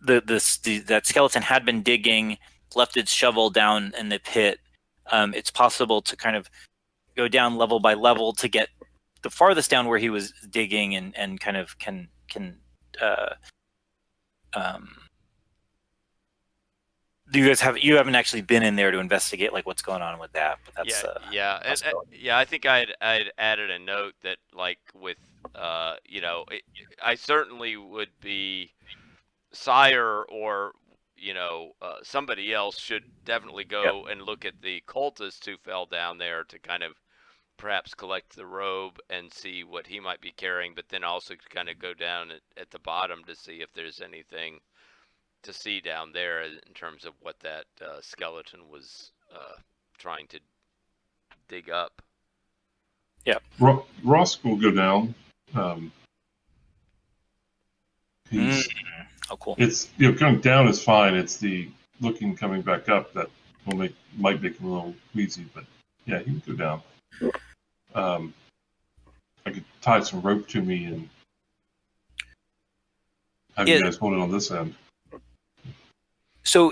that skeleton had been digging, left its shovel down in the pit. It's possible to kind of go down level by level to get the farthest down where he was digging, and kind of can uh, um, you haven't actually been in there to investigate like what's going on with that, but that's I think I'd added a note that like with I certainly would be Cyir or somebody else should definitely yeah. go and look at the cultist who fell down there to kind of perhaps collect the robe and see what he might be carrying, but then also kind of go down at the bottom to see if there's anything to see down there in terms of what that skeleton was trying to dig up. Yeah. Wrosk will go down. Um, Mm. he's Oh, cool. It's going down is fine. It's the coming back up that might make him a little queasy. But yeah, he can go down. I could tie some rope to me and have you guys hold it on this end. So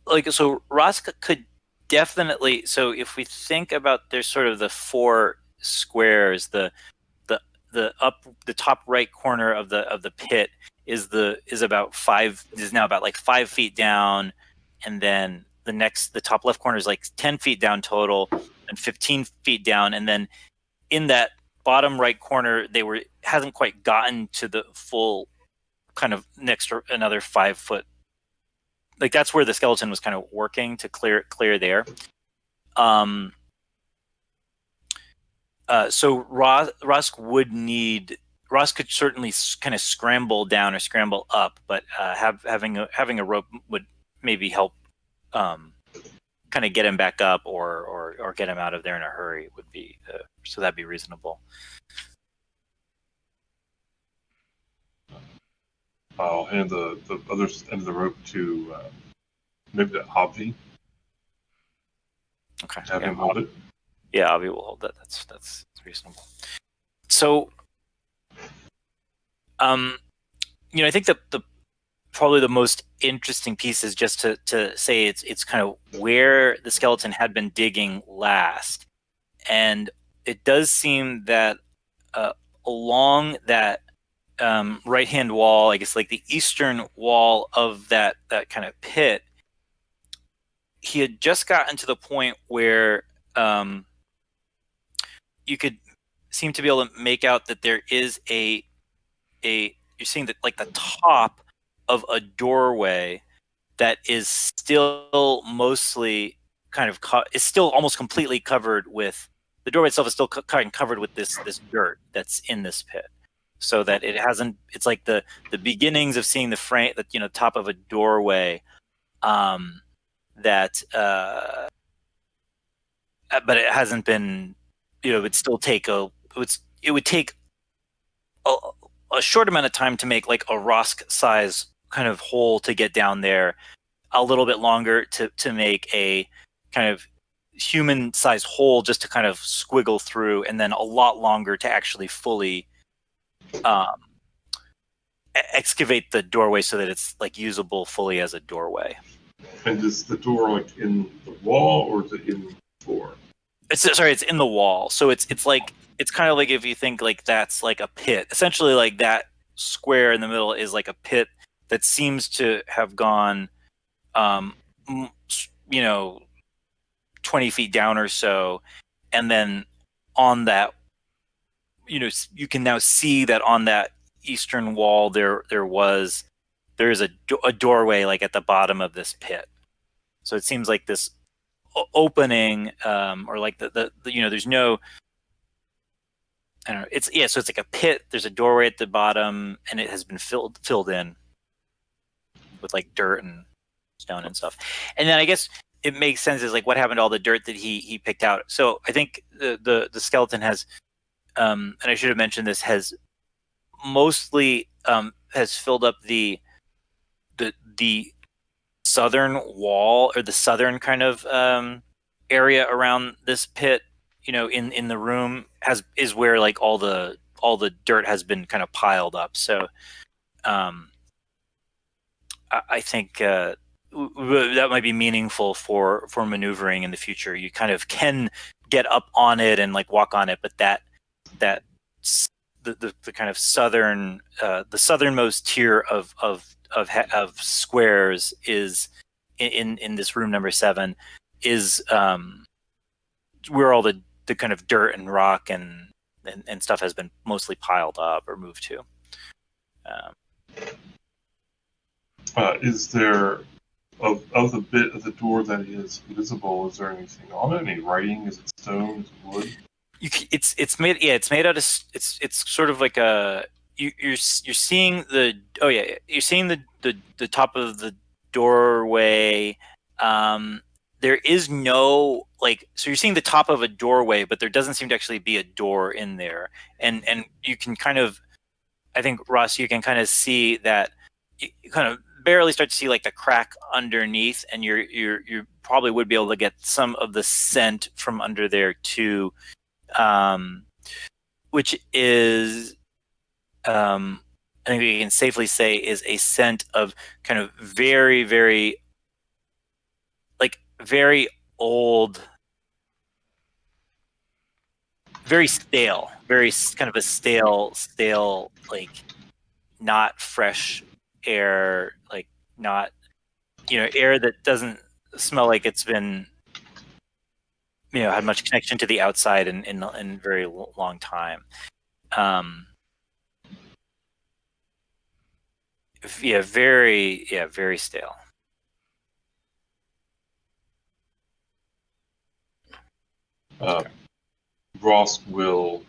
Roska could definitely. So if we think about, there's sort of the four squares. The top right corner of the pit is now about like 5 feet down, and then the top left corner is like 10 feet down total, and 15 feet down, and then in that bottom right corner hasn't quite gotten to the full kind of next another 5 foot. Like that's where the skeleton was kind of working to clear there. So Rosk could certainly kind of scramble down or scramble up, but having a rope would maybe help kind of get him back up or get him out of there in a hurry. Would be so that'd be reasonable. I'll hand the other end of the rope to maybe to Avi. Okay. Have him hold it. Yeah, Avi will hold that. That's reasonable. So, I think the probably the most interesting piece is just to say it's kind of where the skeleton had been digging last, and it does seem that along that right hand wall, I guess like the eastern wall of that kind of pit, he had just gotten to the point where you could seem to be able to make out that there is you're seeing that like the top of a doorway that is still mostly kind of is still almost completely covered with the doorway itself is still covered with this dirt that's in this pit, so that it's like the beginnings of seeing the frame, that top of a doorway, that but it hasn't been, it would still take it would take a short amount of time to make like a Wrosk size kind of hole to get down there, a little bit longer to make a kind of human sized hole just to kind of squiggle through, and then a lot longer to actually fully excavate the doorway so that it's like usable fully as a doorway. And is the door like in the wall or is it in the floor? It's in the wall. So it's kind of like, if you think like that's like a pit, essentially like that square in the middle is like a pit that seems to have gone 20 feet down or so, and then on that, you can now see that on that eastern wall there is a doorway like at the bottom of this pit. So it seems like this opening, or like there's no, I don't know, so it's like a pit, there's a doorway at the bottom, and it has been filled in with like dirt and stone and stuff. And then I guess it makes sense, is like what happened to all the dirt that he picked out. So I think the skeleton has, and I should have mentioned this, has mostly has filled up the southern wall, or the southern kind of area around this pit. In the room is where like all the dirt has been kind of piled up. So I think that might be meaningful for maneuvering in the future. You kind of can get up on it and like walk on it, but that the kind of the southernmost tier of squares is in this room number 7 is where all the kind of dirt and rock and stuff has been mostly piled up or moved to. Is there of the bit of the door that is visible? Is there anything on it? Any writing? Is it stone? Is it wood? It's made out of it's sort of like a you're seeing you're seeing the top of the doorway. There is no so you're seeing the top of a doorway, but there doesn't seem to actually be a door in there, and you can kind of, I think, Ross, you can kind of see that you kind of barely start to see like the crack underneath, and you probably would be able to get some of the scent from under there too, which is I think we can safely say is a scent of kind of very, very very old, very stale, very kind of a stale, like not fresh air, like not, air that doesn't smell like it's been, had much connection to the outside in a very long time. Very stale. Wrosk will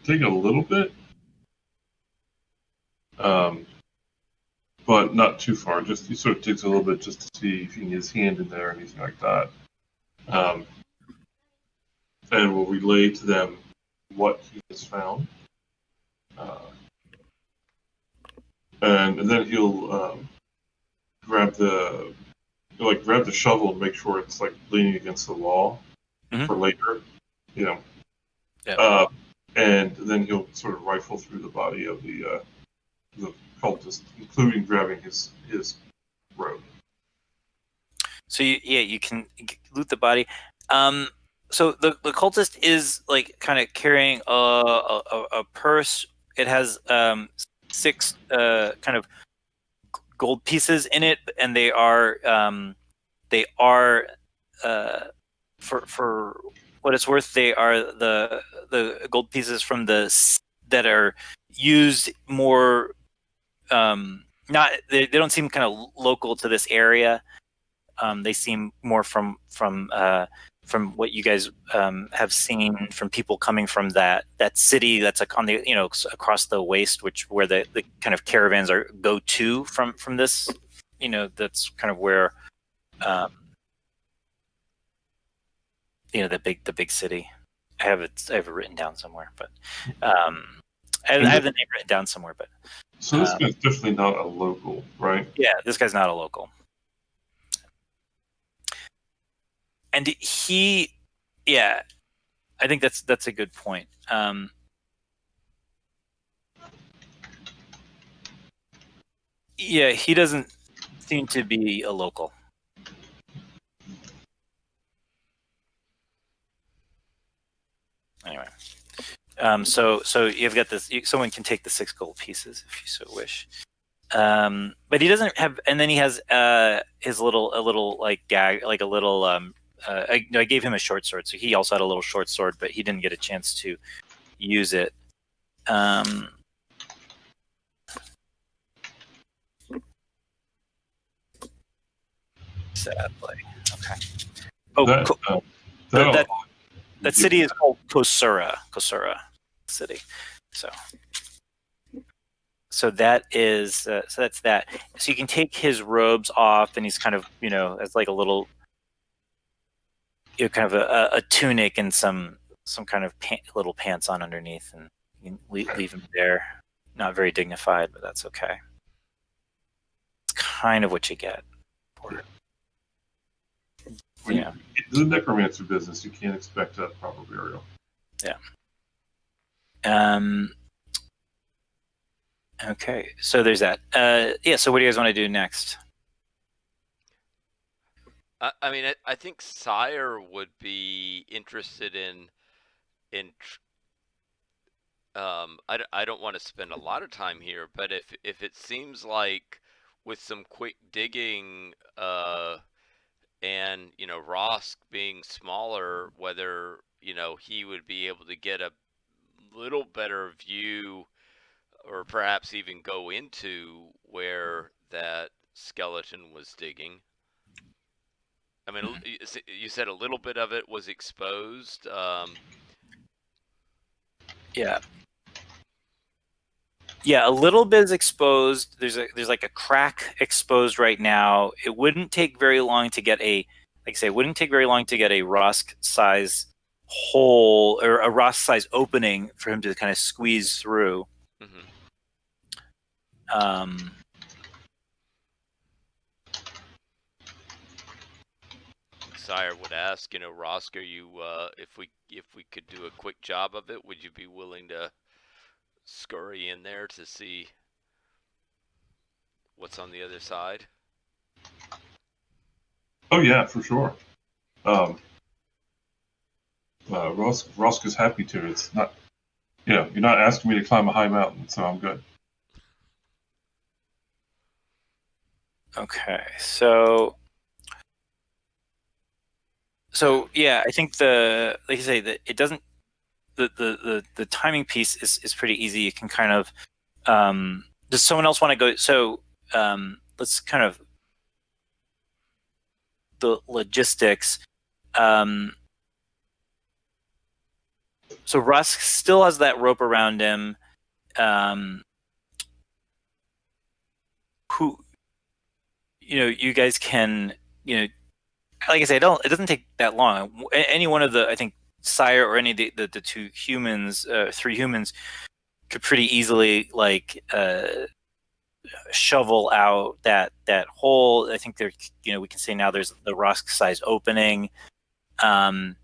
take a little bit, but not too far. Just he sort of takes a little bit just to see if he can get his hand in there or anything like that, and will relay to them what he has found, and then he'll grab the shovel and make sure it's like leaning against the wall for later, Yeah. And then he'll sort of rifle through the body of the cultist, including grabbing his robe. So you can loot the body. So the cultist is like kind of carrying a purse. It has 6 kind of gold pieces in it, and they are for what it's worth, they are the gold pieces from that are used more. Not they don't seem kind of local to this area. They seem more from what you guys have seen from people coming from that city that's like on the across the waste, where the kind of caravans go to from this. That's kind of where the big city. I have it written down somewhere, but I have the name written down somewhere. But so this guy's definitely not a local, right? Yeah, this guy's not a local. And I think that's a good point. He doesn't seem to be a local. Anyway, so you've got this. Someone can take the 6 gold pieces if you so wish. But he doesn't have, and then he has his little like gag, like a little. I gave him a short sword, so he also had a little short sword, but he didn't get a chance to use it. Sadly, okay. Oh, that city is called Kosura City. So that is so that's that. So you can take his robes off, and he's kind of as like a little kind of a tunic and some kind of little pants on underneath, and you can leave him there. Not very dignified, but that's okay. It's kind of what you get for it. When you get to the necromancer business, you can't expect a proper burial. Yeah. Okay, so there's that. Yeah. So what do you guys want to do next? I mean, I think Cyir would be interested in I don't want to spend a lot of time here, but if it seems like with some quick digging, and Wrosk being smaller, whether he would be able to get a little better view, or perhaps even go into where that skeleton was digging. I mean, you said a little bit of it was exposed. Yeah. Yeah, a little bit is exposed. There's like a crack exposed right now. It wouldn't take very long to get a, like I say, it wouldn't take very long to get a Rosk size hole or a Rosk size opening for him to kind of squeeze through. Mm-hmm. Cyir would ask, Wrosk, are you if we could do a quick job of it, would you be willing to scurry in there to see what's on the other side? Oh yeah, for sure. Rosk is happy to. It's not, you're not asking me to climb a high mountain, so I'm good. Okay, so yeah, I think like you say, that it doesn't, the timing piece is pretty easy. You can kind of, does someone else want to go? So let's kind of the logistics. So Rusk still has that rope around him. Who, you guys can, like I say, it doesn't take that long. Any one of the, I think, Cyir or any of the two humans, three humans, could pretty easily shovel out that hole. I think there, we can say now there's the Rusk size opening. And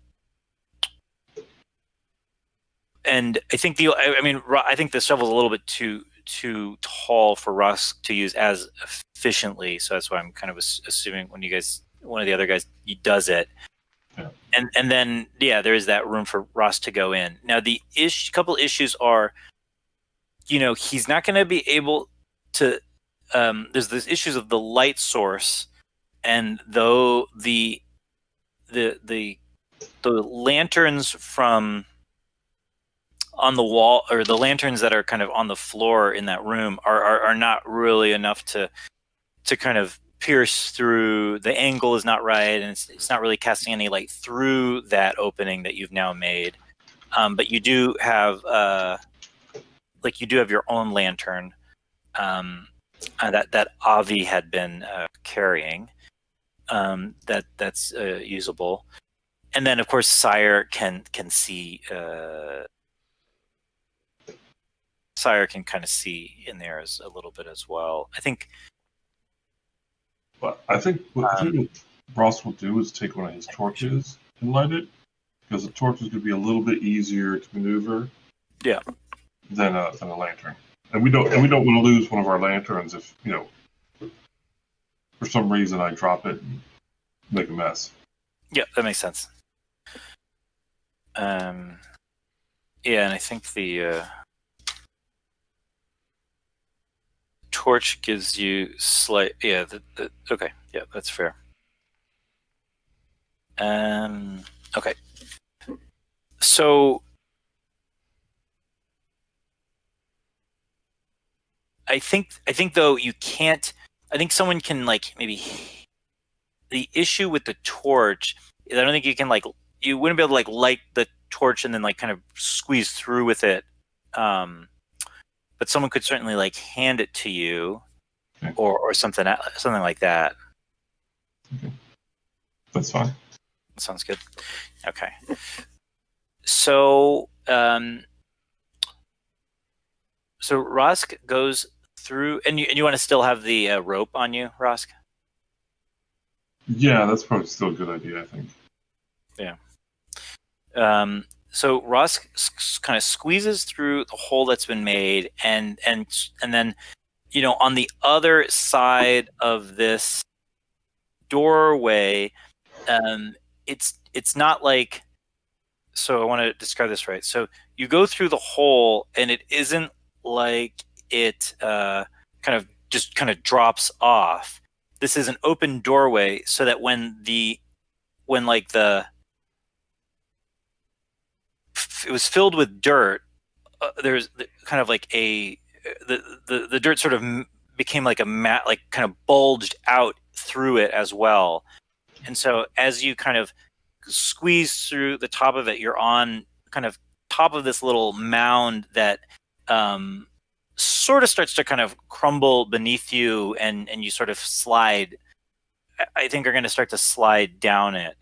I think I think the shovel's a little bit too tall for Rusk to use as efficiently. So that's why I'm kind of assuming one of the other guys does it. Yeah. And then there is that room for Rusk to go in. Now the couple issues are, he's not going to be able to. There's these issues of the light source, and though the lanterns from on the wall, or the lanterns that are kind of on the floor in that room, are not really enough to kind of pierce through. The angle is not right, and it's not really casting any light through that opening that you've now made. But you do have your own lantern that Avi had been carrying. That's usable, and then of course Cyir can see. Cyir can kind of see in there as a little bit as well. I think. But I think what Ross will do is take one of his torches and light it, because the torch is going to be a little bit easier to maneuver. Yeah. Than a lantern, and we don't want to lose one of our lanterns if for some reason I drop it and make a mess. Yeah, that makes sense. Yeah, and I think the torch gives you slight. Yeah. Okay. Yeah, that's fair. Okay. So I think though you can't. I think someone can maybe. The issue with the torch is I don't think you can you wouldn't be able to light the torch and then kind of squeeze through with it. But someone could certainly hand it to you, or something like that. Okay. That's fine. That sounds good. Okay. So so Rosk goes through, and you want to still have the rope on you, Rosk? Yeah, that's probably still a good idea, I think. Yeah. so Rusk kind of squeezes through the hole that's been made, and then on the other side of this doorway, it's not like. So I want to describe this right. So you go through the hole, and it isn't like it kind of drops off. This is an open doorway, so that when like it was filled with dirt, there's kind of like the dirt sort of became like a mat, like kind of bulged out through it as well. And so as you kind of squeeze through the top of it, you're on kind of top of this little mound that sort of starts to kind of crumble beneath you, and you sort of slide. I think are going to start to slide down it.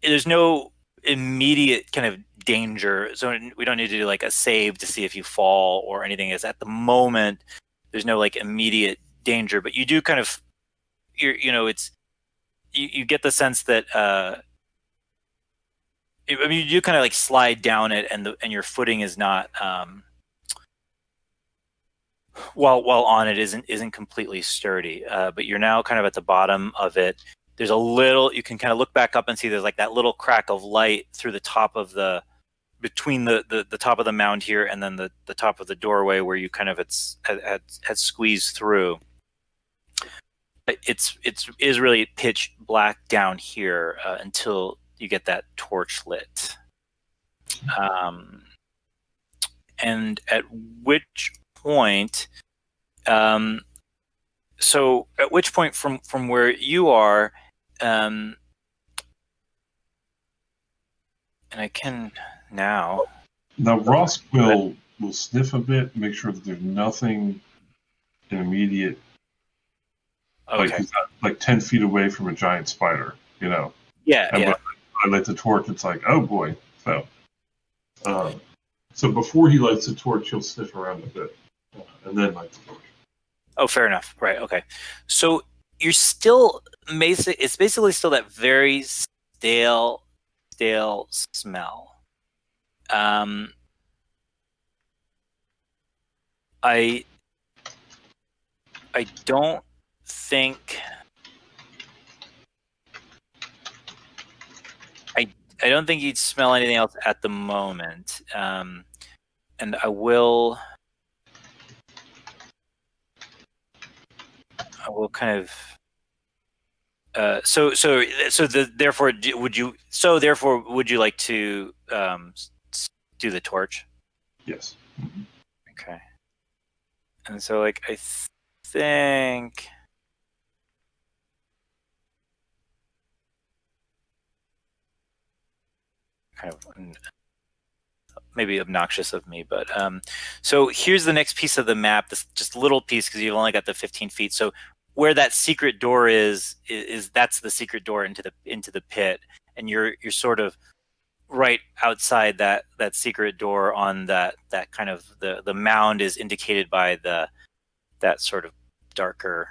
There's no immediate kind of danger, so we don't need to do like a save to see if you fall or anything. Is at the moment there's no like immediate danger, but you do kind of it's you get the sense that I mean, you do kind of like slide down it, and your footing is not while on it isn't completely sturdy. But you're now kind of at the bottom of it. There's a little, you can kind of look back up and see there's like that little crack of light through the top of between the top of the mound here, and then the top of the doorway where you kind of had squeezed through. It is really pitch black down here until you get that torch lit. And at which point, so at which point from where you are, and I can now. Now Ross will sniff a bit, make sure that there's nothing in immediate. Okay. Like he's not like 10 feet away from a giant spider, Yeah. And yeah. when I light the torch, it's like, oh boy. So before he lights the torch, he'll sniff around a bit, and then light the torch. Oh, fair enough. Right. Okay. So you're still it's basically still that very stale smell. I don't think I don't think you'd smell anything else at the moment. And I will kind of therefore would you like to do the torch? Yes. Mm-hmm. Okay. And so like I think kind of maybe obnoxious of me, but so here's the next piece of the map, this just little piece, because you've only got the 15 feet. So where that secret door is that's the secret door into the pit, and you're sort of right outside that secret door on that kind of the mound is indicated by that sort of darker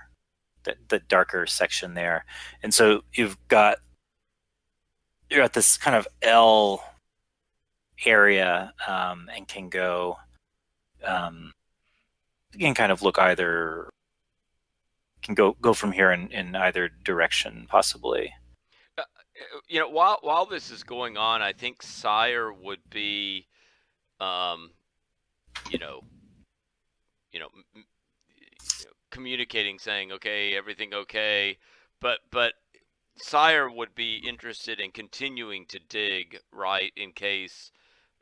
the darker section there. And so you're at this kind of L area, and can go you can kind of look either, can go from here in either direction possibly. While this is going on, I think Cyir would be communicating, saying, okay, everything okay, but Cyir would be interested in continuing to dig, right, in case,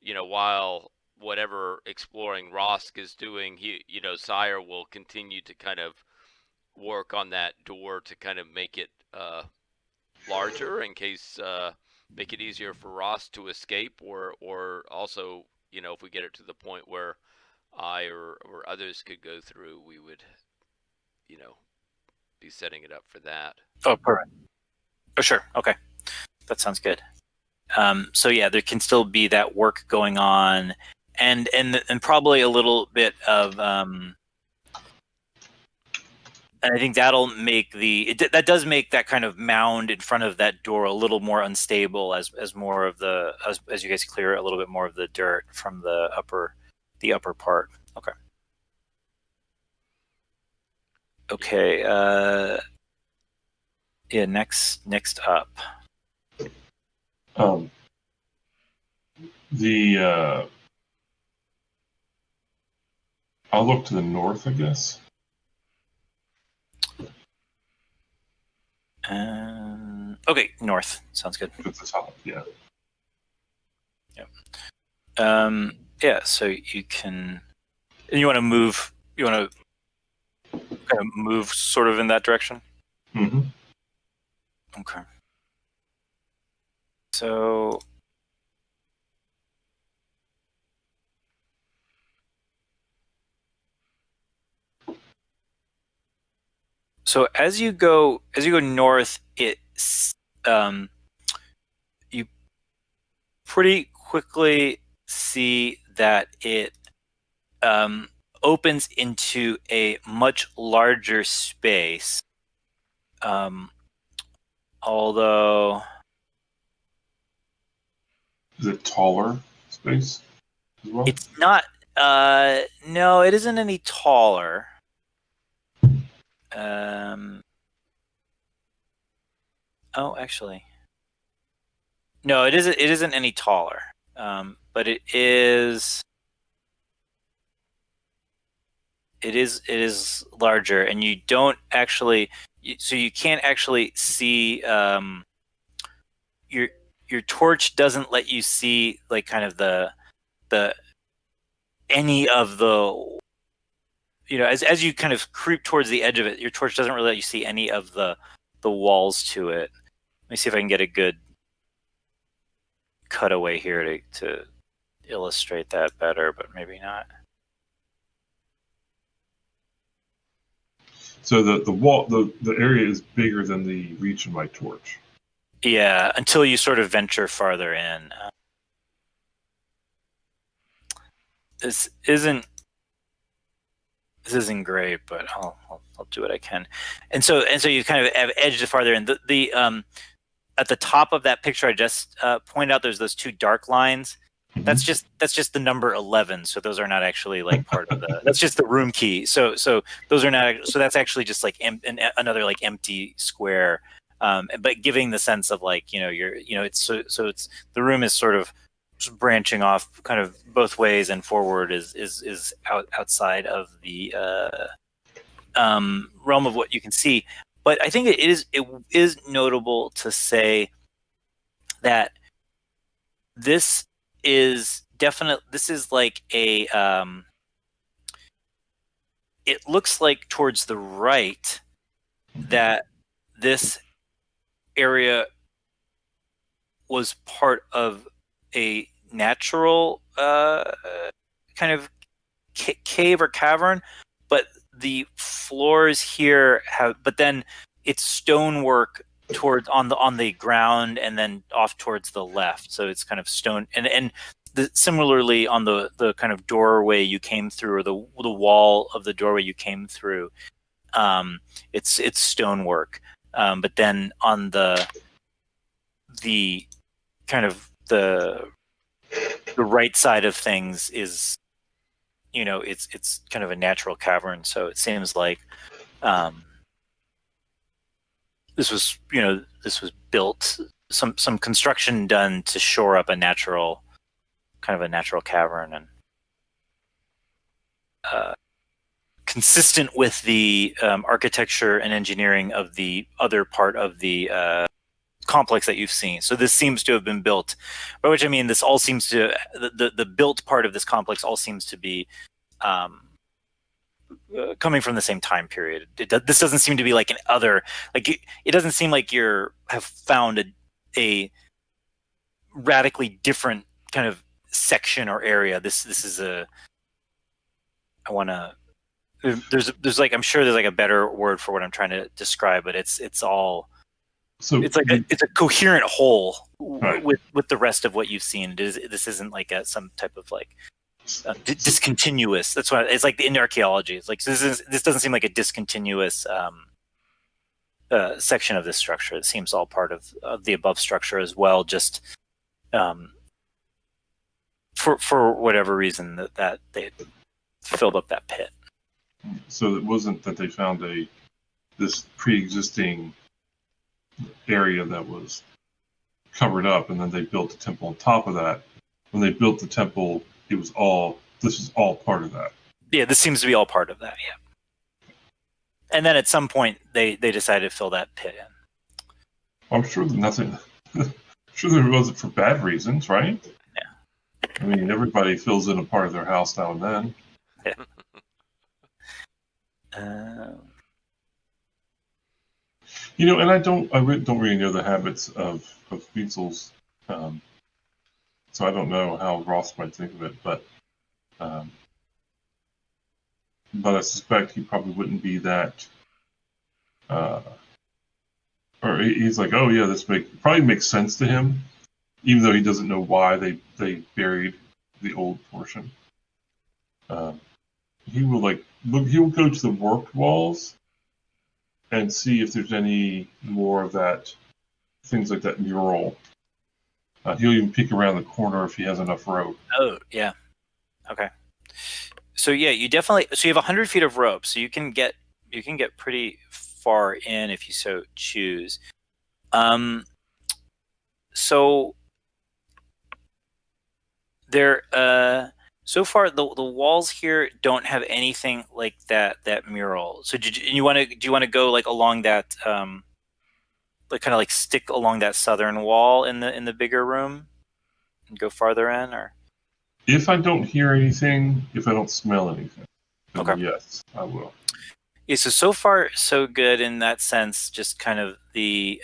while whatever exploring Wrosk is doing, Cyir will continue to kind of work on that door to kind of make it larger, in case make it easier for Wrosk to escape, or also, if we get it to the point where I or others could go through, we would, be setting it up for that. Oh, perfect. Oh, sure. Okay. That sounds good. So yeah, there can still be that work going on, and probably a little bit of And I think that'll make that does make that kind of mound in front of that door a little more unstable as more of as you guys clear a little bit more of the dirt from the upper part. Okay. Okay. Yeah. Next up. I'll look to the north, I guess. Okay, north sounds good. At the top, yeah. Yep. Yeah. So you can. And you want to move. You want to kind of move sort of in that direction. Mm-hmm. Okay. So. So as you go north, you pretty quickly see that it opens into a much larger space. Although is it taller space as well? It's not. No, it isn't any taller. Oh, actually, no, it isn't. It isn't any taller. But it is. It is larger, and you don't actually. So you can't actually see. Your torch doesn't let you see like kind of the any of the. As you kind of creep towards the edge of it, your torch doesn't really let you see any of the walls to it. Let me see if I can get a good cutaway here to illustrate that better, but maybe not. So the wall, the area is bigger than the reach of my torch. Yeah, until you sort of venture farther in. This isn't great, but I'll do what I can. And so you kind of have edged it farther in. The at the top of that picture I just pointed out, there's those two dark lines. Mm-hmm. That's just the number 11. So those are not actually like part of the. That's just the room key. So those are not. So that's actually just like another like empty square. But giving the sense of like it's it's the room is sort of branching off kind of both ways, and forward is outside of the realm of what you can see. But I think it is notable to say that this is like a it looks like towards the right that this area was part of a natural kind of cave or cavern, but the floors here but then it's stonework towards on the ground and then off towards the left. So it's kind of stone and similarly on the kind of doorway you came through, or the wall of the doorway you came through, it's stonework. But then on the kind of the right side of things is, it's kind of a natural cavern. So it seems like this was built, some construction done to shore up a natural cavern, and consistent with the architecture and engineering of the other part of the complex that you've seen. So this seems to have been built, by which I mean this all seems to the built part of this complex all seems to be coming from the same time period. This doesn't seem to be like it doesn't seem like have found a radically different kind of section or area. This is there's like, I'm sure there's like a better word for what I'm trying to describe, but it's all. So it's like it's a coherent whole, right, with the rest of what you've seen. This isn't like some type of like discontinuous. That's what it's like in archaeology. It's like this doesn't seem like a discontinuous section of this structure. It seems all part of the above structure as well. Just for whatever reason that they filled up that pit. So it wasn't that they found this pre-existing area that was covered up, and then they built a temple on top of that. When they built the temple, this is all part of that. Yeah, this seems to be all part of that. Yeah. And then at some point, they decided to fill that pit in. I'm sure that nothing. I'm sure there wasn't for bad reasons, right? Yeah. I mean, everybody fills in a part of their house now and then. Yeah. And I don't really know the habits of weasels, so I don't know how Ross might think of it, but I suspect he probably wouldn't be that. Or he's like, oh yeah, probably makes sense to him, even though he doesn't know why they buried the old portion. He will go to the warped walls and see if there's any more of that, things like that mural. He'll even peek around the corner if he has enough rope. Oh yeah, okay. So yeah, you have 100 feet of rope, so you can get pretty far in if you so choose. So there so far the walls here don't have anything like that mural. So do you want to go like along that like kind of like stick along that southern wall in the bigger room and go farther in, or if I don't hear anything, if I don't smell anything, then okay, yes, I will. Yeah, so far so good in that sense. Just kind of the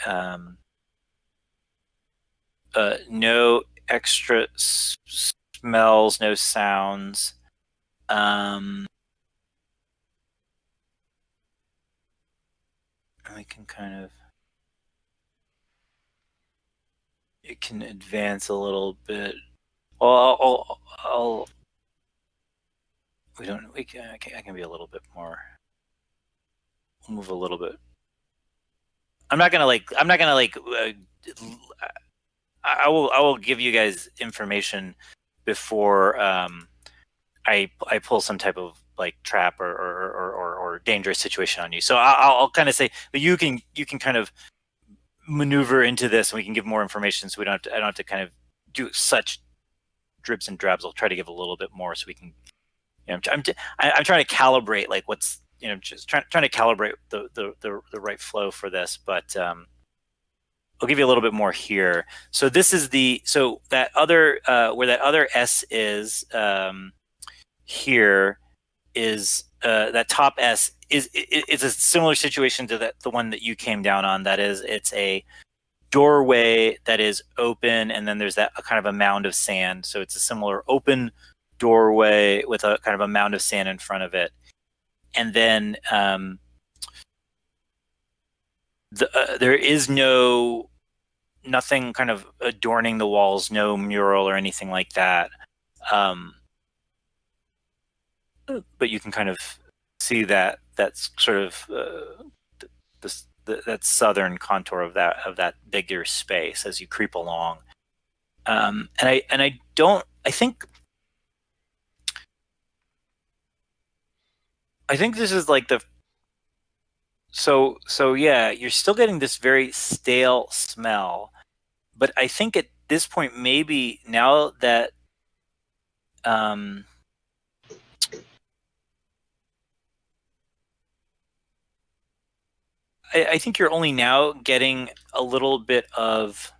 no extra smells, no sounds. We can kind of, it can advance a little bit. Well, I can be a little bit more. We'll move a little bit. I'm not gonna I will give you guys information before I pull some type of like trap or dangerous situation on you. So I'll kind of say that you can kind of maneuver into this, and we can give more information. So I don't have to kind of do such dribs and drabs. I'll try to give a little bit more so we can. I'm trying to calibrate like what's just trying to calibrate the right flow for this, but I'll give you a little bit more here. So this is that other where that other S is here is that top S is a similar situation to the one that you came down on. That is, it's a doorway that is open, and then there's that kind of a mound of sand. So it's a similar open doorway with a kind of a mound of sand in front of it, and then there is nothing kind of adorning the walls, no mural or anything like that. But you can kind of see that's sort of that southern contour of that bigger space as you creep along. And I think this is like so yeah, you're still getting this very stale smell, but I think at this point, maybe now that I think you're only now getting a little bit of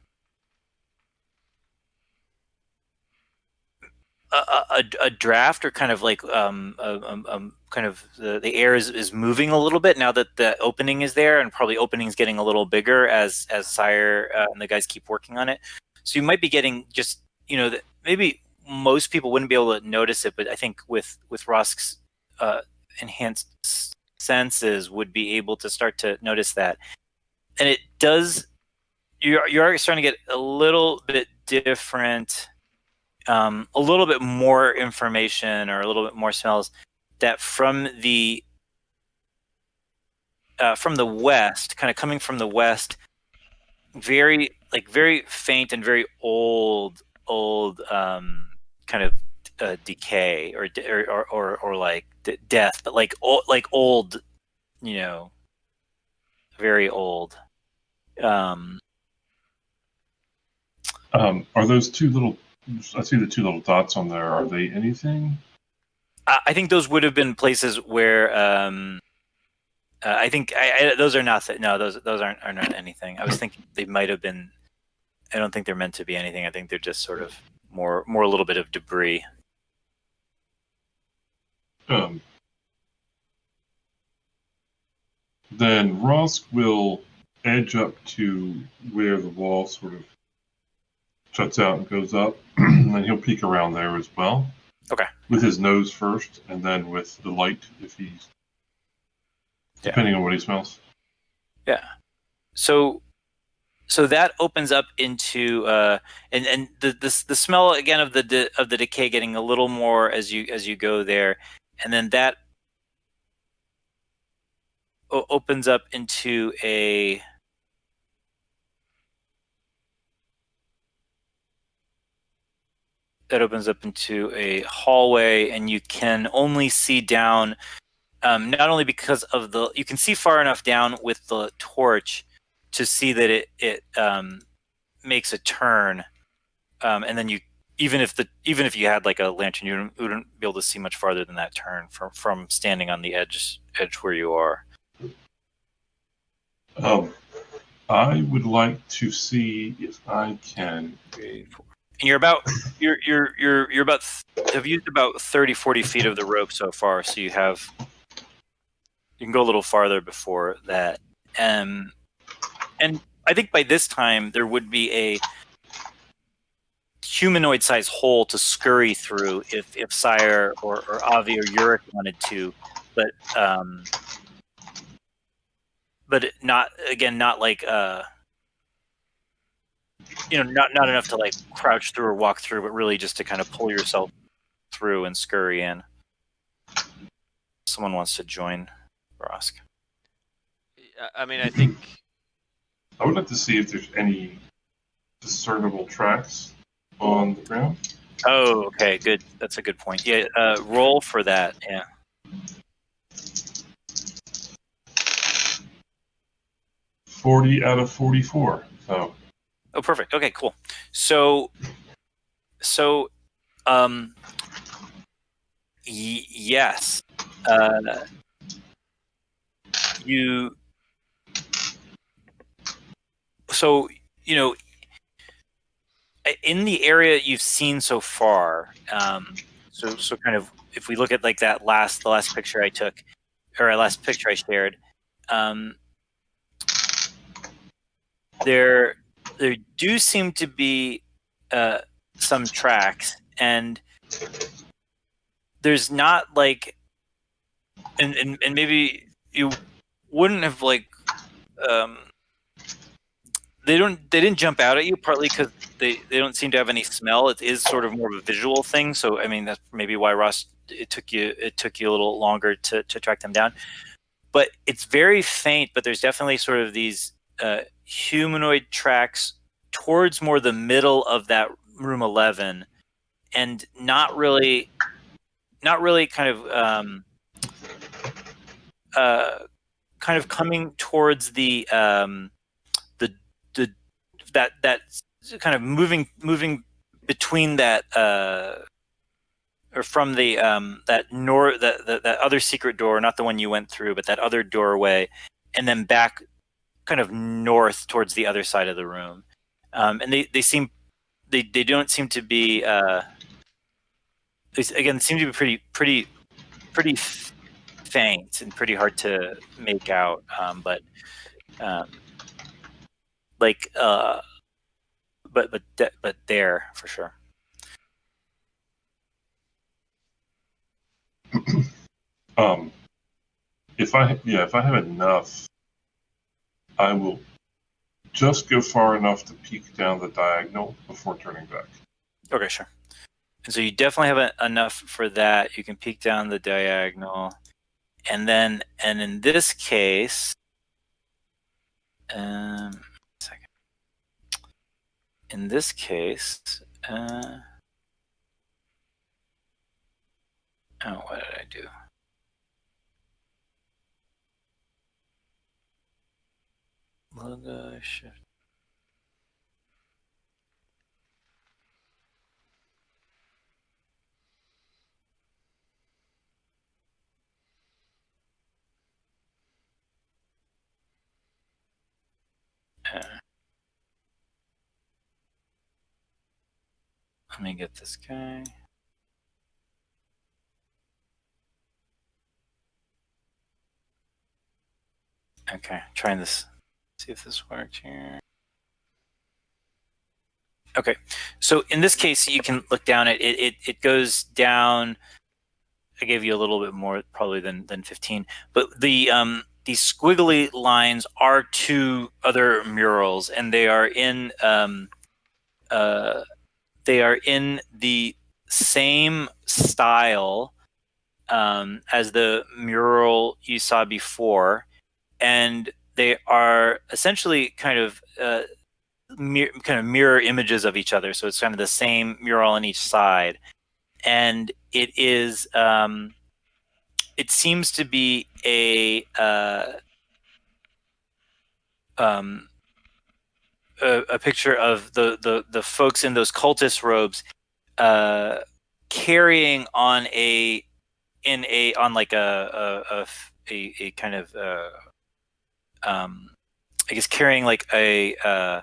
a draft, or kind of like kind of the air is moving a little bit now that the opening is there, and probably opening's getting a little bigger as Cyir and the guys keep working on it. So you might be getting just maybe most people wouldn't be able to notice it, but I think with Wrosk's enhanced senses would be able to start to notice that, and it does. You're starting to get a little bit different a little bit more information or a little bit more smells that from the west, kind of coming from the west, very faint and very old kind of decay or like death, but like old, very old. Are those two little? I see the two little dots on there. Are they anything? I think those would have been places where I think those are not. No, those are not anything. I was thinking they might have been. I don't think they're meant to be anything. I think they're just sort of more a little bit of debris. Then Rosk will edge up to where the wall sort of shuts out and goes up, and then he'll peek around there as well. Okay. With his nose first, and then with the light, if he's depending on what he smells. Yeah. So that opens up into and the smell again of the decay getting a little more as you go there, and then that opens up into a hallway, and you can only see down. Not only because of you can see far enough down with the torch to see that it makes a turn, and then even if you had like a lantern, you wouldn't be able to see much farther than that turn from standing on the edge where you are. I would like to see if I can. 3, 4. And you're about have used about 30-40 feet of the rope so far, so you can go a little farther before that. And I think by this time there would be a humanoid-sized hole to scurry through if Cyir or Avi or Yurik wanted to, but not like not enough to like crouch through or walk through, but really just to kind of pull yourself through and scurry in. Someone wants to join Wrosk. I mean, I think I would like to see if there's any discernible tracks on the ground. Oh, okay, good. That's a good point. Yeah, roll for that. Yeah. 40 out of 44. So. Oh, perfect. Okay, cool. So, yes. In the area you've seen so far, so kind of if we look at like the last picture I took, or last picture I shared, there do seem to be some tracks, and there's not like, and maybe you wouldn't have like, they didn't jump out at you, partly because they don't seem to have any smell. It is sort of more of a visual thing, so I mean that's maybe why it took you a little longer to track them down. But it's very faint, but there's definitely sort of these humanoid tracks towards more the middle of that room 11, and not really kind of coming towards the that kind of moving between that or from the that other secret door, not the one you went through, but that other doorway, and then back kind of north towards the other side of the room. And they don't seem to be again seem to be pretty faint and pretty hard to make out, but there for sure. If I have enough, I will just go far enough to peek down the diagonal before turning back. Okay, sure. And so you definitely have enough for that. You can peek down the diagonal. And in this case, second. In this case, oh, what did I do? Logo shift. Let me get this guy. Okay, trying this. See if this works here. Okay, so in this case, you can look down at it. It goes down. I gave you a little bit more probably than 15, but these squiggly lines are two other murals, and they are in the same style as the mural you saw before, and they are essentially kind of mirror images of each other. So it's kind of the same mural on each side, and it is. It seems to be a picture of the folks in those cultist robes carrying on like a kind of I guess carrying like a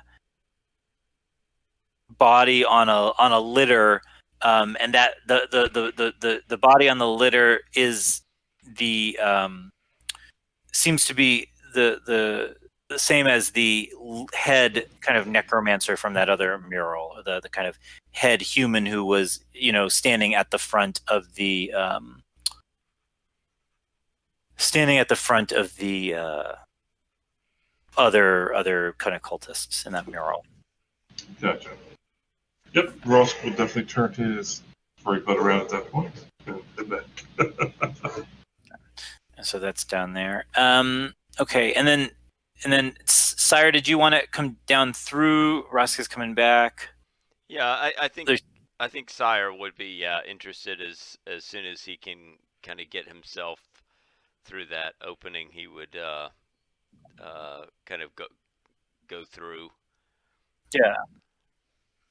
body on a litter, and that the body on the litter is the seems to be the same as the head kind of necromancer from that other mural, the kind of head human who was standing at the front of the other kind of cultists in that mural. Gotcha. Yep, Ross would definitely turn his furry butt around at that point and back. So that's down there. Okay, and then Cyir, did you want to come down through? Wrosk is coming back. Yeah, I think Cyir would be interested as soon as he can kind of get himself through that opening. He would kind of go through. Yeah.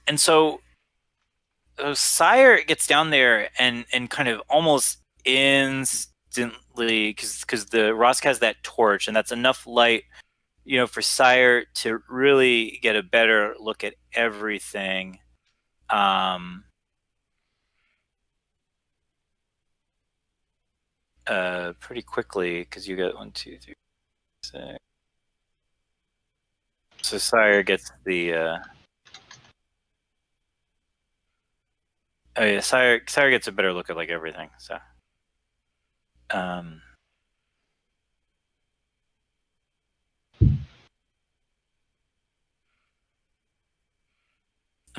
And so Cyir gets down there and kind of almost instantly, because the Wrosk has that torch, and that's enough light, for Cyir to really get a better look at everything. Pretty quickly, because you got 1, 2, 3, 6. So Cyir gets the. Oh yeah, Cyir gets a better look at like everything. So. And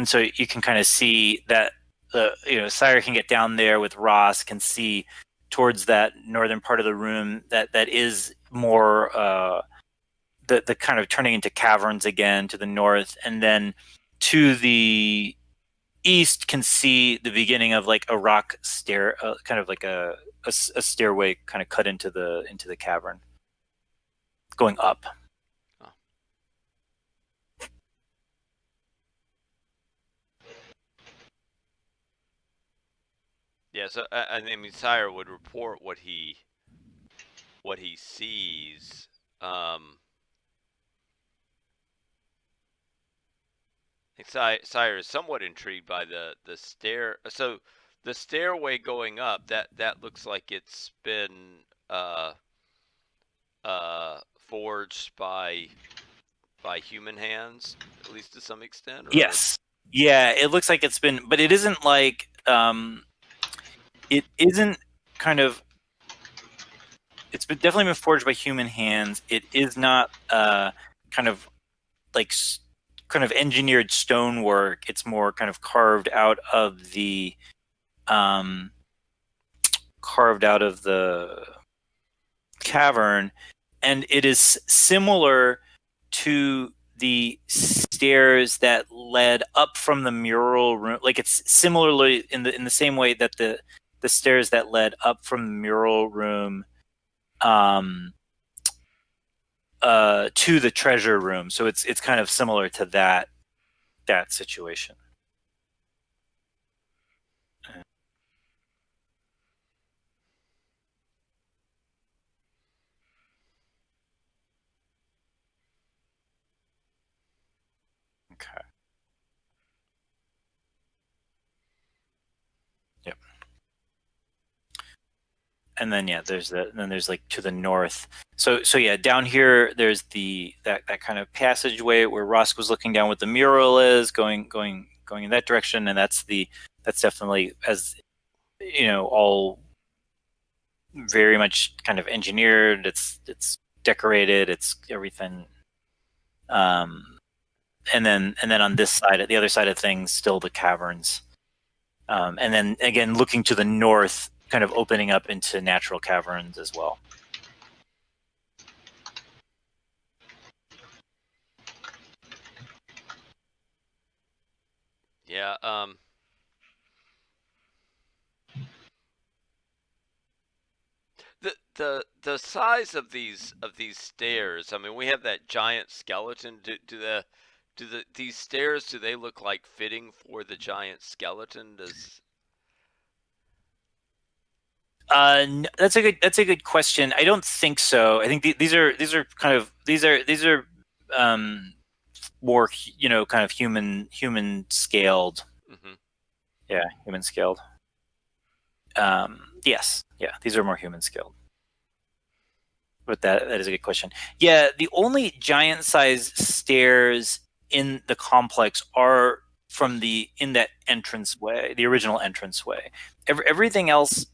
so you can kind of see that Cyir can get down there with Ross, can see towards that northern part of the room that is more the kind of turning into caverns again to the north, and then to the east can see the beginning of like a rock stair, kind of like a stairway kind of cut into the cavern going up. Yeah, so I mean, Cyir would report what he sees. I think Cyir is somewhat intrigued by the stair. So the stairway going up, that looks like it's been forged by human hands, at least to some extent. Or... Yes. Yeah, it looks like it's been, but it isn't like it isn't kind of. It's definitely been forged by human hands. It is not kind of like kind of engineered stonework. It's more kind of carved out of the carved out of the cavern, and it is similar to the stairs that led up from the mural room. Like it's similarly in the same way that the stairs that led up from the mural room to the treasure room. So it's kind of similar to that situation. Okay. Yep. And then there's like to the north. So yeah, down here there's that kind of passageway where Wrosk was looking down what the mural is, going in that direction, and that's definitely, as you know, all very much kind of engineered. It's decorated. It's everything. And then on this side, at the other side of things, still the caverns. And then again, looking to the north, kind of opening up into natural caverns as well. Yeah. The size of these stairs. I mean, we have that giant skeleton. These stairs, do they look like fitting for the giant skeleton? That's a good question. I don't think so. I think these are kind of more kind of human scaled. Mm-hmm. Yeah, human scaled. Yes, yeah, these are more human scaled. But that is a good question. Yeah, the only giant size stairs in the complex are from in that entranceway, the original entranceway. Everything else,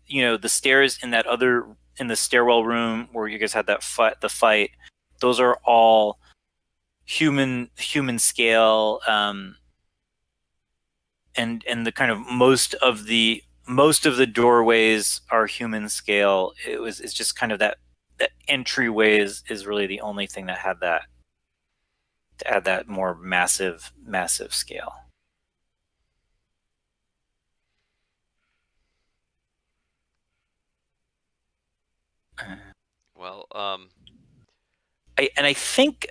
the stairs in the stairwell room where you guys had the fight, those are all human scale, and the kind of most of the doorways are human scale. It's just kind of that entryway is really the only thing that had that, to add that more massive scale. Well, I think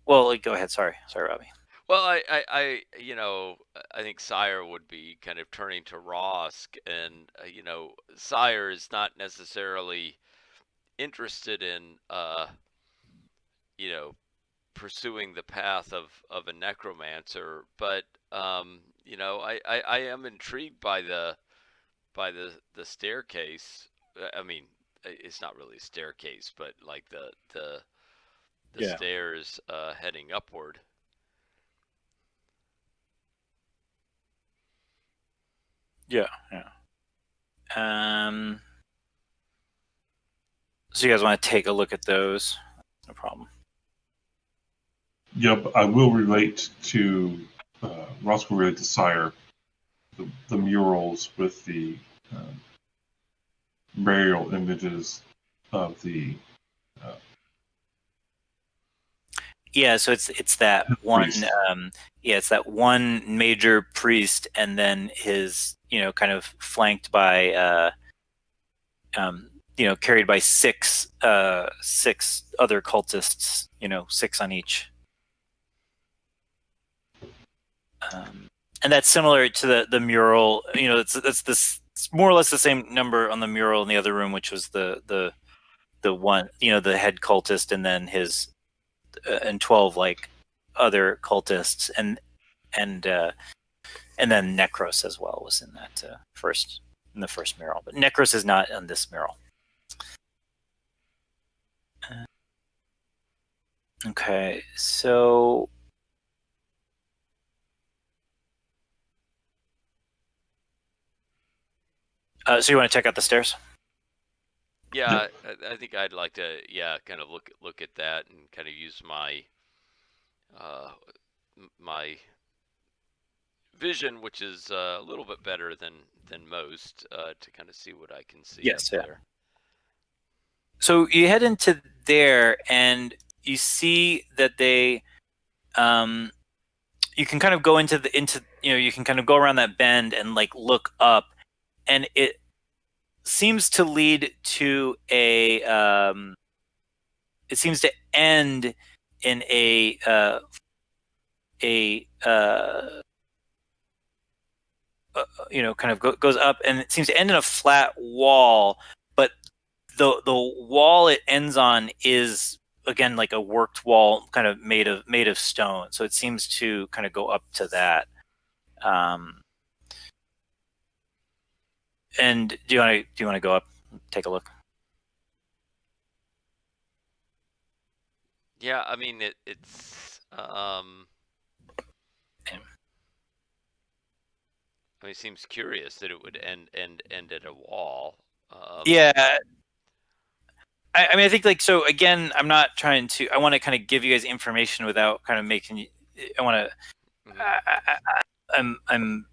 well, go ahead. Sorry, Robbie. well, I think Cyir would be kind of turning to Rosk, and Cyir is not necessarily interested in pursuing the path of a necromancer, but I am intrigued by the staircase. I mean, it's not really a staircase, but like the Yeah. stairs heading upward. Yeah. So you guys want to take a look at those? No problem. Yep, I will relate to Ross will relate to Cyir, the murals with the burial images of the Yeah, so it's that one. priest. It's that one major priest, and then his, kind of flanked by, carried by six other cultists. 6 on each. And that's similar to the mural. It's more or less the same number on the mural in the other room, which was the one, the head cultist, and then his and 12 like other cultists, and then Necros as well was in that in the first mural, but Necros is not on this mural. Okay, so so you want to check out the stairs? Yeah, I think I'd like to, kind of look at that and kind of use my my vision, which is a little bit better than most, to kind of see what I can see up Yes, yeah. there. So you head into there, and you see that they, you can kind of go into you can kind of go around that bend and like look up, and it seems to lead to it seems to end in a kind of goes up, and it seems to end in a flat wall, but the wall it ends on is again like a worked wall, kind of made of stone. So it seems to kind of go up to that. And do you want to go up, take a look? Yeah, I mean it's I mean, it seems curious that it would end at a wall. Yeah, I mean, I think like so. Again, I'm not trying to. I want to kind of give you guys information without kind of making you. I want to. Mhm. I'm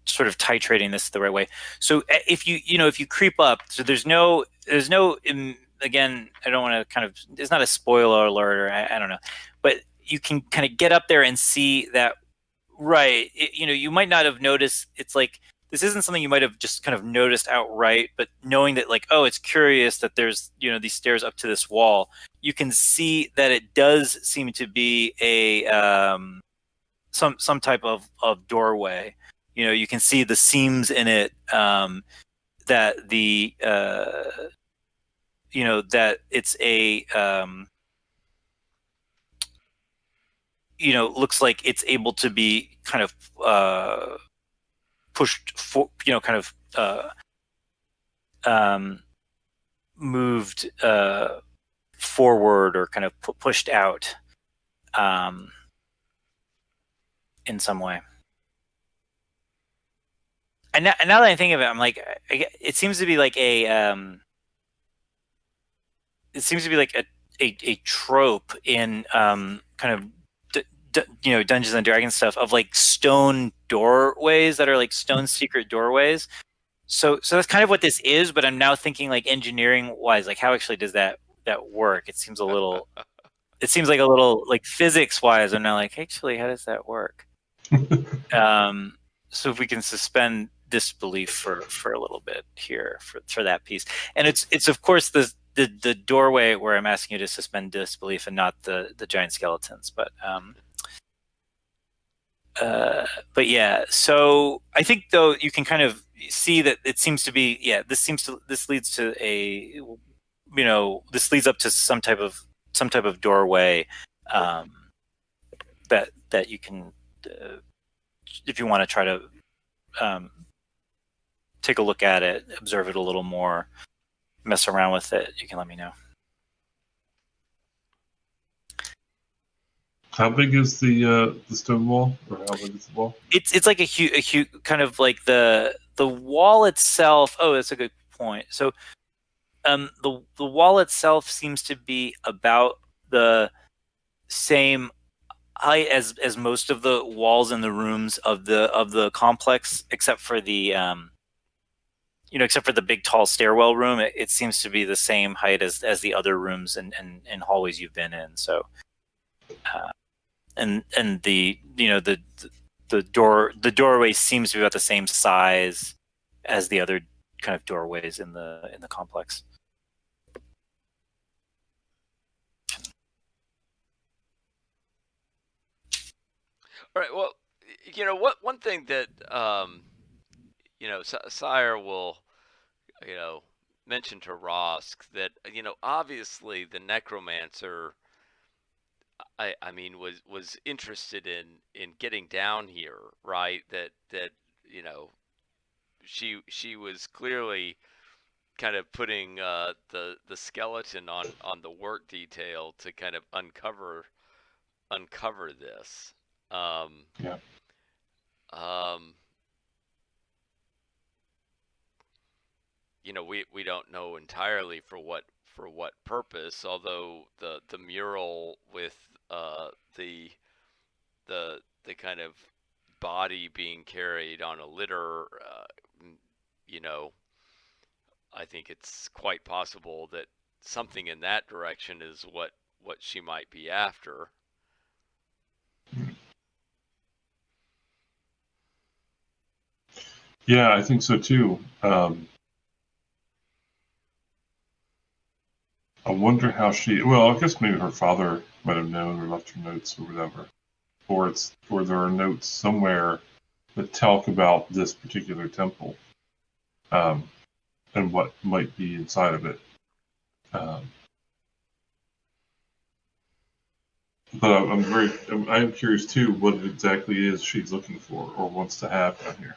sort of titrating this the right way. So if if you creep up, so there's no again. I don't want to kind of. It's not a spoiler alert, or I don't know, but you can kind of get up there and see that. Right. You might not have noticed. It's like this isn't something you might have just kind of noticed outright, but knowing that like, oh, it's curious that there's these stairs up to this wall, you can see that it does seem to be a some type of doorway. You can see the seams in it, that the that it's a looks like it's able to be kind of pushed for kind of um, moved forward, or kind of pushed out um, in some way. And now that I think of it, I'm like, it seems to be like a trope in kind of Dungeons and Dragons stuff, of like stone doorways that are like stone secret doorways. So that's kind of what this is, but I'm now thinking like engineering wise, like how actually does that work? It seems like a little like physics wise. I'm now like, actually, how does that work? So if we can suspend disbelief for a little bit here for that piece, and it's of course the doorway where I'm asking you to suspend disbelief, and not the giant skeletons, but yeah. So I think though you can kind of see that it seems to be, yeah, this leads to this leads up to some type of doorway, um, that you can, if you want to try to um, take a look at it, observe it a little more, mess around with it, you can let me know. How big is the stone wall, or how big is the wall? It's like a huge kind of like the wall itself. Oh, that's a good point. So the wall itself seems to be about the same height as most of the walls in the rooms of the complex, except for the except for the big tall stairwell room. It seems to be the same height as the other rooms and hallways you've been in. So and the doorway seems to be about the same size as the other kind of doorways in the complex. All right. Well, what one thing that Cyir will mention to Wrosk, that obviously the Necromancer, I mean, was interested in getting down here, right? That she was clearly kind of putting the skeleton on the work detail to kind of uncover this. Yeah. We don't know entirely for what purpose, although the mural with the the kind of body being carried on a litter, you know, I think it's quite possible that something in that direction is what she might be after. Yeah, I think so too. I wonder how she. Well, I guess maybe her father might have known or left her notes or whatever, or there are notes somewhere that talk about this particular temple, and what might be inside of it. But I'm curious too what it exactly is she's looking for or wants to have down here.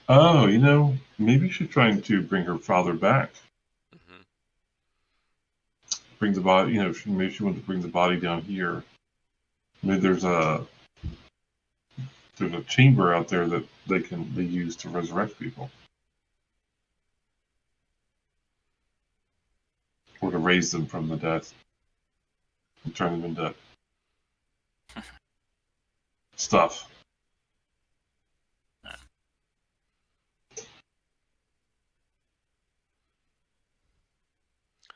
Oh, maybe she's trying to bring her father back. Mm-hmm. Bring the body, maybe she wanted to bring the body down here. Maybe there's a chamber out there that they use to resurrect people. Or to raise them from the dead and turn them into stuff.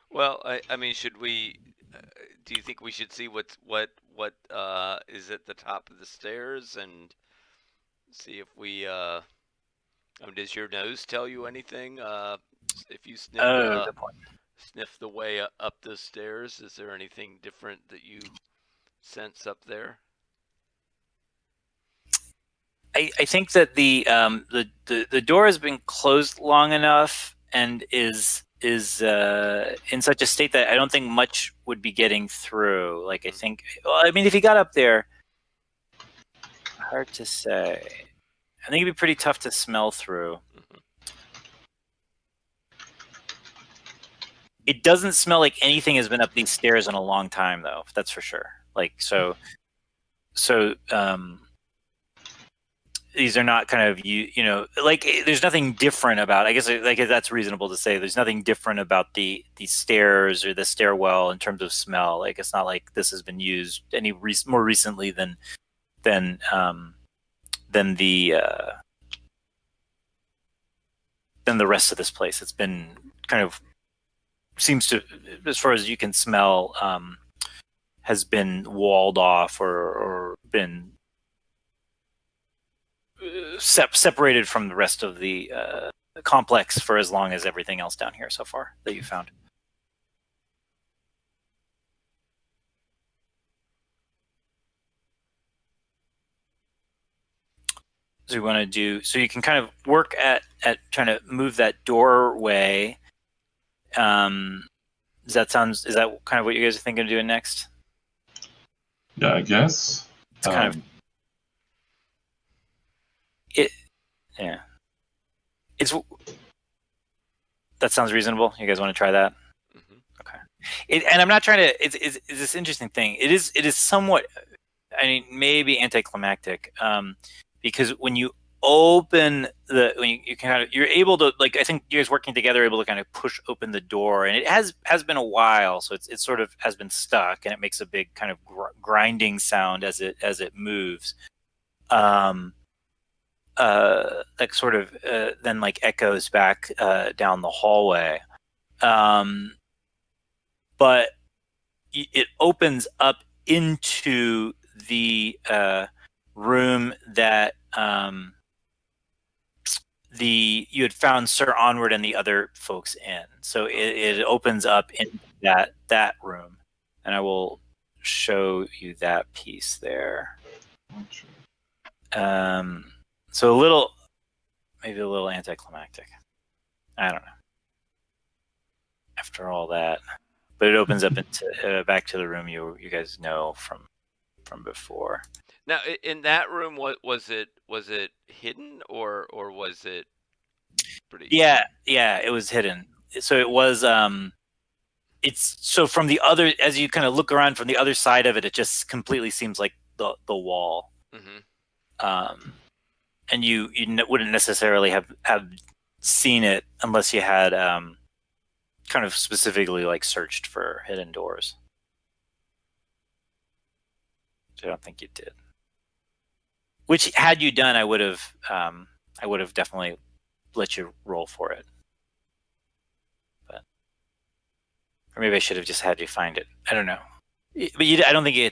Well, I mean, should we? Do you think we should see what is at the top of the stairs and see if we? I mean, does your nose tell you anything? If you Oh, good point. sniff the way up the stairs, is there anything different that you sense up there? I think that the door has been closed long enough and is in such a state that I don't think much would be getting through. Like I think, well, I mean, if you got up there, hard to say. I think it'd be pretty tough to smell through. Mm-hmm. It doesn't smell like anything has been up these stairs in a long time, though. That's for sure. Like so. These are not kind of like there's nothing different about. I guess like that's reasonable to say. There's nothing different about the stairs or the stairwell in terms of smell. Like it's not like this has been used any more recently than the rest of this place. It's been kind of seems to, as far as you can smell, has been walled off or been separated from the rest of the complex for as long as everything else down here so far that you found. So you want to do, so you can kind of work at trying to move that doorway. Is that kind of what you guys are thinking of doing next? Yeah, I guess. It's kind of it. Yeah. That sounds reasonable. You guys want to try that? Mm-hmm. Okay. And I'm not trying to. It's this interesting thing. It is somewhat. I mean, maybe anticlimactic, because when you open you're able to, like, I think you guys working together are able to kind of push open the door, and it has been a while, so it sort of has been stuck, and it makes a big kind of grinding sound as it moves. That sort of then like echoes back down the hallway, but it opens up into the room that you had found Sir Onward and the other folks in. So it opens up in that room, and I will show you that piece there. So maybe a little anticlimactic. I don't know. After all that, but it opens up into back to the room you guys know from before. Now, in that room, was it hidden or was it pretty? Yeah, it was hidden. So it was it's so from the other, as you kind of look around from the other side of it, it just completely seems like the wall. Mm-hmm. And you wouldn't necessarily have seen it unless you had kind of specifically like searched for hidden doors. which I don't think you did. Which, had you done, I would have definitely let you roll for it. But, or maybe I should have just had you find it. I don't know. But I don't think you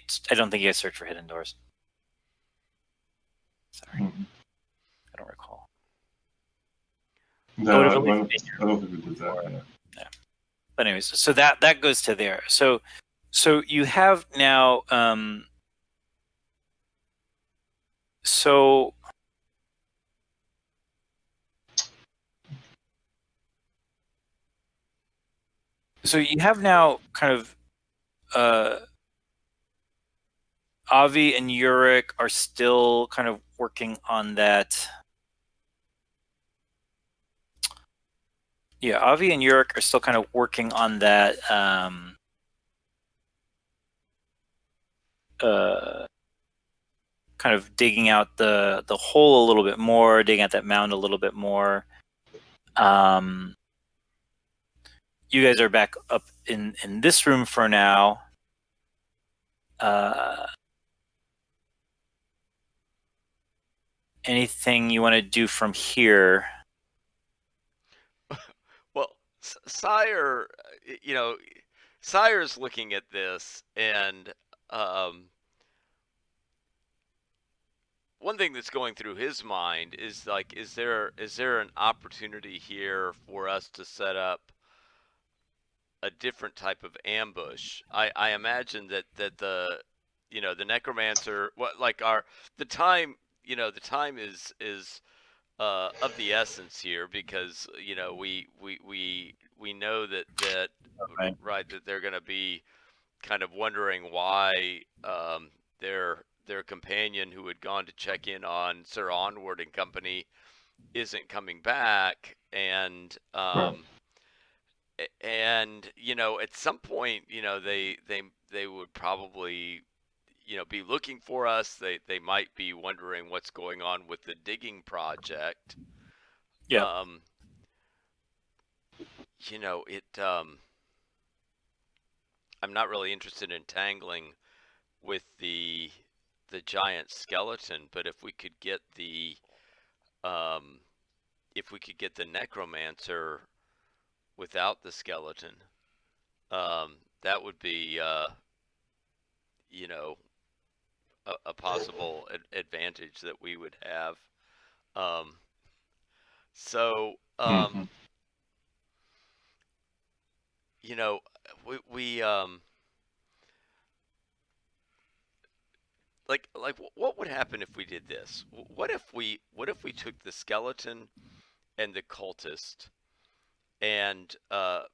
guys searched for hidden doors. Sorry, I don't recall. No, I don't think we did that. Yeah. But anyways, so that goes to there. So you have now. So you have now kind of Avi and Yurik are still kind of working on that. Yeah, Avi and Yurik are still kind of working on that. Kind of digging out the hole a little bit more, digging out that mound a little bit more. You guys are back up in this room for now. Anything you want to do from here? Well, Cyir, Cyir's looking at this, and one thing that's going through his mind is like, is there an opportunity here for us to set up a different type of ambush? I imagine that the Necromancer, the time is of the essence here, because we know that Right. that they're going to be kind of wondering why their companion who had gone to check in on Sir Onward and company isn't coming back, and at some point they would probably be looking for us. They might be wondering what's going on with the digging project. Yeah. I'm not really interested in tangling with the giant skeleton, but if we could get the Necromancer without the skeleton, that would be a possible advantage that we would have. We what would happen if we did this? What if we took the skeleton and the cultist and I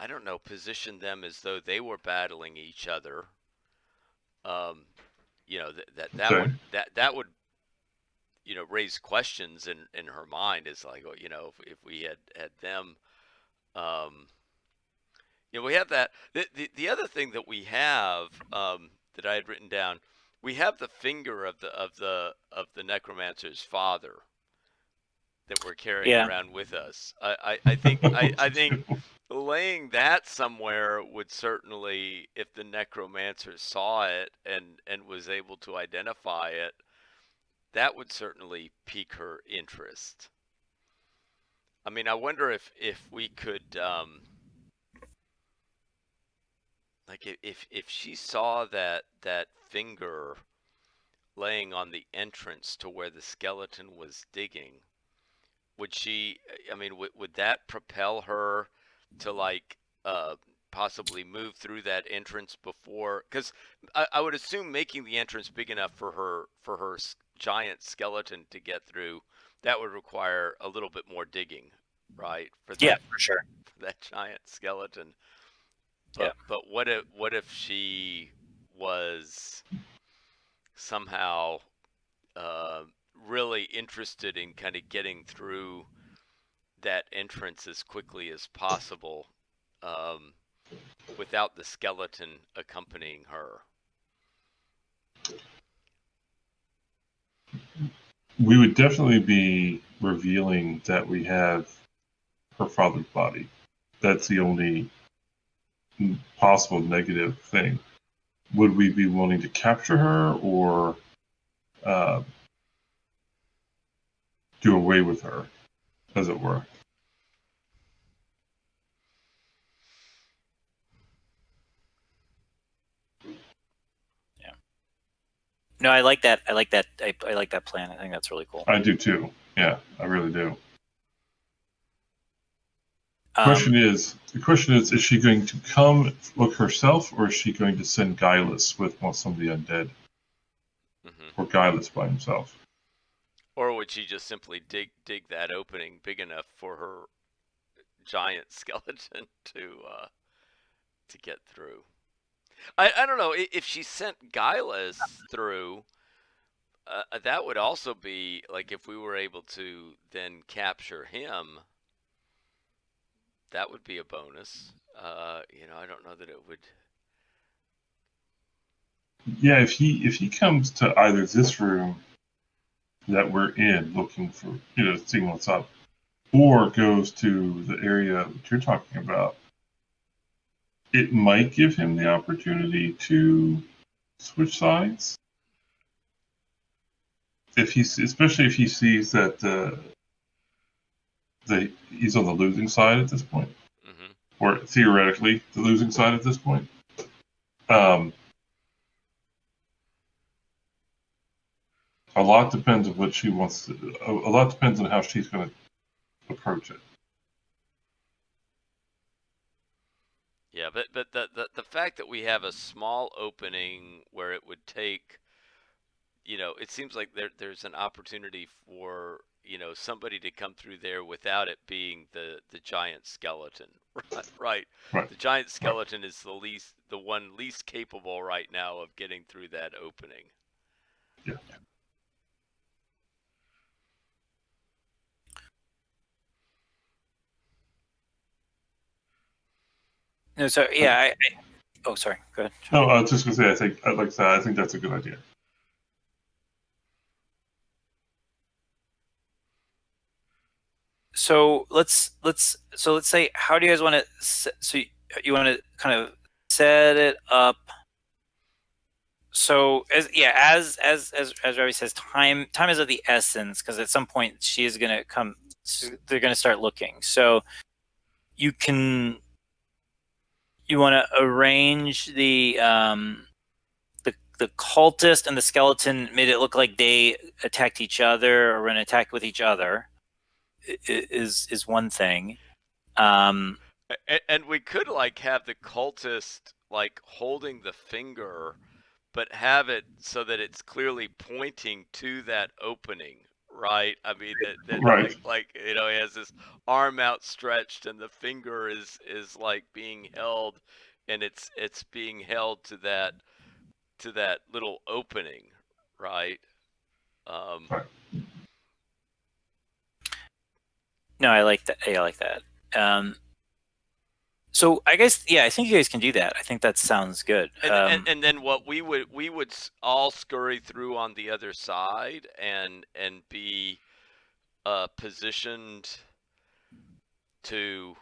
don't know, positioned them as though they were battling each other? That would raise questions in her mind. Is like, if we had them, we have that. The other thing that we have, that I had written down, we have the finger of the Necromancer's father that we're carrying around with us. I think laying that somewhere would certainly, if the Necromancer saw it and was able to identify it, that would certainly pique her interest. I mean, I wonder if we could, if she saw that finger laying on the entrance to where the skeleton was digging, would she? I mean, would that propel her to possibly move through that entrance before? Because I would assume making the entrance big enough for her giant skeleton to get through, that would require a little bit more digging, right? For sure. For that giant skeleton. But what if she was somehow really interested in kind of getting through that entrance as quickly as possible, without the skeleton accompanying her? We would definitely be revealing that we have her father's body. That's the only possible negative thing. would we be wanting to capture her or do away with her, as it were? Yeah. No, I like that. I like that. I like that plan. I think that's really cool. I do too. Yeah, I really do. The question is she going to come look herself, or is she going to send Guilus with some of the undead? Mm-hmm. Or Guilus by himself? Or would she just simply dig that opening big enough for her giant skeleton to get through? I don't know. If she sent Guilus through, that would also be like if we were able to then capture him. That would be a bonus. I don't know that it would. Yeah, if he comes to either this room that we're in, looking for seeing what's up, or goes to the area that you're talking about, it might give him the opportunity to switch sides. Especially if he sees that he's on the losing side at this point, Mm-hmm. or theoretically the losing side at this point. A lot depends on what she wants. A lot depends on how she's going to approach it. Yeah, but the fact that we have a small opening where it would take, it seems like there's an opportunity for somebody to come through there without it being the giant skeleton, right? Right. The giant skeleton is the one least capable right now of getting through that opening. Yeah. No, so yeah. Oh, sorry. Go ahead. No, I was just going to say. I think that's a good idea. So let's say, how do you guys want to? So you want to kind of set it up. So as Ravi says, time is of the essence, because at some point she is going to come. They're going to start looking. So you want to arrange the cultist and the skeleton, made it look like they attacked each other or were in attack with each other. Is one thing. And we could have the cultist holding the finger, but have it so that it's clearly pointing to that opening, right? I mean that Right. he has this arm outstretched and the finger is being held, and it's being held to that little opening, right? Right. No, I like that. I like that. So I guess, I think you guys can do that. I think that sounds good. And then what we would all scurry through on the other side and be positioned to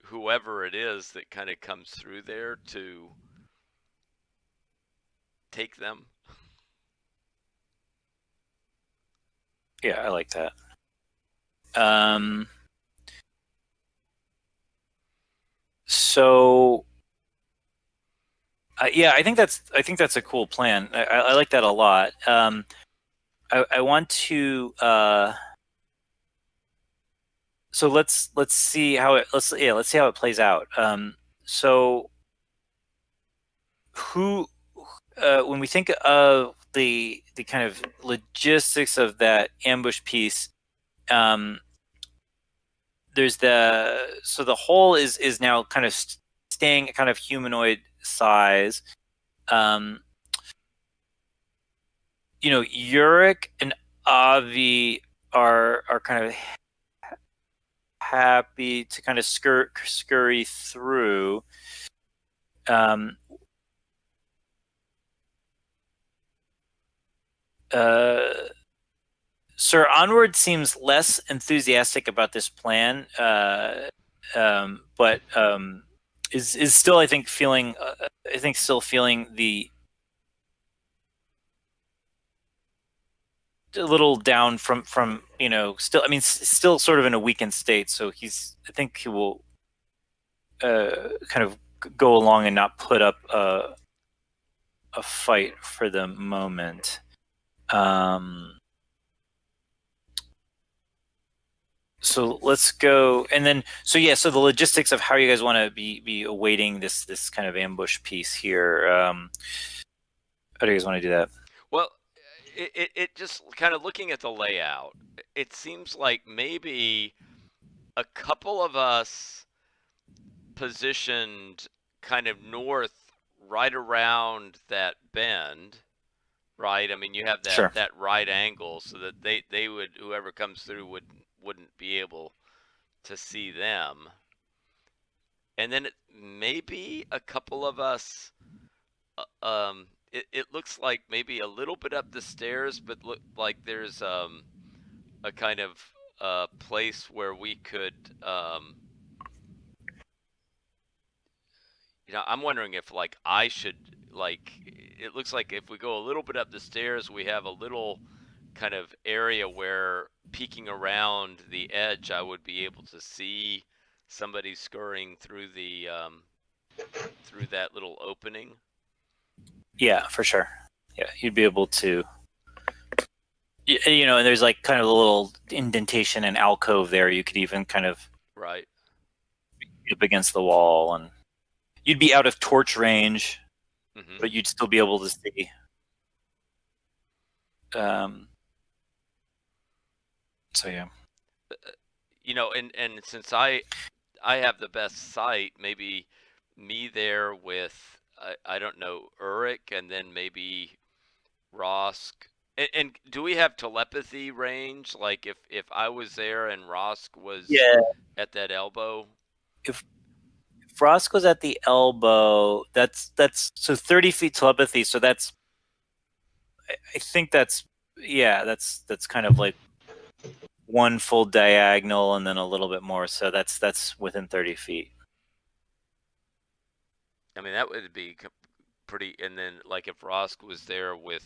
whoever it is that kind of comes through there to take them. Yeah, I like that. So I think that's a cool plan. I like that a lot. I want to. So let's see how it let's see how it plays out. So who when we think of the kind of logistics of that ambush piece, there's the hole is now kind of staying kind of humanoid size. Yurik and Avi are kind of happy to kind of scurry through. Sir Onward seems less enthusiastic about this plan, but is still, I think, feeling I think still feeling a little down from still, I mean, still sort of in a weakened state. So I think he will kind of go along and not put up a fight for the moment. So let's go, and then so the logistics of how you guys want to be awaiting this kind of ambush piece here. How do you guys want to do that? Well, it just kind of looking at the layout, it seems like maybe a couple of us positioned kind of north, right around that bend, right? I mean, you have Sure. that right angle, so that they would, whoever comes through wouldn't be able to see them. And then maybe a couple of us, it looks like maybe a little bit up the stairs, but look like there's a kind of place where we could, I'm wondering if like I should, like, it looks like if we go a little bit up the stairs, we have a little kind of area where peeking around the edge, I would be able to see somebody scurrying through the through that little opening. Yeah, for sure. Yeah, you'd be able to, and there's like kind of a little indentation and alcove there. You could even kind of Right. up against the wall, and you'd be out of torch range, Mm-hmm. but you'd still be able to see. So yeah. And since I have the best sight, maybe me there with I don't know, Urich, and then maybe Wrosk. And do we have telepathy range? Like if I was there and Wrosk was Yeah. at that elbow? If Frost goes at the elbow, that's so 30 feet telepathy. So I think that's kind of like one full diagonal and then a little bit more. So that's within 30 feet. I mean, that would be pretty. And then like if Wrosk was there with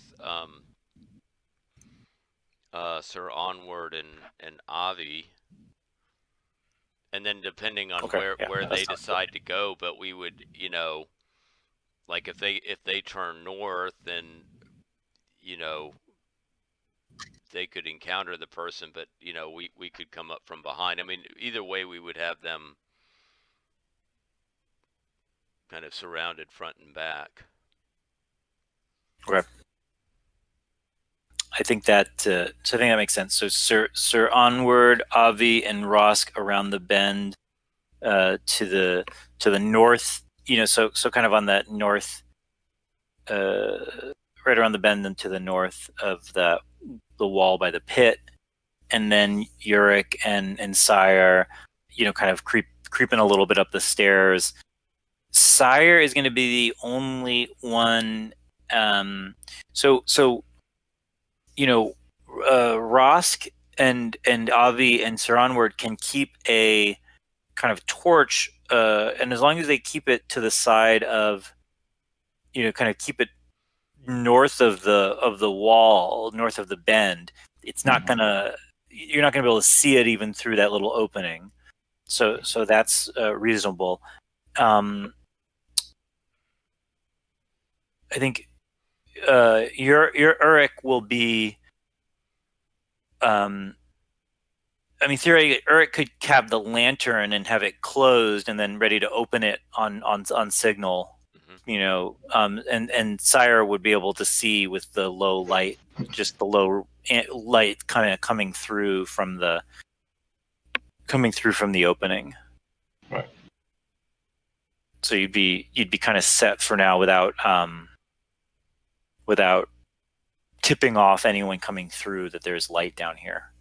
Sir Onward and Avi, and then depending on Okay, where that they sounds decide to go, but we would, like if they turn north, then they could encounter the person, but we could come up from behind. I mean, either way, we would have them kind of surrounded front and back. Okay. I think that makes sense. So Sir Onward, Avi, and Rosk around the bend to the north. So kind of on that north, right around the bend and to the north of the wall by the pit, and then Urich and Cyir, kind of creeping a little bit up the stairs. Cyir is going to be the only one. So Rosk and Avi and Sir Onward can keep a kind of torch, and as long as they keep it to the side of, kind of keep it north of the wall, north of the bend, it's not gonna you're not gonna be able to see it even through that little opening. So that's reasonable. I think your Urich will be. I mean, theoretically, Urich could have the lantern and have it closed, and then ready to open it on signal. And Cyir would be able to see with the low light, just the low light kind of coming through from the opening. Right. So you'd be kind of set for now without tipping off anyone coming through that there's light down here.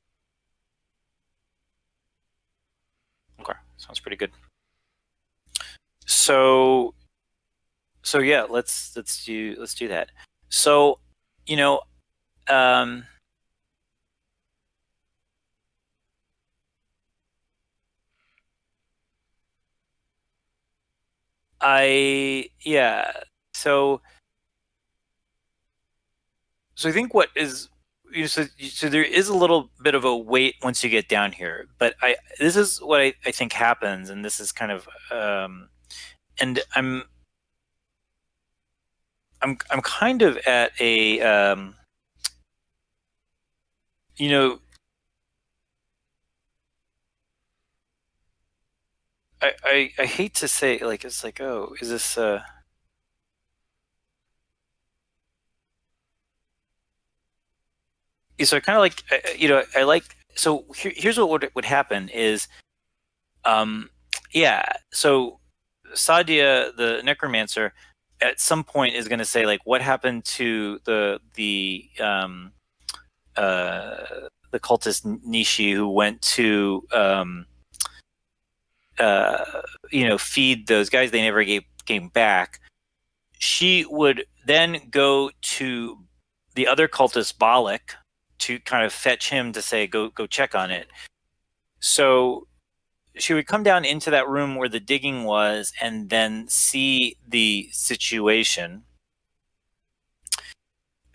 Okay, sounds pretty good. So yeah, let's do that. So, so I think what is so there is a little bit of a wait once you get down here, but this is what I think happens, and this is kind of and I'm kind of at a you know I hate to say, like, it's like, oh, is this so I kind of like I like, so here's what would happen is yeah, so Sadia the Necromancer at some point is going to say, like, what happened to the cultist Nishi who went to feed those guys. They never came back. She would then go to the other cultist Balak to kind of fetch him to say, go check on it. So she would come down into that room where the digging was and then see the situation.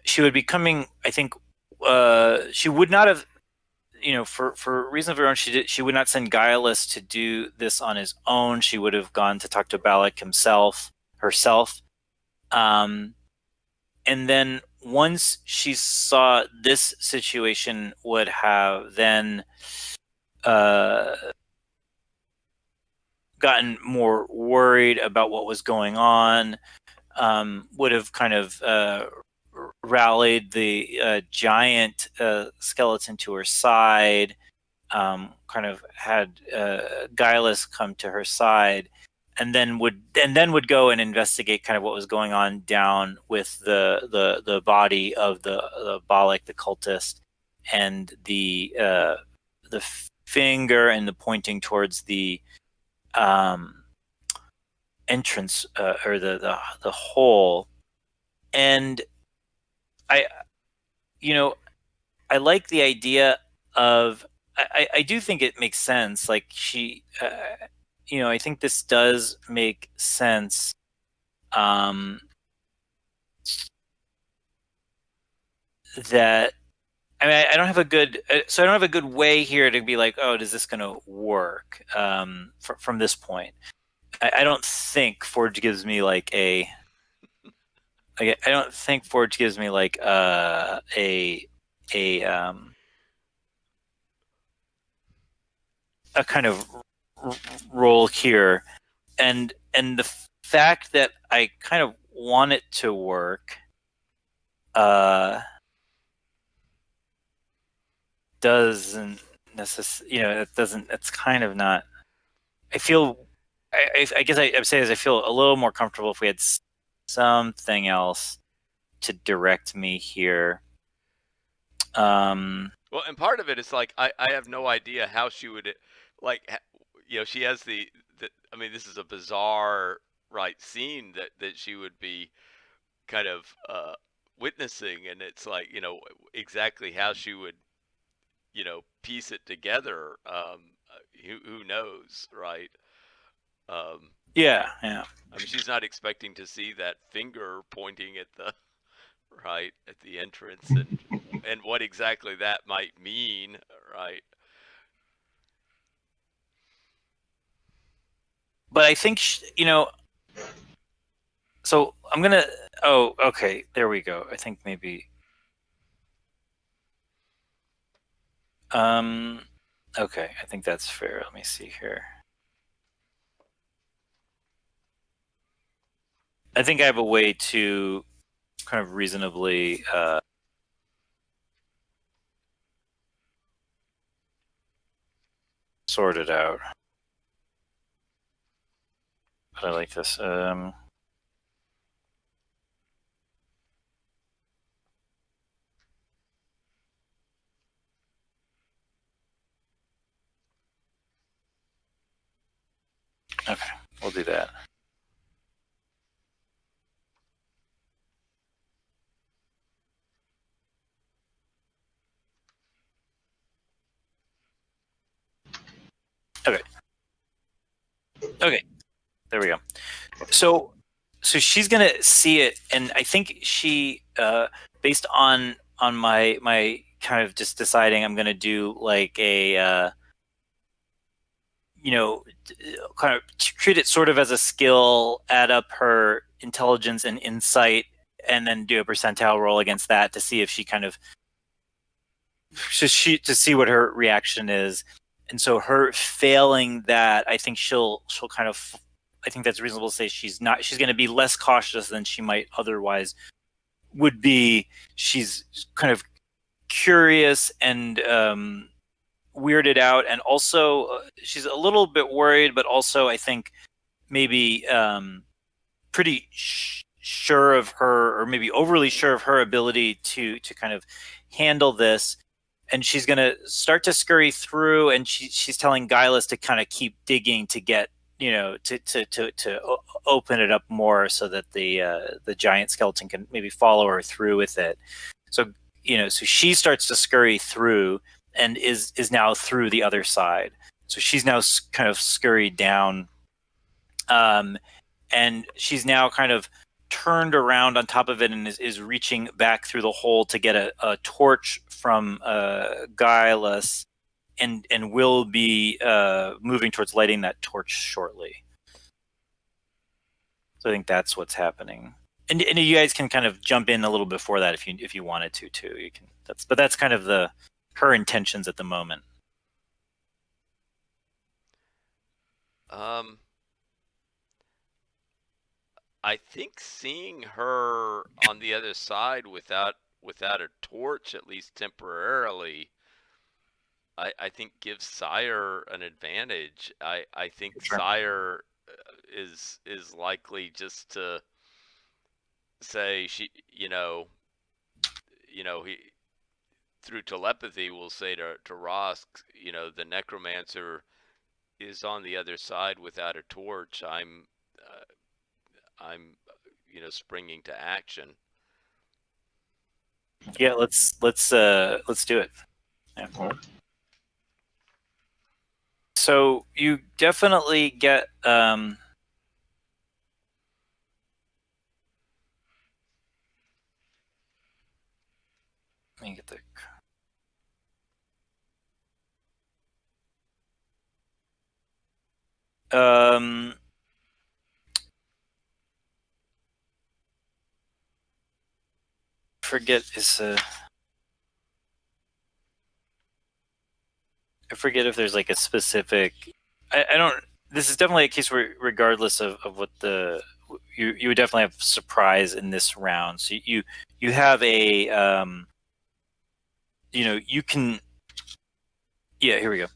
She would be coming, I think, she would not have, for reasons of her own, she would not send Guileless to do this on his own. She would have gone to talk to Balak herself. And then once she saw this situation, would have then gotten more worried about what was going on, would have kind of rallied the giant skeleton to her side, kind of had Guileless come to her side, and then would go and investigate kind of what was going on down with the body of the Balak, the cultist, and the finger and the pointing towards the entrance, or the hole. And I I like the idea of, I do think it makes sense. Like, she I think this does make sense. That I don't have a good, so I don't have a good way here to be like, oh, is this going to work from this point? I don't think Forge gives me like a. I don't think Forge gives me like a kind of role here, and the fact that I kind of want it to work doesn't necessarily, it doesn't, it's kind of not. I feel, I guess I'm saying is I feel a little more comfortable if we had something else to direct me here. Well, and part of it is like I have no idea how she would, like, she has I mean, this is a bizarre, right, scene that she would be kind of witnessing, and it's like, exactly how she would, piece it together. Who knows, right? Yeah. I mean, she's not expecting to see that finger pointing at the right at the entrance, and what exactly that might mean, right? But I think so I'm gonna. Oh, okay. There we go. I think maybe. Okay. I think that's fair. Let me see here. I think I have a way to kind of reasonably sort it out. But I like this. Okay, we'll do that. Okay. Okay. There we go. So so she's gonna see it, and I think she, based on my kind of just deciding, I'm gonna do like a, kind of treat it sort of as a skill, add up her intelligence and insight, and then do a percentile roll against that to see if she kind of to see what her reaction is. And so her failing that, I think she'll kind of, I think that's reasonable to say she's going to be less cautious than she might otherwise would be. She's kind of curious and weirded out, and also she's a little bit worried, but also I think maybe pretty sure of her, or maybe overly sure of her ability to kind of handle this. And she's going to start to scurry through, and she's telling Guileless to kind of keep digging to get, to open it up more so that the giant skeleton can maybe follow her through with it. So so she starts to scurry through and is now through the other side. So she's now kind of scurried down, and she's now kind of turned around on top of it and is reaching back through the hole to get a torch from Guileless, and will be moving towards lighting that torch shortly. So I think that's what's happening. And you guys can kind of jump in a little before that if you wanted to too. You can. That's kind of her intentions at the moment. I think seeing her on the other side without a torch, at least temporarily, I think gives Cyir an advantage. I think Sure. Cyir is likely just to say he through telepathy will say to Wrosk, the Necromancer is on the other side without a torch. I'm springing to action. Yeah, let's do it. Yeah. So you definitely get let me get the forget is I forget if there's like a specific. I don't. This is definitely a case where, regardless of what you would definitely have surprise in this round. So you have a you can. Yeah, here we go.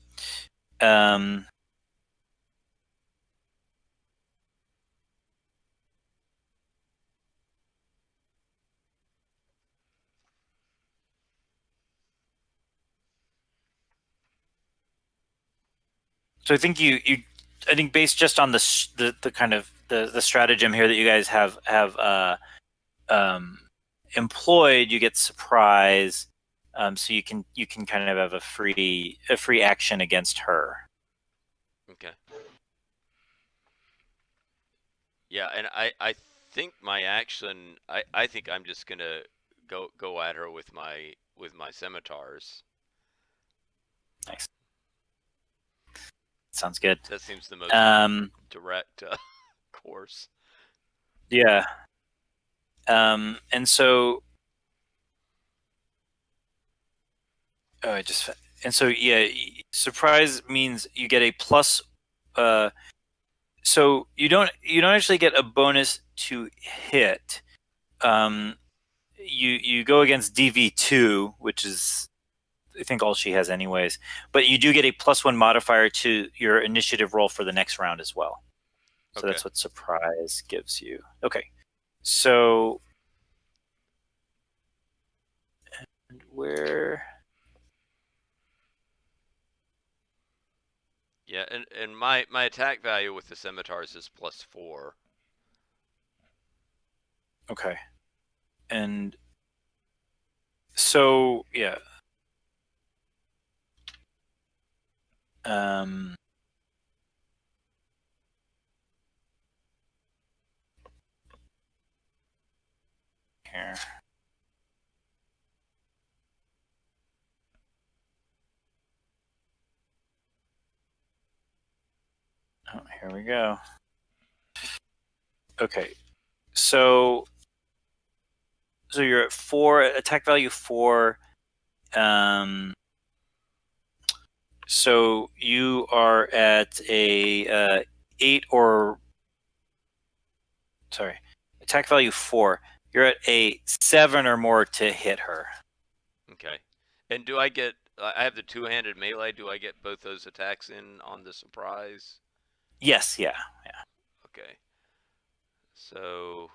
So I think I think based just on the kind of the stratagem here that you guys have employed, you get surprise, so you can kind of have a free action against her. Okay. Yeah, and I think my action, I think I'm just gonna go at her with my scimitars. Nice. Sounds good. That seems the most direct course. Yeah. And so yeah, surprise means you get a plus. So you don't actually get a bonus to hit. You go against DV2, which is I think all she has anyways. But you do get a +1 modifier to your initiative roll for the next round as well. So Okay. that's what surprise gives you. Okay. So and where? Yeah, and my attack value with the scimitars is +4. Okay. And so yeah. Here we go. Okay, so you're at 4 attack value 4. So you are at a 8 or sorry, attack value 4. You're at a 7 or more to hit her. Okay. And do I get? I have the two-handed melee. Do I get both those attacks in on the surprise? Yes, yeah. Okay. So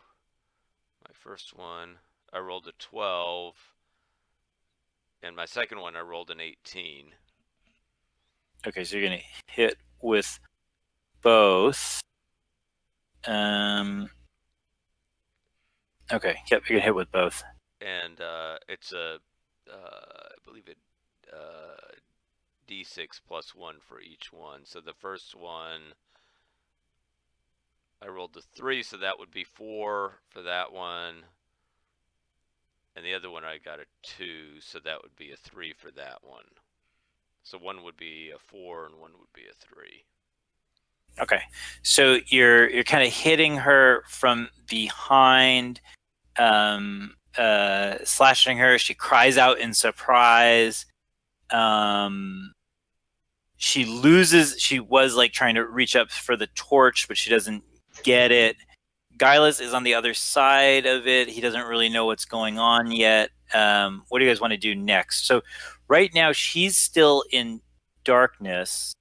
my first one, I rolled a 12, and my second one, I rolled an 18. Okay, so you're gonna hit with both. Okay, yep, you're gonna hit with both. And it's a, I believe it, D6 plus 1 for each one. So the first one, I rolled a 3, so that would be 4 for that one. And the other one, I got a 2, so that would be a 3 for that one. So one would be a 4 and one would be a 3. Okay, so you're kind of hitting her from behind, slashing her. She cries out in surprise. She loses. She was like trying to reach up for the torch, but she doesn't get it. Guileless is on the other side of it. He doesn't really know what's going on yet. What do you guys want to do next? So right now she's still in darkness.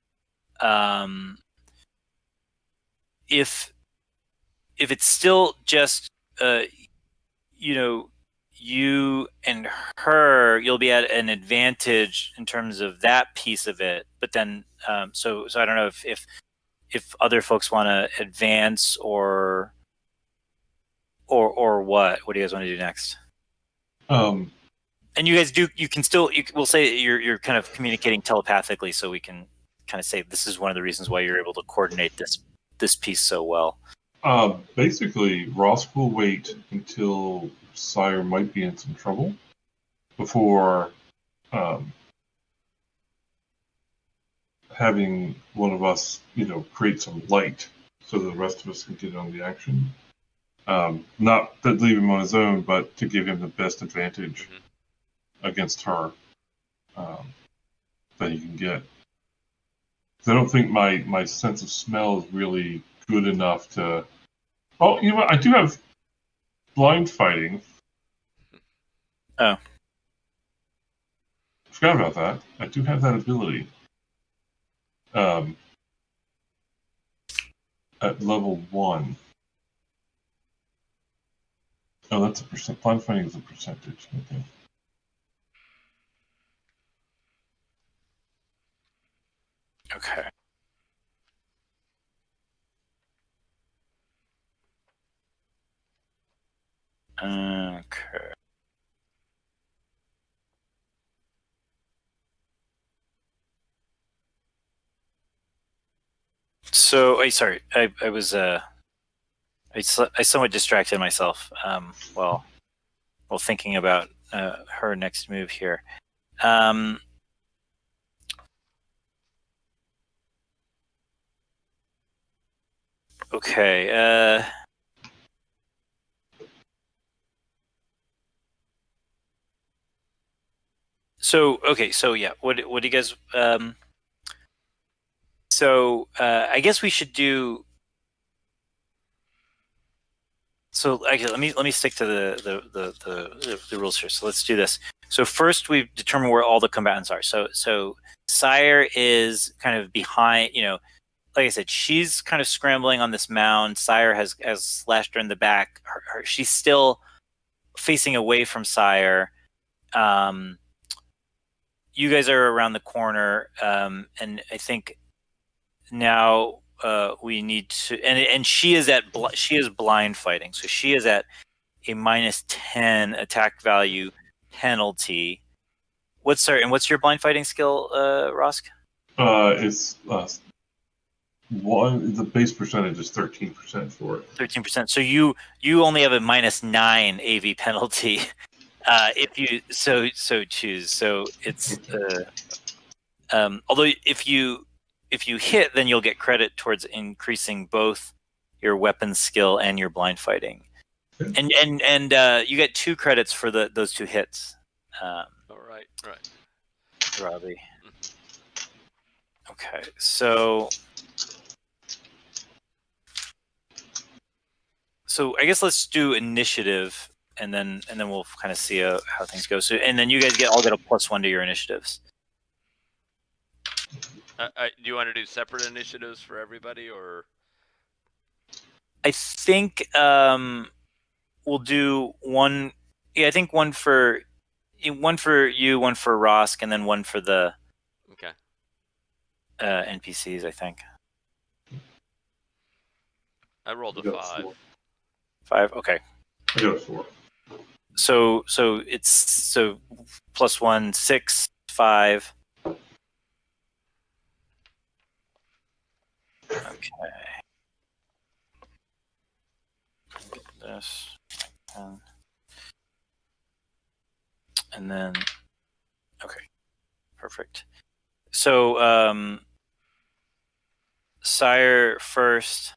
If it's still just you and her, you'll be at an advantage in terms of that piece of it. But then so I don't know if other folks want to advance or what do you guys want to do next? And you guys can still, we'll say you're kind of communicating telepathically, so we can kind of say this is one of the reasons why you're able to coordinate this piece so well. Basically, Wrosk will wait until Cyir might be in some trouble before having one of us, create some light so the rest of us can get on the action. Not to leave him on his own, but to give him the best advantage against her that he can get. I don't think my sense of smell is really good enough to. Oh, you know what? I do have blind fighting. Oh. Forgot about that. I do have that ability. At level 1. Oh, that's a percent. Blind fighting is a percentage. Okay. Okay. Okay. So, sorry, I was I somewhat distracted myself while thinking about her next move here. Okay. So yeah, what do you guys? I guess we should do. So actually, let me stick to the rules here. So let's do this. So first, we've determined where all the combatants are. So Cyir is kind of behind. Like I said, she's kind of scrambling on this mound. Cyir has slashed her in the back. She's still facing away from Cyir. You guys are around the corner, and I think now we need to. And she is blind fighting, so she is at a -10 attack value penalty. What's your blind fighting skill, Wrosk? It's one. The base percentage is 13% for it. 13%. So you only have a -9 AV penalty if you so choose. So it's although if you hit, then you'll get credit towards increasing both your weapon skill and your blind fighting. And you get 2 credits for those 2 hits. All right. Robbie. Okay, so I guess let's do initiative, and then we'll kind of see how things go. So, and then you guys all get a +1 to your initiatives. Do you want to do separate initiatives for everybody, or? I think we'll do one. Yeah, I think one for you, one for Wrosk, and then one for the NPCs. I think. I rolled a 5. 5. Okay. I got a 4. So it's +1, 6, 5. Okay. This. And then, okay, perfect. So, Cyir first.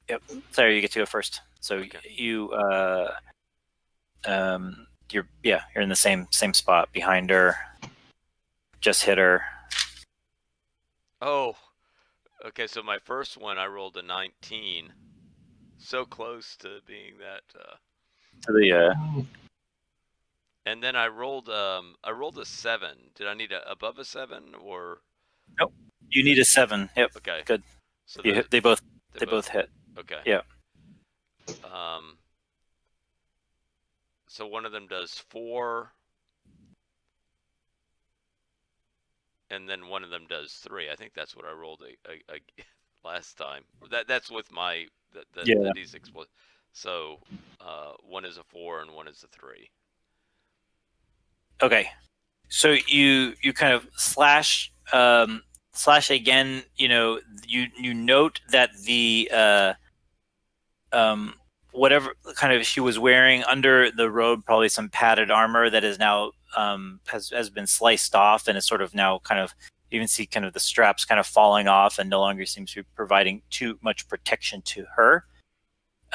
Yep, Cyir, you get to go first. So Okay. you're in the same spot behind her. Just hit her. Oh, okay. So my first one, I rolled a 19. So close to being that. To the And then I rolled a 7. Did I need above a 7 or? Nope. You need a 7. Yep. Okay. Good. So they both hit. Okay. Yeah. So one of them does 4, and then one of them does 3. I think that's what I rolled a last time. That's with my the D6. So one is a 4 and one is a 3. Okay. So you kind of slash again. You know, you note that the whatever kind of she was wearing under the robe, probably some padded armor that is now has been sliced off and is sort of now kind of, you can see kind of the straps kind of falling off and no longer seems to be providing too much protection to her.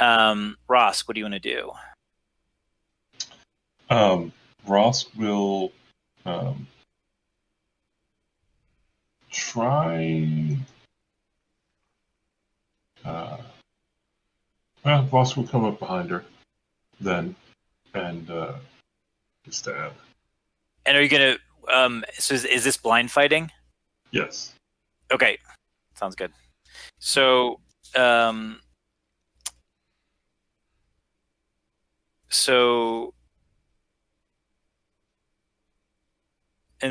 Ross, what do you want to do? Ross will try. Ross will come up behind her then and stab. And are you gonna? So is this blind fighting? Yes. Okay, sounds good. So and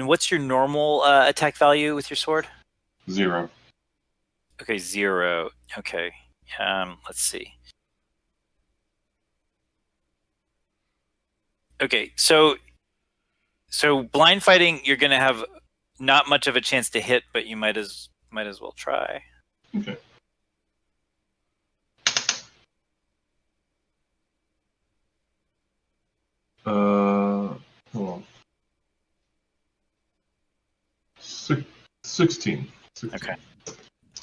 what's your normal attack value with your sword? 0. Okay, 0. Okay. Let's see. Okay, so blind fighting, you're gonna have not much of a chance to hit, but you might as well try. Okay. Hold on. 16. Okay.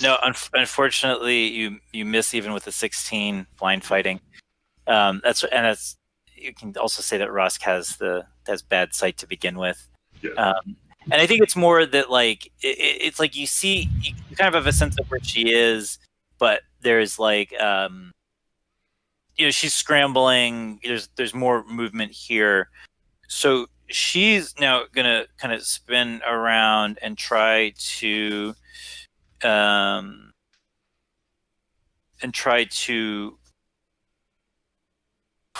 No, unfortunately, you miss even with the 16 blind fighting. That's you can also say that Rusk has bad sight to begin with. Yeah. And I think it's more that like it's like you kind of have a sense of where she is, but there's like she's scrambling. There's more movement here, so she's now gonna kind of spin around and try to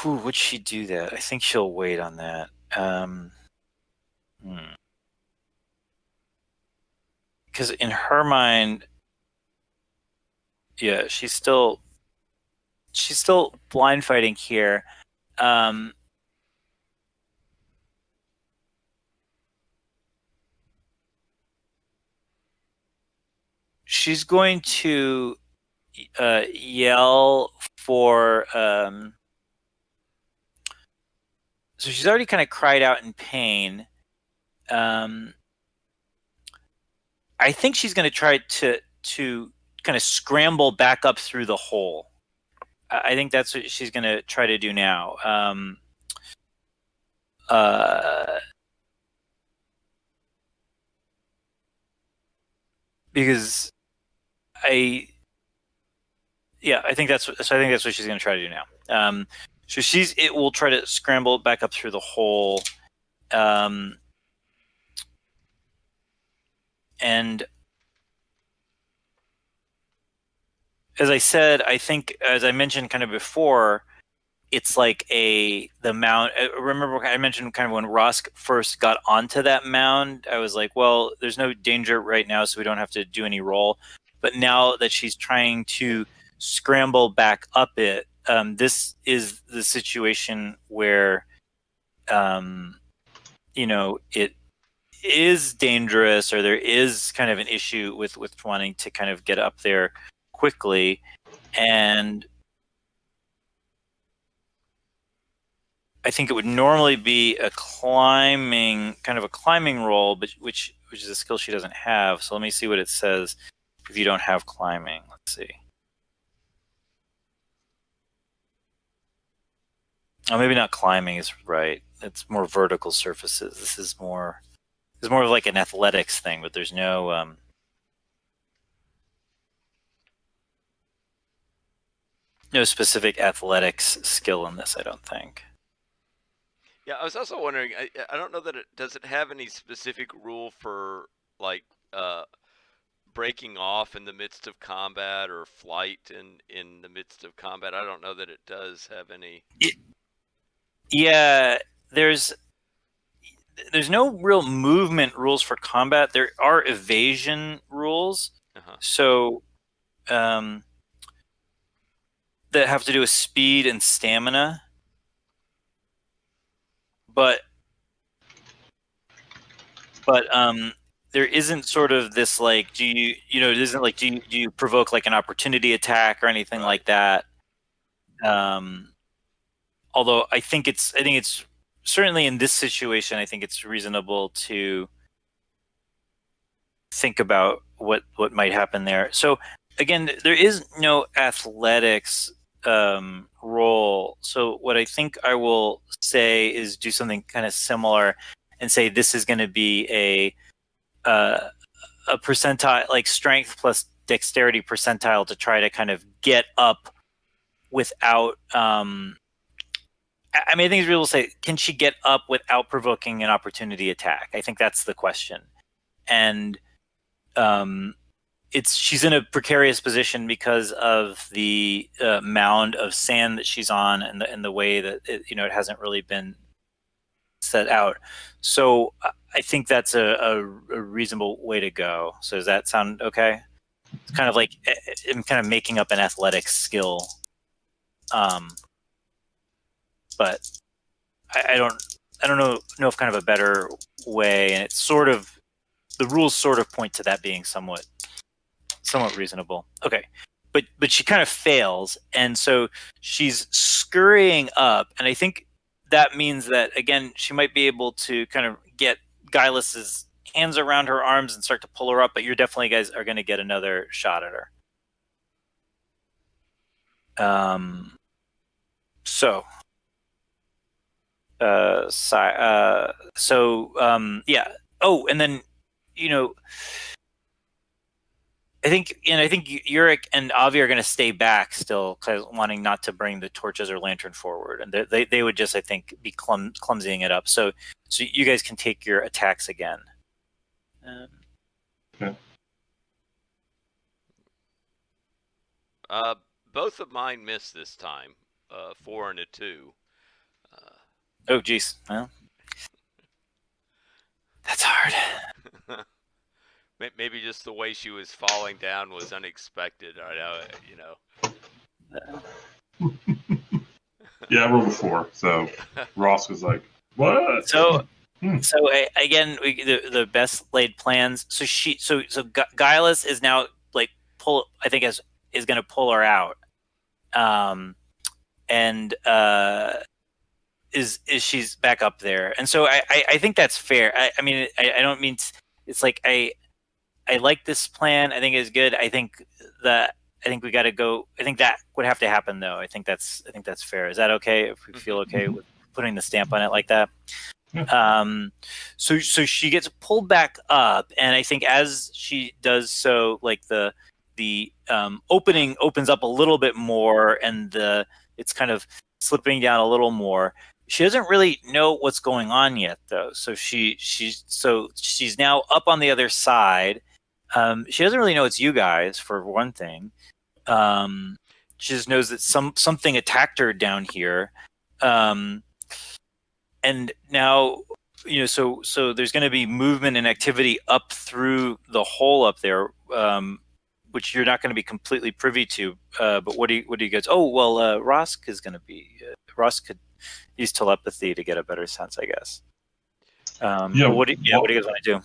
would she do that? I think she'll wait on that. Because in her mind, yeah, she's still blind fighting here. She's going to yell for. So she's already kind of cried out in pain. I think she's going to try to kind of scramble back up through the hole. I think that's what she's going to try to do now. Because I think that's what she's going to try to do now. So it will try to scramble back up through the hole, and as I said, I think, as I mentioned kind of before, it's like the mound. Remember, I mentioned kind of when Wrosk first got onto that mound, I was like, well, there's no danger right now, so we don't have to do any roll. But now that she's trying to scramble back up it, this is the situation where, it is dangerous, or there is kind of an issue with wanting to kind of get up there quickly, and I think it would normally be a climbing roll, but which is a skill she doesn't have. So let me see what it says if you don't have climbing. Let's see. Oh, maybe not climbing is right. It's more vertical surfaces. This is more of like an athletics thing, but there's no no specific athletics skill in this, I don't think. Yeah, I was also wondering. I don't know that does it have any specific rule for like breaking off in the midst of combat or flight in the midst of combat. I don't know that it does have any. Yeah, there's no real movement rules for combat. There are evasion rules. Uh-huh. So that have to do with speed and stamina. But there isn't sort of this like, do it isn't like, do you provoke like an opportunity attack or anything like that. Although I think it's certainly in this situation, I think it's reasonable to think about what might happen there. So again, there is no athletics role. So what I think I will say is do something kind of similar and say this is going to be a percentile, like strength plus dexterity percentile, to try to kind of get up without I mean, I think people say, can she get up without provoking an opportunity attack? I think that's the question. And she's in a precarious position because of the mound of sand that she's on, and the way that it hasn't really been set out. So I think that's a reasonable way to go. So does that sound okay? It's kind of like I'm kind of making up an athletics skill, but I don't know if kind of a better way, and it's sort of, the rules sort of point to that being somewhat reasonable. Okay. But she kind of fails, and so she's scurrying up, and I think that means that, again, she might be able to kind of get Guilus's hands around her arms and start to pull her up, but you're definitely, guys, are going to get another shot at her. So yeah. Oh, and then I think Yurik and Avi are going to stay back still, because wanting not to bring the torches or lantern forward, and they would just, I think, be clumsying it up. So you guys can take your attacks again. Okay. Both of mine missed this time. 4 and a 2. Oh, geez. Well, that's hard. Maybe just the way she was falling down was unexpected. Yeah, I rolled a 4. So Ross was like, "What?" So again, the best laid plans. So Guilus is now like is going to pull her out, and is she's back up there, and so I think that's fair. I mean, I don't mean it's like I like this plan. I think it's good. I think we got to go. I think that would have to happen though. I think that's fair. Is that okay if we feel okay with putting the stamp on it like that? So she gets pulled back up, and I think as she does so, like the opening opens up a little bit more, and it's kind of slipping down a little more. She doesn't really know what's going on yet, though. So she's now up on the other side. She doesn't really know it's you guys, for one thing. She just knows that something attacked her down here. And now, so there's going to be movement and activity up through the hole up there, which you're not going to be completely privy to. But what do you guys? Oh well, Wrosk is going to be. Wrosk could use telepathy to get a better sense, I guess. What do you guys want to do?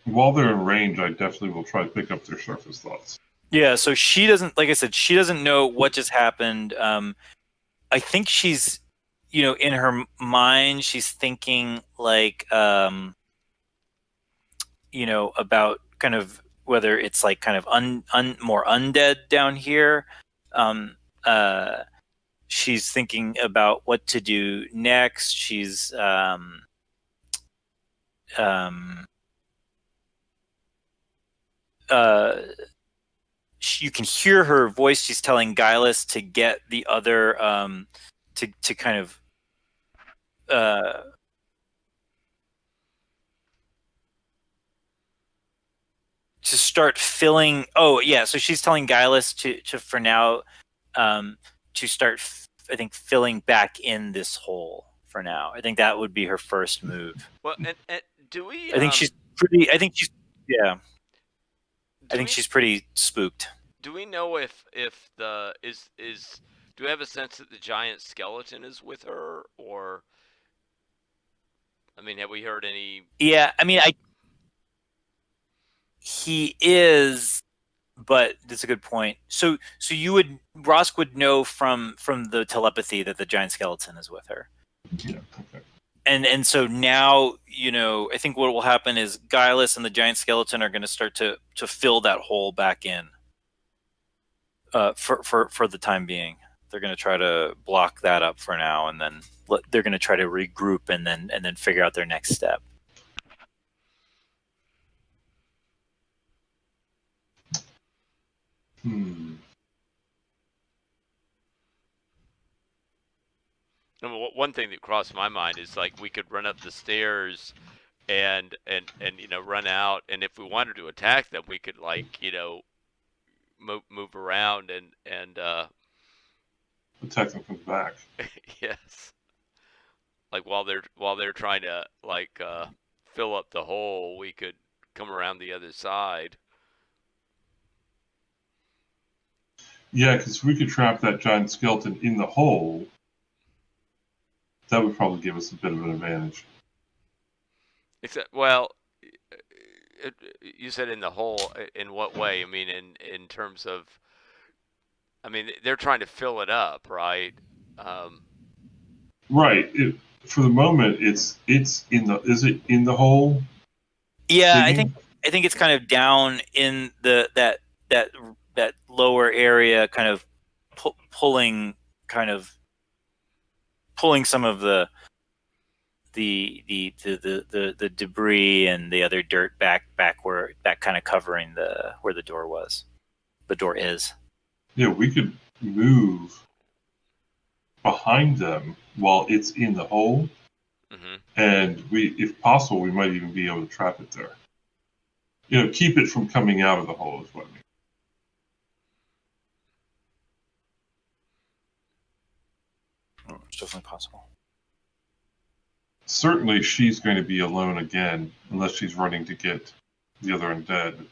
While they're in range, I definitely will try to pick up their surface thoughts. Yeah, so she doesn't, like I said, she doesn't know what just happened. I think she's, in her mind, she's thinking like, about kind of whether it's like kind of more undead down here. She's thinking about what to do next. She's you can hear her voice. She's telling Gaius to get the other to kind of to start filling. Oh yeah, so she's telling Gaius to for now to start I think filling back in this hole for now. I think that would be her first move. Well, and do we? I think she's pretty. I think she's yeah. I think she's pretty spooked. Do we know if the is do we have a sense that the giant skeleton is with her, or I mean, have we heard any? Yeah, I mean, he is, but that's a good point. So Wrosk would know from the telepathy that the giant skeleton is with her. Yeah. Okay. And so now, I think what will happen is Gaius and the giant skeleton are going to start to fill that hole back in. For the time being, they're going to try to block that up for now, and then they're going to try to regroup and then figure out their next step. One thing that crossed my mind is like we could run up the stairs and run out, and if we wanted to attack them, we could move around and attack them from the back. Yes, like while they're trying to fill up the hole, we could come around the other side. Yeah, because we could trap that giant skeleton in the hole. That would probably give us a bit of an advantage. Except, well, you said in the hole. In what way? I mean, in terms of, I mean, they're trying to fill it up, right? Right. For the moment, it's in the. Is it in the hole? Yeah, I think it's kind of down in that lower area, kind of pulling some of the debris and the other dirt back where that kind of covering where the door was. The door is. Yeah, we could move behind them while it's in the hole, and if possible, we might even be able to trap it there. Keep it from coming out of the hole is what I mean. It's definitely possible. Certainly, she's going to be alone again, unless she's running to get the other undead.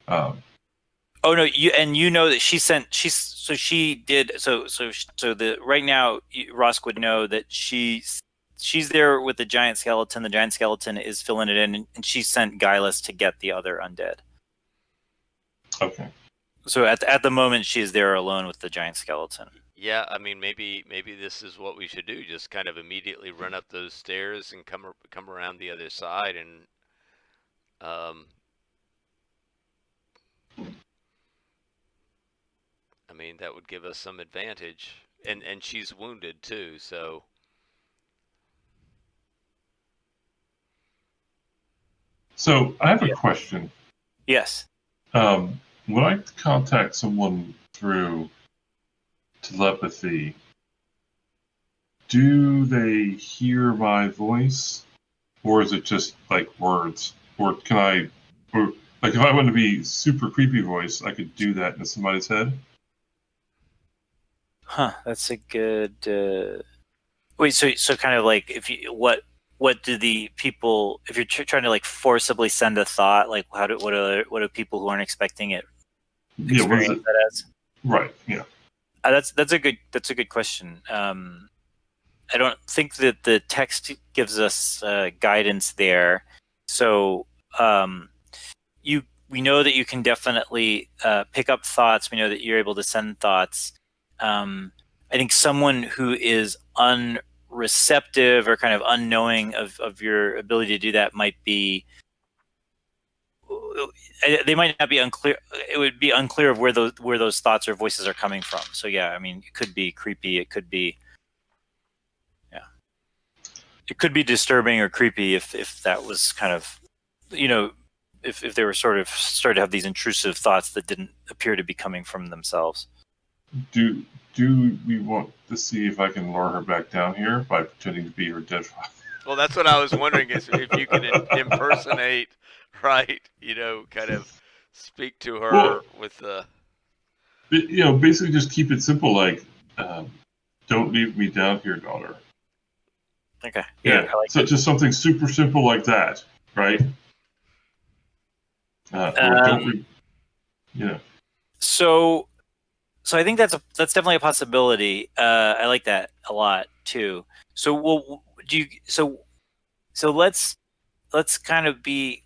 Oh no! You know that right now, Rosk would know that she's there with the giant skeleton. The giant skeleton is filling it in, and she sent Gaius to get the other undead. Okay. So at the moment, she's there alone with the giant skeleton. Yeah, I mean, maybe this is what we should do. Just kind of immediately run up those stairs and come around the other side, and I mean, that would give us some advantage. And she's wounded too, so. So I have a Yeah. question. Yes. When I contact someone through telepathy, do they hear my voice, or is it just like words? Or can I, or like if I want to be super creepy voice, I could do that in somebody's head? Huh. That's a good. Wait. So kind of like if you what do the people if you're trying to like forcibly send a thought, like what do people who aren't expecting it Yeah, what is experience it? that as? Right, yeah. That's a good question. I don't think that the text gives us guidance there. So um, we know that you can definitely pick up thoughts. We know that you're able to send thoughts. I think someone who is unreceptive or kind of unknowing of your ability to do that might be. They might not be unclear. It would be unclear of where those thoughts or voices are coming from. So yeah, I mean, it could be creepy. It could be it could be disturbing or creepy if that was kind of if they were sort of started to have these intrusive thoughts that didn't appear to be coming from themselves. Do do we want to see if I can lure her back down here by pretending to be her dead father? Well, that's what I was wondering is if you can impersonate, right? Kind of speak to her Well, with the. basically just keep it simple, like, um, don't leave me down here, daughter. Okay, yeah, Yeah, I like so just something super simple like that, right? that. Or don't, you know, So I think that's definitely a possibility. I like that a lot too. So do you so let's kind of be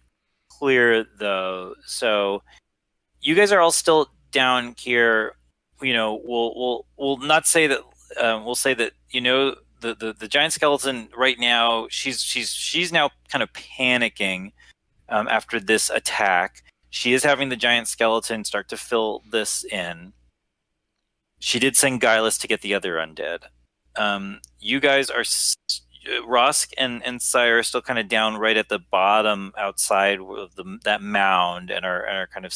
clear though. So you guys are all still down here. We'll not say that. We'll say that the giant skeleton right now. She's now kind of panicking after this attack. She is having the giant skeleton start to fill this in. She did send Guileless to get the other undead. You guys are Wrosk and Cyir are still kind of down right at the bottom outside of that mound and are kind of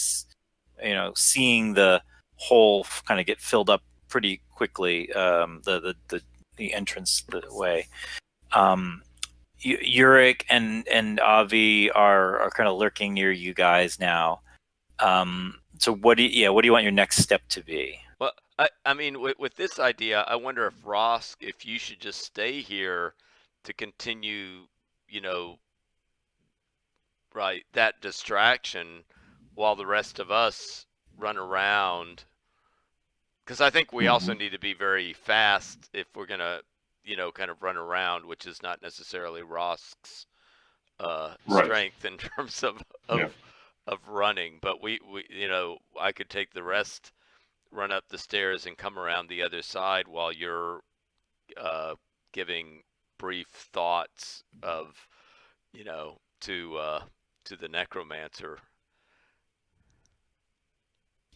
seeing the hole kind of get filled up pretty quickly. The entrance the way. Uric and Avi are kind of lurking near you guys now. So what do you want your next step to be? Well, I mean, with this idea, I wonder if Rosk, if you should just stay here to continue, you know, right, that distraction while the rest of us run around. Because I think we also mhm. need to be very fast if we're gonna, kind of run around, which is not necessarily Rosk's Right, strength in terms of yeah. running. But I could take the rest, run up the stairs, and come around the other side while you're giving brief thoughts of, to the necromancer.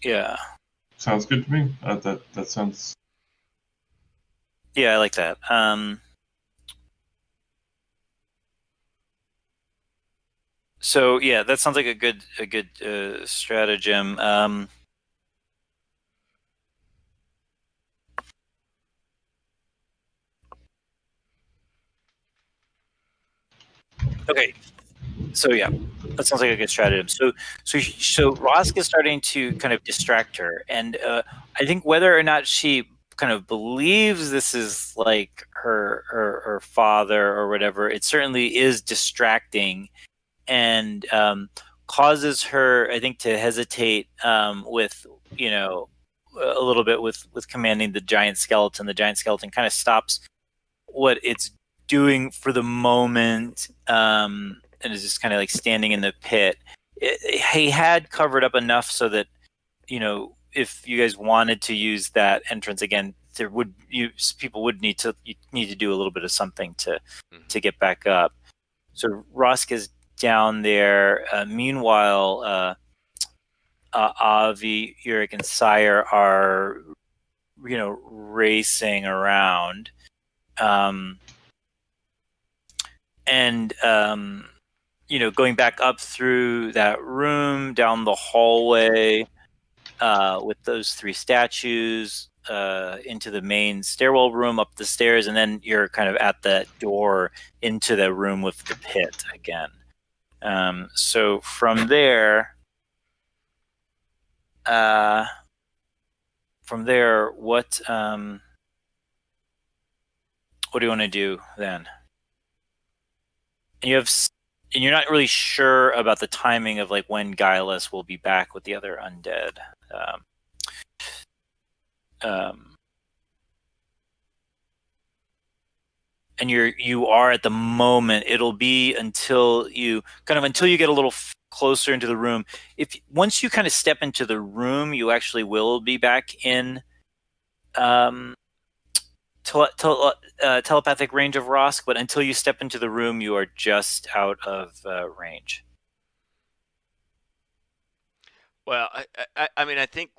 Yeah. Sounds good to me. That sounds. Yeah, I like that. So yeah, that sounds like a good stratagem. Okay, so yeah, that sounds like a good stratagem. So Rosk is starting to kind of distract her, and I think whether or not she kind of believes this is like her father or whatever, it certainly is distracting and causes her, I think, to hesitate with a little bit with commanding the giant skeleton. The giant skeleton kind of stops what it's doing for the moment and is just kind of like standing in the pit. He had covered up enough so that if you guys wanted to use that entrance again, people would need to do a little bit of something to get back up. So Rosk is down there. Meanwhile, Avi, Yurik, and Cyir are, racing around. And going back up through that room, down the hallway, with those 3 statues, into the main stairwell room, up the stairs, and then you're kind of at the door into the room with the pit again. So from there, what do you want to do then? And you're not really sure about the timing of like when Guileless will be back with the other undead. And you are at the moment. It'll be until you get a little closer into the room. Once you kind of step into the room, you actually will be back in telepathic range of Wrosk, but until you step into the room, you are just out of range. Well, I mean, I think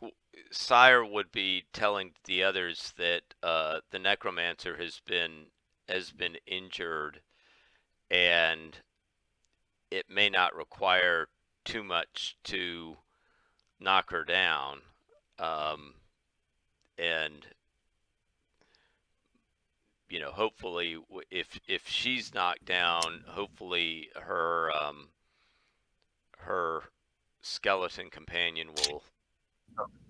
Cyir would be telling the others that the Necromancer has been injured, and it may not require too much to knock her down, and hopefully, if she's knocked down, hopefully her skeleton companion will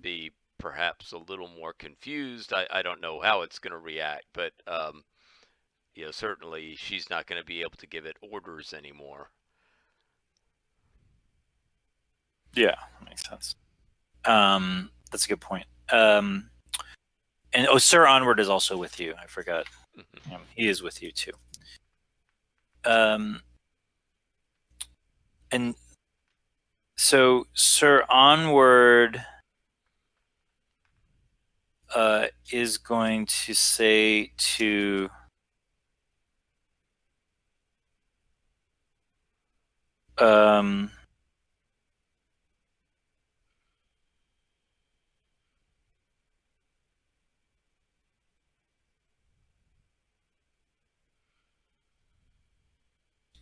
be perhaps a little more confused. I don't know how it's going to react, but certainly she's not going to be able to give it orders anymore. Yeah, that makes sense. That's a good point. And Sir Onward is also with you. I forgot. Mm-hmm. He is with you too. And so Sir Onward is going to say to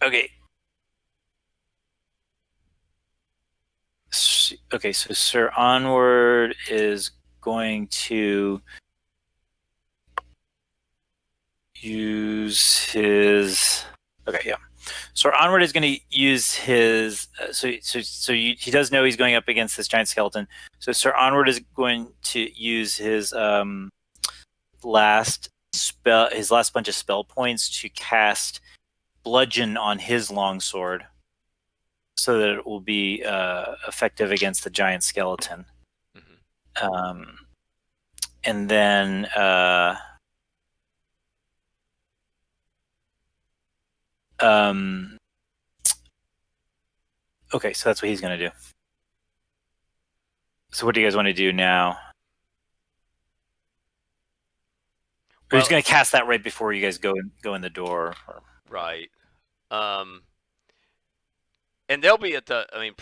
okay. Okay, so Sir Onward is going to use his. Okay, yeah. So Onward is going to use his. He does know he's going up against this giant skeleton. So Sir Onward is going to use his last bunch of spell points to cast Bludgeon on his longsword, so that it will be effective against the giant skeleton. Mm-hmm. And then okay, so that's what he's going to do. So what do you guys want to do now? Or he's going to cast that right before you guys go in the door. Right. And they'll be at the. I mean,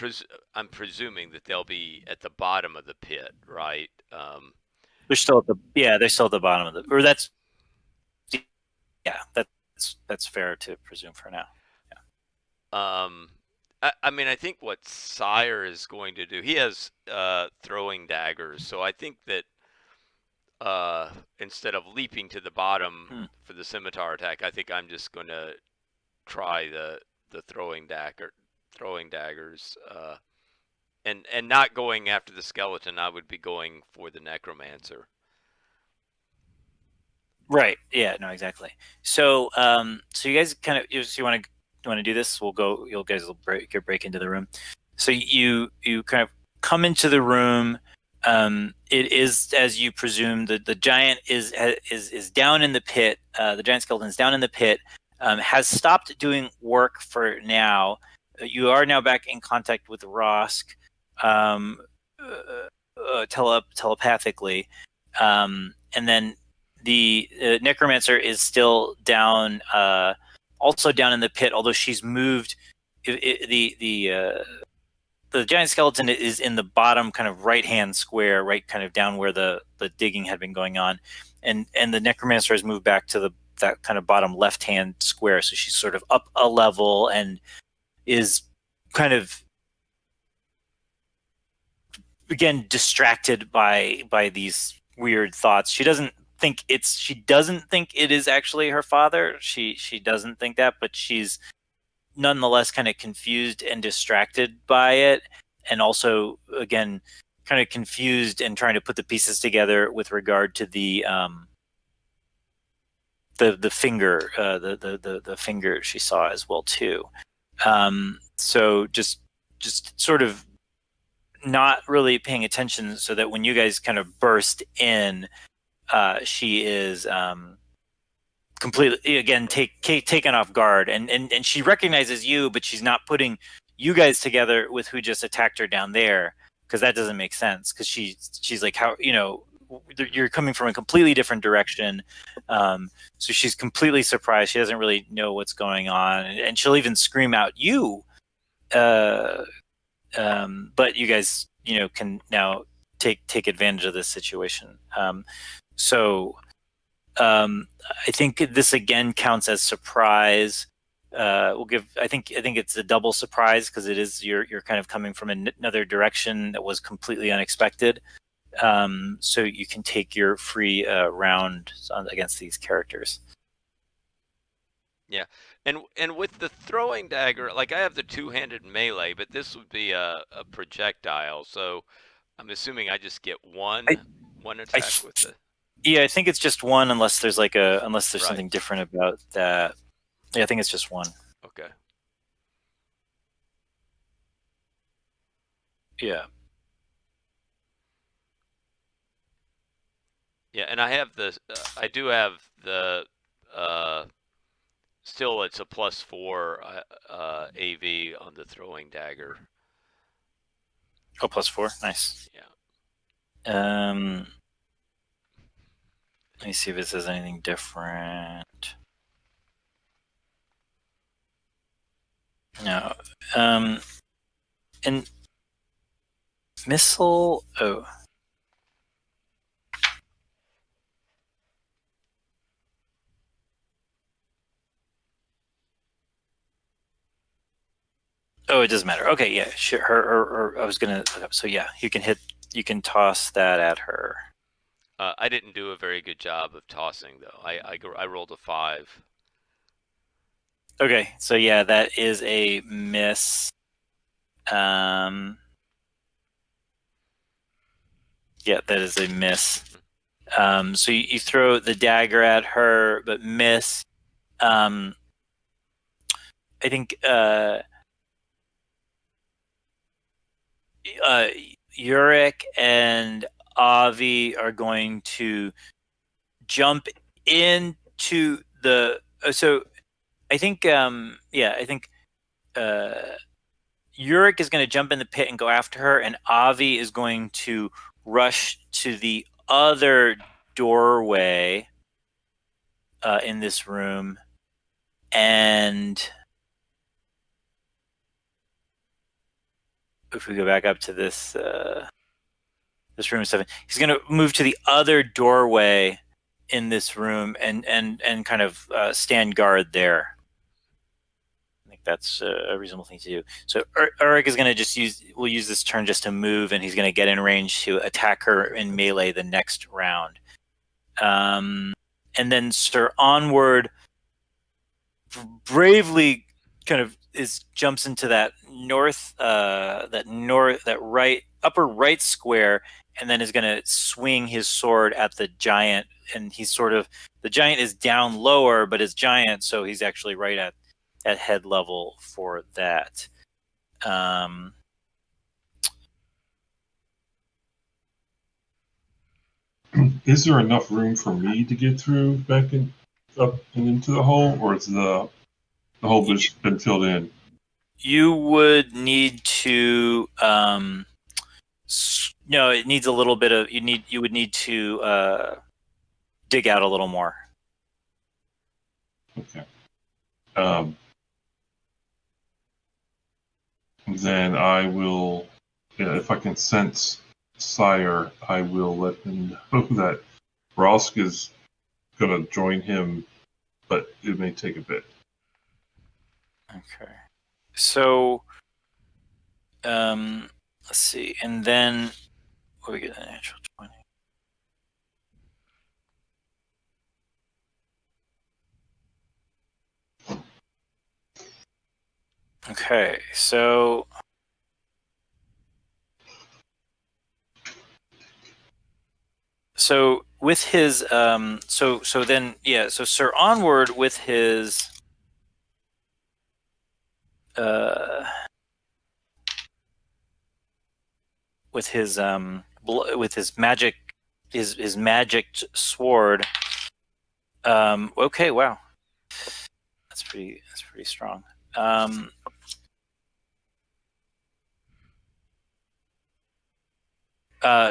I'm presuming that they'll be at the bottom of the pit, right? They're still at the. Yeah, they're still at the bottom of the. Or that's. Yeah, that's fair to presume for now. Yeah. I mean, I think what Cyir is going to do. He has throwing daggers, so I think that instead of leaping to the bottom for the scimitar attack, I think I'm just going to try the throwing daggers, and not going after the skeleton. I would be going for the Necromancer. Right. Yeah. No. Exactly. So, so you guys kind of, you want to do this? We'll go. You guys will break into the room. So you kind of come into the room. It is as you presume. The giant is down in the pit. The giant skeleton is down in the pit. Has stopped doing work for now. You are now back in contact with Wrosk, telepathically, and then the Necromancer is still down, also down in the pit. Although she's moved, the giant skeleton is in the bottom kind of right hand square, right kind of down where the digging had been going on, and the necromancer has moved back to that kind of bottom left hand square, so she's sort of up a level and is kind of again distracted by these weird thoughts. She doesn't think it is actually her father. She doesn't think that, but she's nonetheless kind of confused and distracted by it, and also again kind of confused and trying to put the pieces together with regard to the finger, the finger she saw as well too. So just sort of not really paying attention, so that when you guys kind of burst in, she is completely again taken off guard, and she recognizes you, but she's not putting you guys together with who just attacked her down there, because that doesn't make sense, because she's like, how, you're coming from a completely different direction. So she's completely surprised. She doesn't really know what's going on, and she'll even scream out you, but you guys can now take advantage of this situation. So I think this again counts as surprise. We'll give. I think it's a double surprise, because it is you're kind of coming from another direction that was completely unexpected. So you can take your free round against these characters. Yeah, and with the throwing dagger, like I have the two-handed melee, but this would be a projectile. So I'm assuming I just get one attack with the. Yeah, I think it's just one, unless there's Right. something different about that. Yeah, I think it's just one. Okay. Yeah. Yeah, and I have the. I do have the. Still, it's a +4 AV on the throwing dagger. Oh, +4. Nice. Yeah. Let me see if it says anything different. No. And missile. Oh. Oh, it doesn't matter. Okay, yeah, sure. Her I was gonna look up. So yeah, you can toss that at her. I didn't do a very good job of tossing, though. I rolled a 5. Okay, so yeah, that is a miss. Yeah, that is a miss. So you throw the dagger at her, but miss. I think Yurik and Avi are going to jump into the. So I think I think Yurik is going to jump in the pit and go after her, and Avi is going to rush to the other doorway in this room, and if we go back up to this this room 7, he's going to move to the other doorway in this room and kind of stand guard there. I think that's a reasonable thing to do. So Ulrich is going to we'll use this turn just to move, and he's going to get in range to attack her in melee the next round. And then Sir Onward bravely kind of jumps into that upper right square, and then is going to swing his sword at the giant. And he's the giant is down lower, but is giant, so he's actually right at head level for that. Is there enough room for me to get through back up and into the hole, or is the hole been filled in? You would need to. No, it needs a little bit of. You would need to dig out a little more. Okay. then I will, if I can sense Cyir, I will let him know that Wrosk is going to join him, but it may take a bit. Okay. So, let's see. And then, what we get a natural 20. Okay, so with his so then so Sir Onward with his with his magic his magic sword. Okay, wow, that's pretty strong.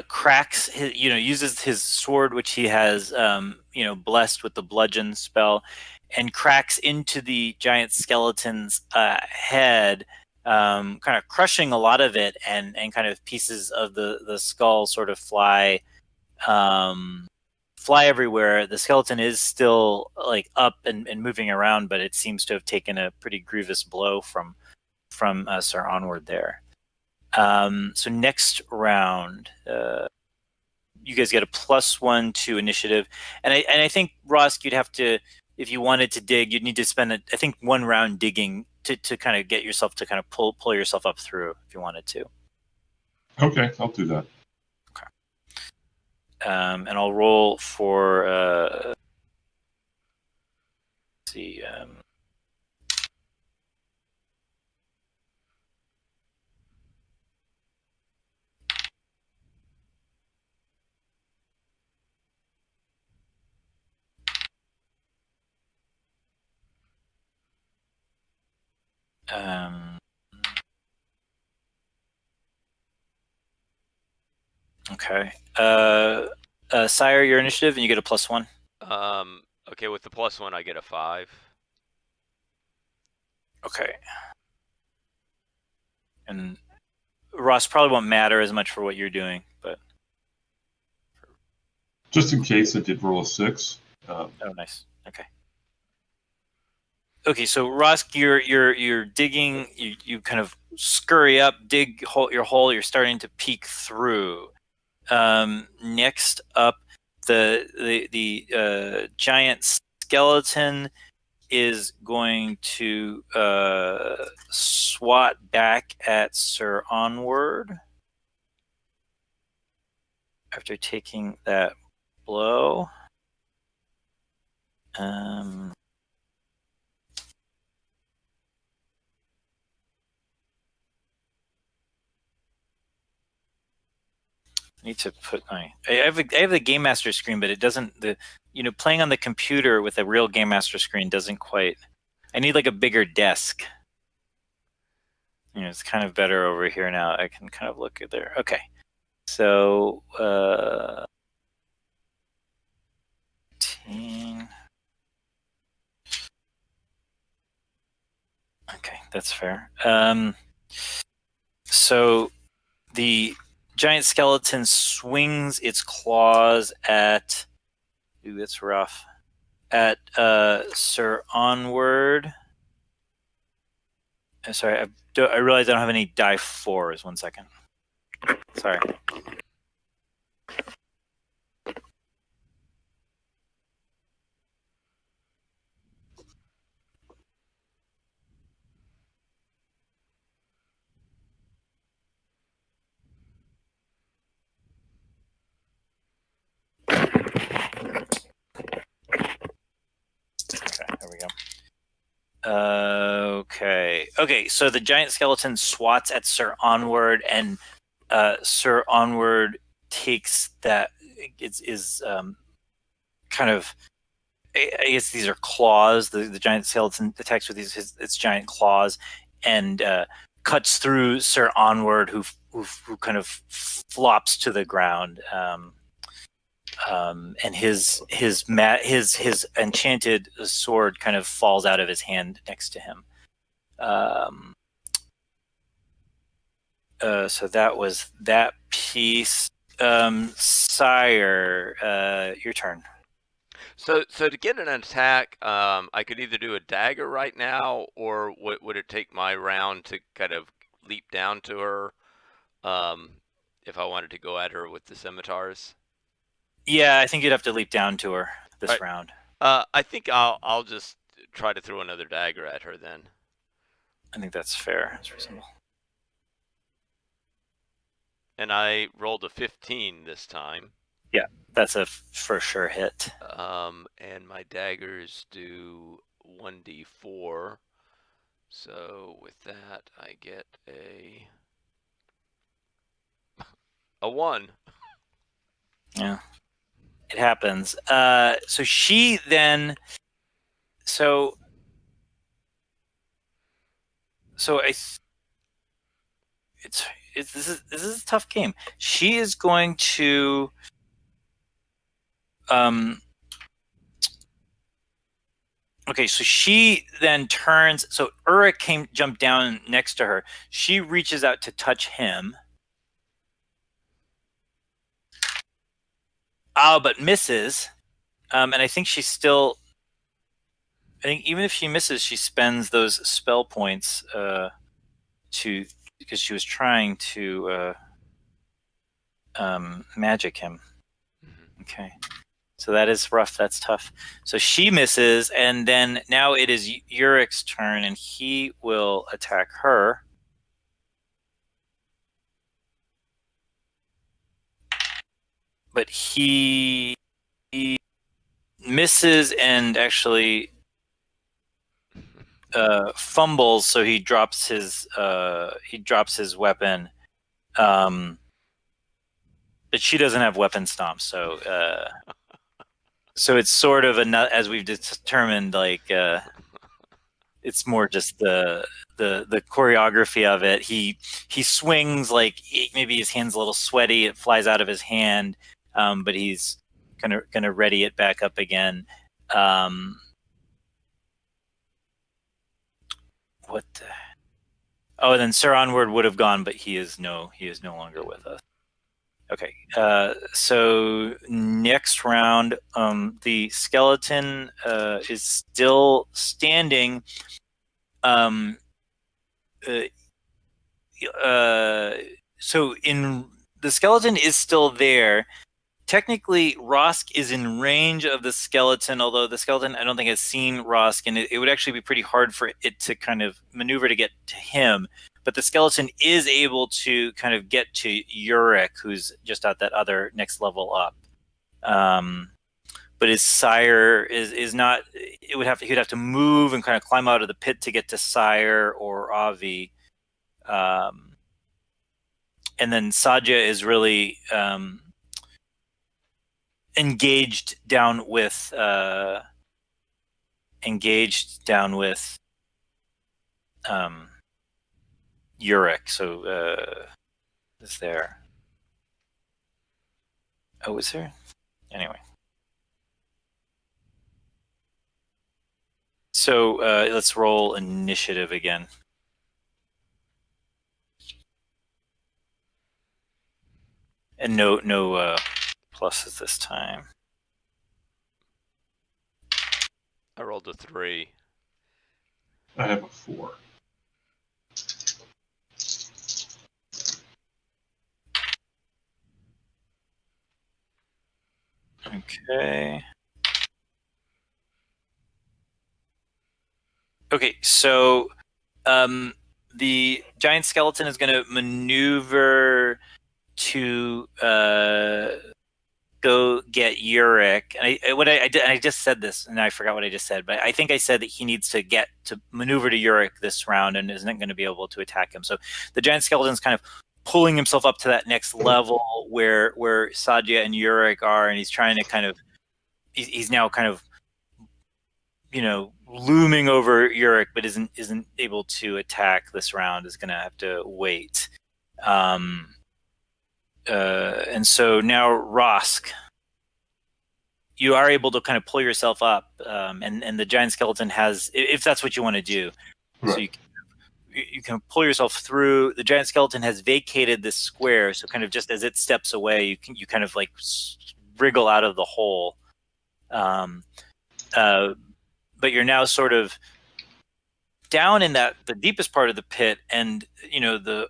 Cracks his, uses his sword, which he has blessed with the bludgeon spell, and cracks into the giant skeleton's head, kind of crushing a lot of it, and kind of pieces of the skull sort of fly everywhere. The skeleton is still like up and moving around, but it seems to have taken a pretty grievous blow from Sir Onward there. So next round, you guys get a +1 to initiative, and I think Wrosk, you'd have to, if you wanted to dig, you'd need to spend I think 1 round digging to kind of get yourself to kind of pull yourself up through if you wanted to. Okay, I'll do that. Okay. And I'll roll for let's see. Okay. Cyir, your initiative, and you get a +1. Okay, with the +1, I get a 5. Okay. And Ross probably won't matter as much for what you're doing, but just in case I did roll a 6. Oh, nice. Okay. Okay, so Ross, you're digging. You kind of scurry up, dig your hole. You're starting to peek through. Next up, the giant skeleton is going to swat back at Sir Onward after taking that blow. Need to put I have the Game Master screen, but it doesn't, playing on the computer with a real Game Master screen doesn't quite. I need like a bigger desk. It's kind of better over here now. I can kind of look at there. Okay, so 18. Okay, that's fair. So the giant skeleton swings its claws at. Ooh, that's rough. At Sir Onward. Sorry, I realize I don't have any die 4s. 1 second. Sorry. Okay, there we go. Okay. So the giant skeleton swats at Sir Onward, and Sir Onward takes that. Is kind of. I guess these are claws. The giant skeleton attacks with its giant claws, and cuts through Sir Onward, who kind of flops to the ground. And his enchanted sword kind of falls out of his hand next to him. So that was that piece. Cyir, your turn. So to get an attack, I could either do a dagger right now, or would it take my round to kind of leap down to her, if I wanted to go at her with the scimitars? Yeah, I think you'd have to leap down to her All this right. round. I think I'll just try to throw another dagger at her then. I think that's fair. That's reasonable. And I rolled a 15 this time. Yeah, that's a for sure hit. And my daggers do 1d4. So with that, I get a 1. Yeah, it happens. So she then, so I. This is a tough game. She is going to okay, so she then turns. So Uruk jumped down next to her. She reaches out to touch him. But misses. And I think she's still. I think even if she misses, she spends those spell points to because she was trying to magic him. Okay. So that is rough. That's tough. So she misses, and then now it is Urik's turn, and he will attack her. But he misses and actually fumbles, so he drops his weapon. But she doesn't have weapon stomp, so so it's sort of as we've determined, like it's more just the choreography of it. He swings, like maybe his hand's a little sweaty. It flies out of his hand, but he's gonna ready it back up again. What? Oh, and then Sir Onward would have gone, but he is no longer with us. Okay, so next round, the skeleton is still standing. So in the skeleton is still there. Technically, Wrosk is in range of the skeleton, although the skeleton I don't think has seen Wrosk, and it would actually be pretty hard for it to kind of maneuver to get to him. But the skeleton is able to kind of get to Uruk, who's just at that other next level up. But his Cyir is not. He'd have to move and kind of climb out of the pit to get to Cyir or Avi. And then Saja is really engaged down with Uruk. So is there? Oh, is there? Anyway. So let's roll initiative again. And no pluses this time. I rolled a 3. I have a 4. Okay. Okay, so the giant skeleton is going to maneuver to go get Uruk. And I just said this, and I forgot what I just said, but I think I said that he needs to get to maneuver to Uruk this round and isn't going to be able to attack him. So the giant skeleton is kind of pulling himself up to that next level where Sadia and Uruk are, and he's trying to kind of he's now kind of looming over Uruk, but isn't able to attack this round. Is going to have to wait. And so now Wrosk, you are able to kind of pull yourself up, and the giant skeleton has, if that's what you want to do, Right. so you you can pull yourself through. The giant skeleton has vacated this square, so kind of just as it steps away, you kind of like wriggle out of the hole. But you're now sort of down in the deepest part of the pit, and the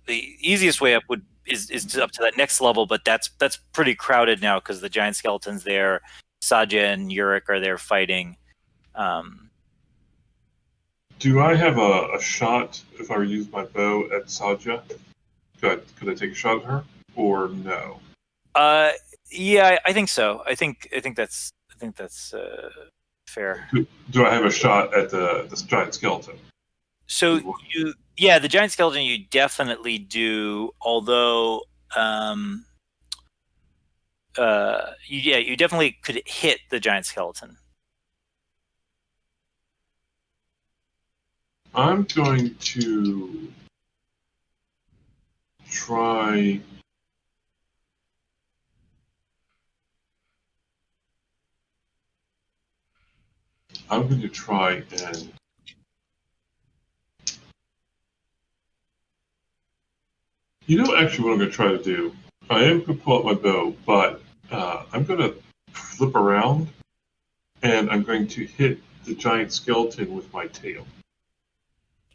easiest way up is up to that next level, but that's pretty crowded now because the giant skeleton's there. Saja and Yurik are there fighting. Do I have a shot if I use my bow at Saja? Could I take a shot at her, or no? Yeah, I think so. I think that's fair. Do I have a shot at the giant skeleton? So the giant skeleton you definitely do. Although, you definitely could hit the giant skeleton. I'm going to try. I'm going to try and. Actually, what I'm going to try to do, I am going to pull out my bow, but I'm going to flip around, and I'm going to hit the giant skeleton with my tail.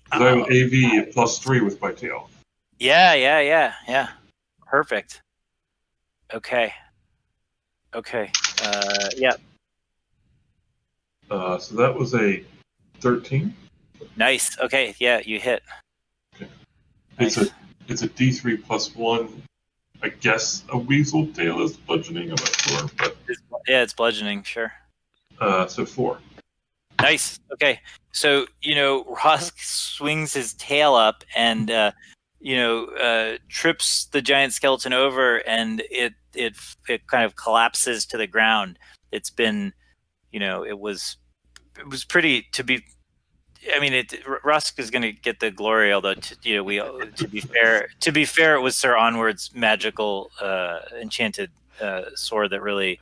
Because I have an AV at +3 with my tail. Yeah. Perfect. Okay. Yeah. So that was a 13. Nice. Okay. Yeah, you hit. Okay. Nice. It's a D3 +1. I guess a weasel tail is bludgeoning. I'm not sure, but it's bludgeoning. Sure. So 4. Nice. Okay. So Wrosk swings his tail up and trips the giant skeleton over, and it kind of collapses to the ground. It's been, it was pretty to be. I mean, Wrosk is going to get the glory, although to be fair, it was Sir Onward's magical enchanted sword that really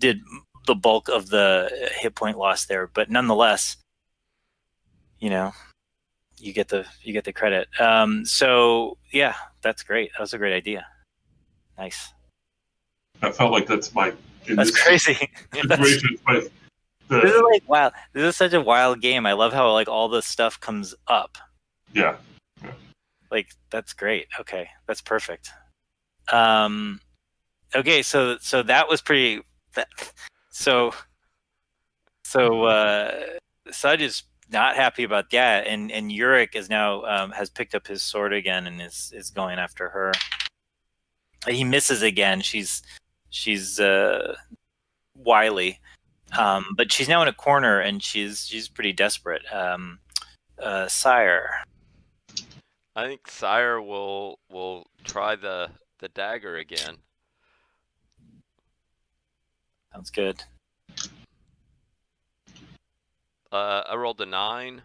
did the bulk of the hit point loss there. But nonetheless, you get the credit. So yeah, that's great. That was a great idea. Nice. I felt like that's crazy. Situation. This is like wow. This is such a wild game. I love how like all this stuff comes up. Yeah. Like that's great. Okay, that's perfect. Okay, so that was pretty. So Sud is not happy about that, and Yurik is now has picked up his sword again and is going after her. He misses again. She's wily, but she's now in a corner and she's pretty desperate. Cyir. I think Cyir will try the dagger again. Sounds good. I rolled a 9.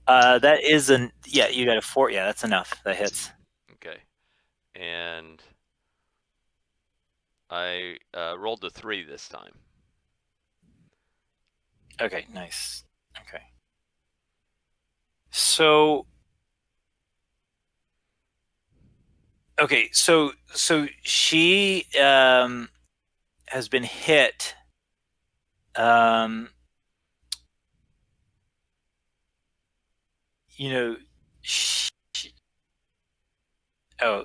That is you got a 4. Yeah, that's enough. That hits. Okay, and I rolled a 3 this time. Okay, nice. Okay. So she has been hit. Oh,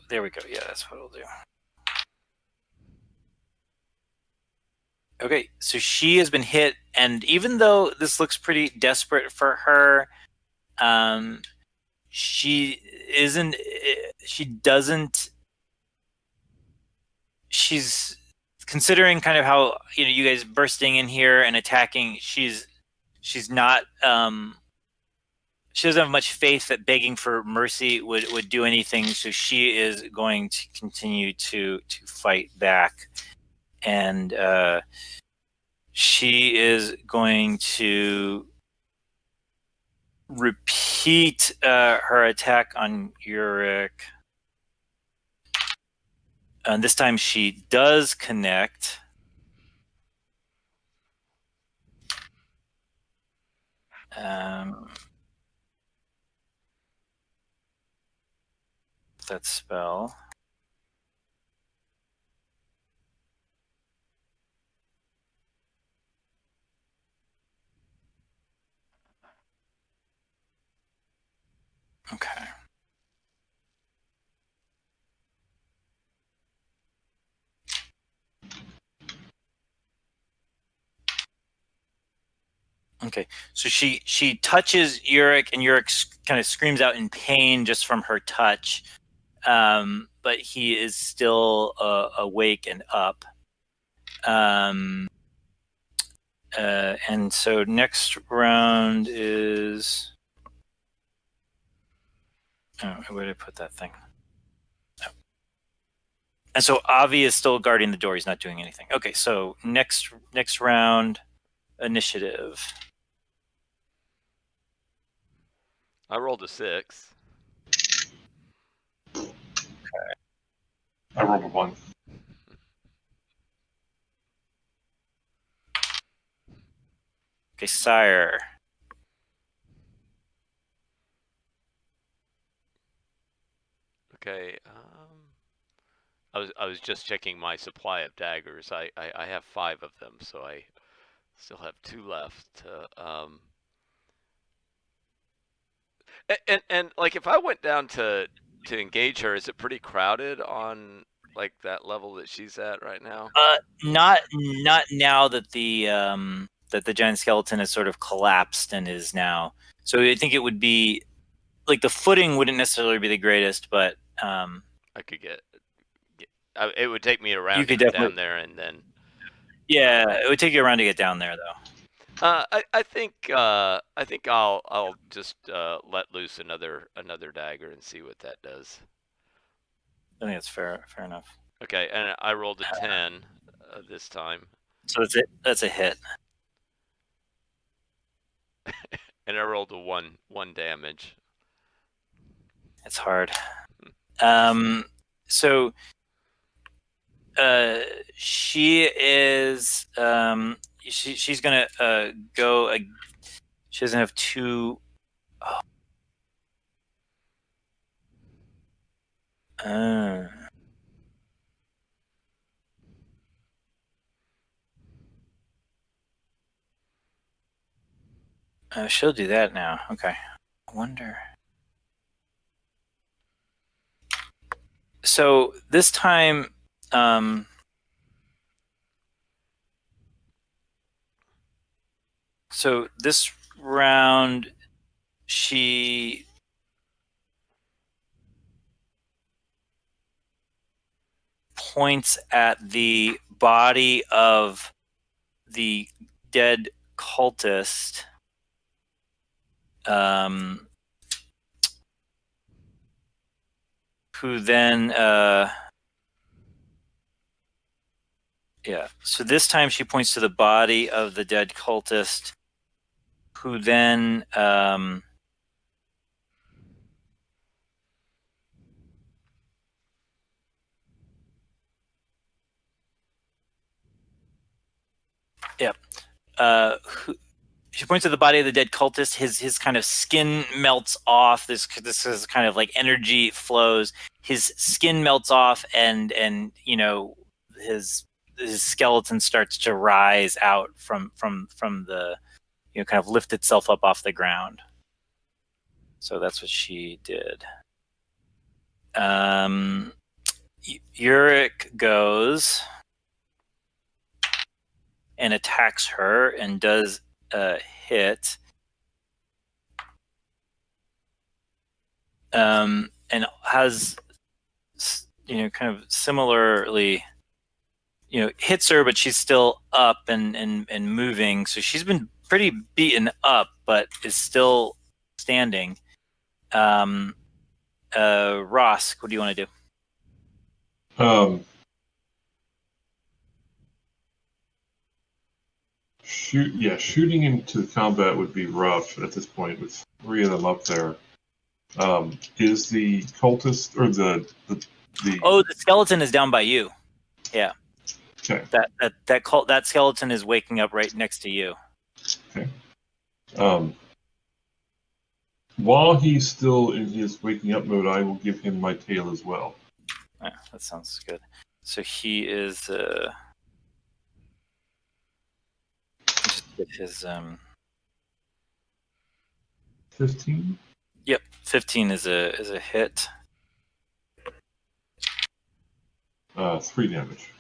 there we go. Yeah, that's what I'll do. Okay, so she has been hit, and even though this looks pretty desperate for her, she isn't. She doesn't. She's considering kind of how you guys bursting in here and attacking. She's not. She doesn't have much faith that begging for mercy would do anything. So she is going to continue to fight back, and she is going to repeat her attack on Yurik. And this time she does connect. That spell. Okay. Okay, so she touches Yurik, and Yurik kind of screams out in pain just from her touch, but he is still awake and up. And so next round is. Oh, where did I put that thing? Oh. And so Avi is still guarding the door. He's not doing anything. Okay, so next round, initiative. I rolled a 6. Okay. I rolled a 1. Okay, Cyir. Okay. I was just checking my supply of daggers. I have 5 of them, so I still have 2 left. And like if I went down to engage her, is it pretty crowded on like that level that she's at right now? Not now that the giant skeleton has sort of collapsed and is now. So I think it would be like the footing wouldn't necessarily be the greatest, but I could get it would take me around you to could get definitely. down there and then. Yeah, it would take you around to get down there, though. I think I'll just let loose another dagger and see what that does. I think that's fair enough. Okay, and I rolled a 10 this time. So that's a hit. And I rolled a 1 damage. It's hard. So she is she's gonna go. She doesn't have 2. She'll do that now. Okay. I wonder. So this time, so this round, she points at the body of the dead cultist. Who then yeah, so this time she points to the body of the dead cultist, who then she points to the body of the dead cultist. His kind of skin melts off. This is kind of like energy flows. His skin melts off, and you know his skeleton starts to rise out from the, you know, kind of lift itself up off the ground. So that's what she did. Yurik goes and attacks her and does a hit. And has, you know, kind of similarly, you know, hits her, but she's still up and moving. So she's been pretty beaten up, but is still standing. Wrosk, what do you want to do? Shooting into combat would be rough at this point with 3 of them up there. Is the cultist or the Oh, the skeleton is down by you. Yeah. Okay. That skeleton is waking up right next to you. Okay. While he's still in his waking up mode, I will give him my tail as well. Yeah, that sounds good. So he is just get his 15? Yep, 15 is a hit. 3 damage.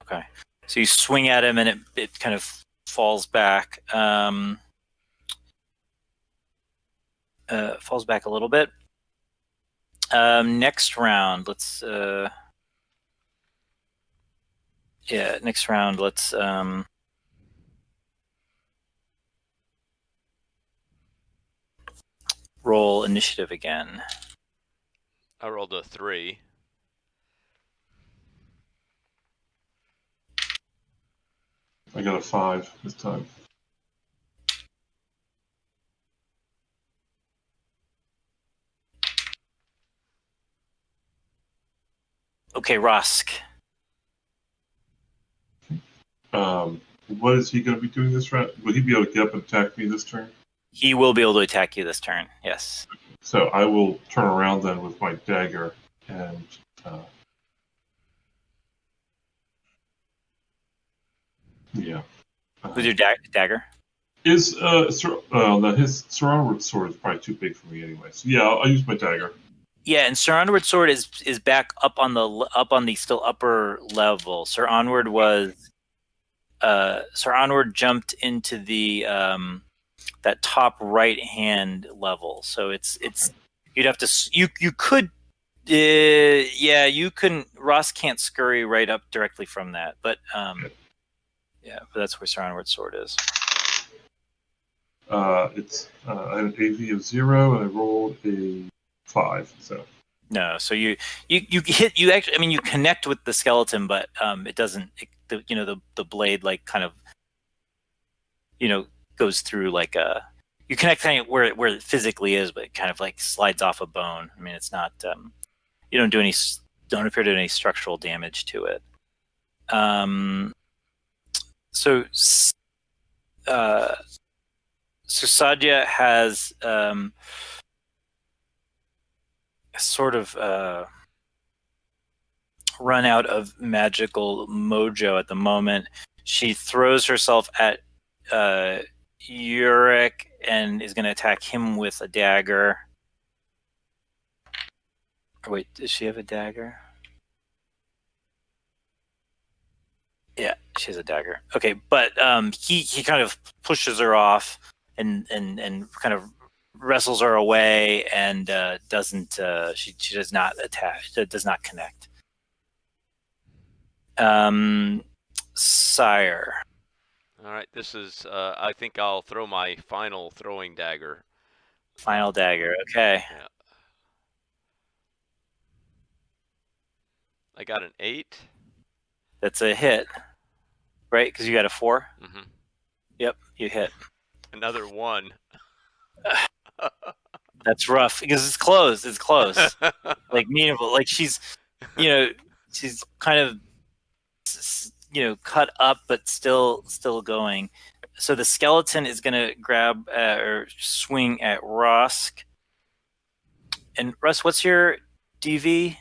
Okay. So you swing at him and it kind of falls back. Falls back a little bit. Next round, let's roll initiative again. I rolled a 3. I got a 5 this time. Okay, Wrosk. What is he going to be doing this round? Will he be able to get up and attack me this turn? He will be able to attack you this turn. Yes. So I will turn around then with my dagger and yeah. With your dagger. His surrounded sword is probably too big for me anyway. So yeah, I'll use my dagger. Yeah, and Sir Onward sword is back up on the still upper level. Sir Onward jumped into the that top right hand level. So it's you'd have to you could you couldn't. Ross can't scurry right up directly from that, but but that's where Sir Onward sword is. It's I had an AV of 0 and I rolled a 5. So no, so you hit actually. I mean, you connect with the skeleton, but it doesn't. The blade like kind of goes through like a. You connect kind of where it physically is, but it kind of like slides off a bone. I mean, it's not. You don't appear to do any structural damage to it. So Sadia has sort of run out of magical mojo at the moment. She throws herself at Uric and is going to attack him with a dagger. Wait, does she have a dagger? Yeah, she has a dagger. Okay, but he kind of pushes her off and kind of wrestles her away and doesn't she does not attack, does not connect. Cyir. All right, this is. I think I'll throw my final throwing dagger. Final dagger. Okay. Yeah. I got an 8. That's a hit, right? Because you got a 4. Mm-hmm. Yep, you hit. Another 1. That's rough because it's close. It's close. Like meaningful. Like she's kind of cut up, but still going. So the skeleton is going to grab or swing at Wrosk. And Russ, what's your DV?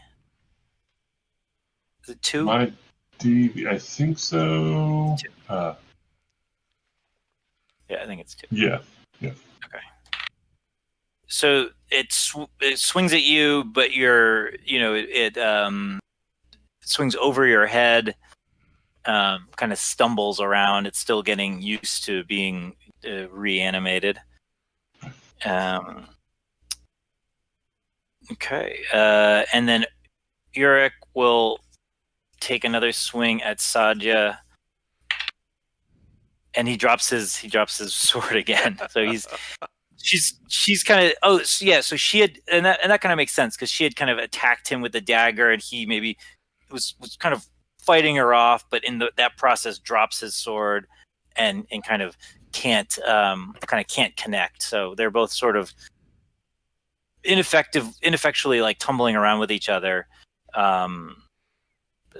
Is it 2? my DV, I think so. Yeah, I think it's 2. Yeah. Okay. So it swings at you, but it swings over your head, kind of stumbles around. It's still getting used to being reanimated. Okay, and then Uric will take another swing at Sadia, and he drops his sword again. So she's kind of so she had and that kind of makes sense because she had kind of attacked him with the dagger, and he maybe was kind of fighting her off, but in that process drops his sword and kind of can't connect. So they're both sort of ineffectually like tumbling around with each other.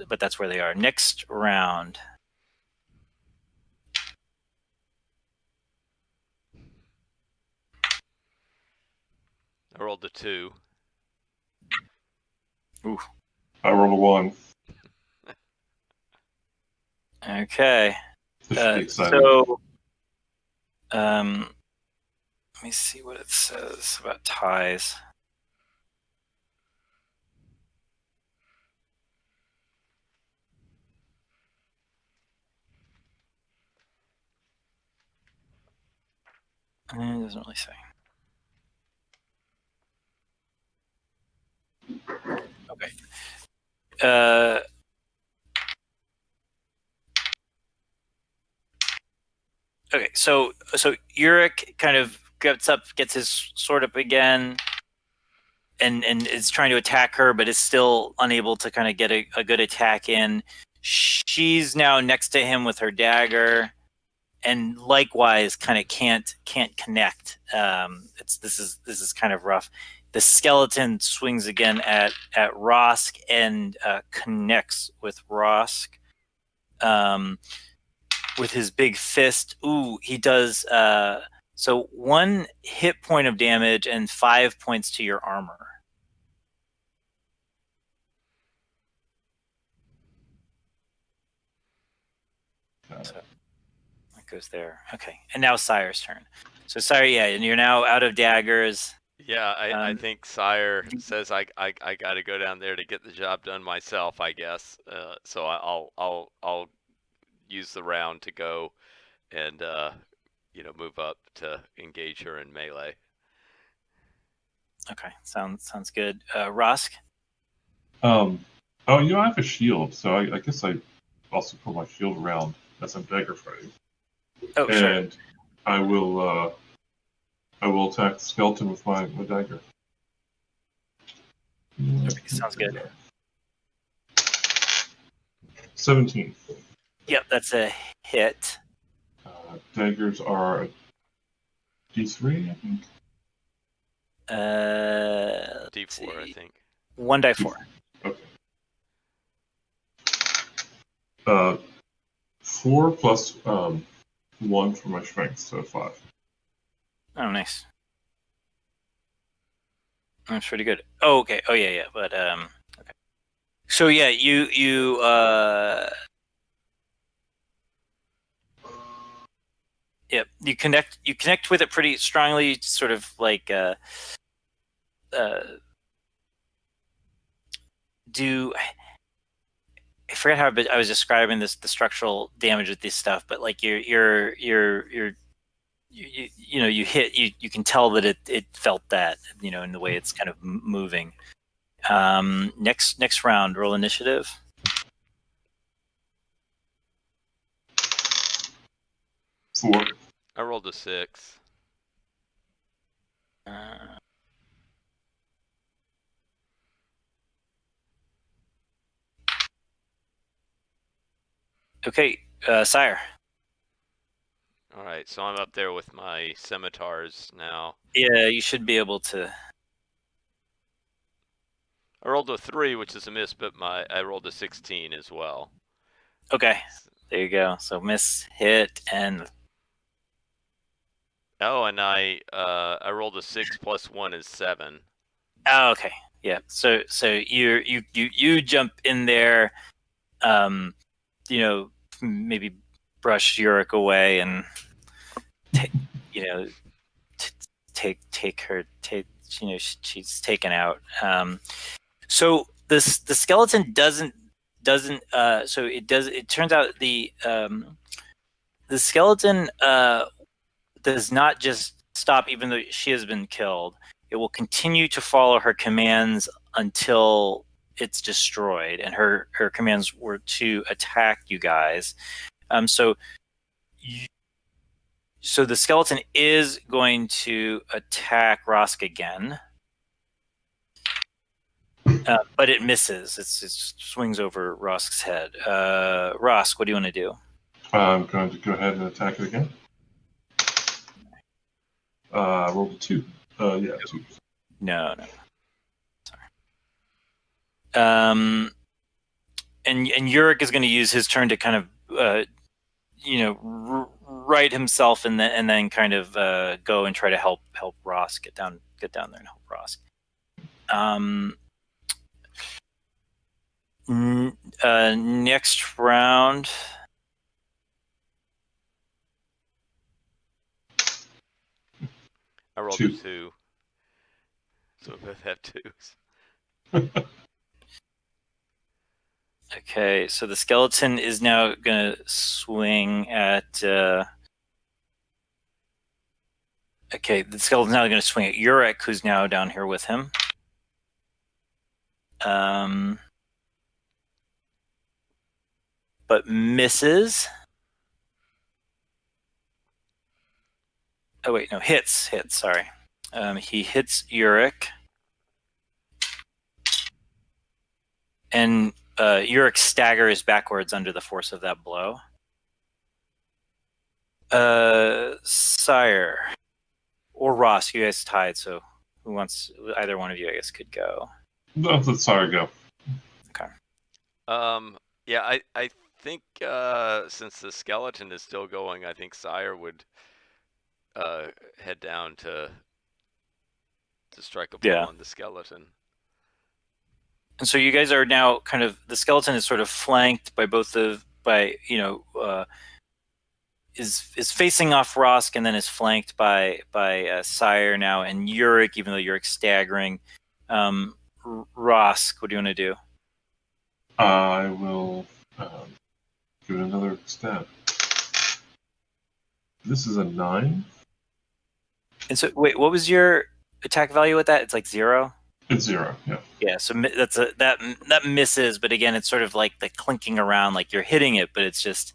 But that's where they are. Next round. rolled a 2. Ooh. I rolled a 1. Okay. This should be exciting. So, let me see what it says about ties. It doesn't really say. Okay. Okay. So Uric kind of gets up, gets his sword up again, and is trying to attack her, but is still unable to kind of get a good attack in. She's now next to him with her dagger, and likewise kind of can't connect. This is kind of rough. The skeleton swings again at Wrosk and connects with Wrosk with his big fist. Ooh, he does so 1 hit point of damage and 5 points to your armor. So that goes there. Okay, and now Cyir's turn. So Cyir, yeah, and you're now out of daggers. Yeah, I think Cyir says I got to go down there to get the job done myself, I guess. So I'll use the round to go and move up to engage her in melee. Okay, sounds good. Rosk? Oh, I have a shield, so I guess I also put my shield around as I'm dagger fighting. Oh, sure. And I will attack the skeleton with my dagger. Okay, sounds good. 17. Yep, that's a hit. Daggers are a D3, I think. D4, I think. 1 die 4. Okay. 4 plus 1 for my strength, so 5. Oh, nice. That's pretty good. Oh, okay. Oh, yeah. But okay. So yeah, you yep, you connect with it pretty strongly, sort of like do I forget how I was describing the structural damage with this stuff, but like you hit, you can tell that it felt that, in the way it's kind of moving. Next round, roll initiative. 4. I rolled a 6. Okay, Cyir. All right, so I'm up there with my scimitars now. Yeah, you should be able to. I rolled a 3, which is a miss, but I rolled a 16 as well. Okay, there you go. So miss, hit, and oh, and I rolled a 6 plus 1 is 7. oh, okay, yeah. So you jump in there, maybe brush Yurik away and take her. She's taken out. So the skeleton doesn't. So it does. It turns out the skeleton does not just stop, even though she has been killed. It will continue to follow her commands until it's destroyed, and her commands were to attack you guys. So the skeleton is going to attack Wrosk again, but it misses. It swings over Rosk's head. Wrosk, what do you want to do? I'm going to go ahead and attack it again. Roll a 2. Yeah, 2. No. Sorry. And Yurik is going to use his turn to kind of, right himself, and then kind of go and try to help Ross get down there and help Ross. Next round. I rolled Two. a 2. So we both have 2s. Okay, so the skeleton is now going to swing at. Okay, the skeleton's now going to swing at Urek, who's now down here with him. But misses. Oh wait, no, hits. Sorry, he hits Urek, and Urek staggers backwards under the force of that blow. Cyir or Ross, you guys tied, so who wants? Either one of you, I guess, could go. No, let Cyir go. Okay. Yeah, I think since the skeleton is still going, I think Cyir would head down to strike a blow on the skeleton. And so you guys are now kind of, the skeleton is sort of flanked by is facing off Wrosk, and then is flanked by Cyir now, and Urek, even though Urek's staggering. Wrosk, what do you want to do? I will give it another stab. This is a 9. And so, wait, what was your attack value with that? It's like 0? It's 0, yeah. Yeah, so that misses, but again, it's sort of like the clinking around, like you're hitting it, but it's just,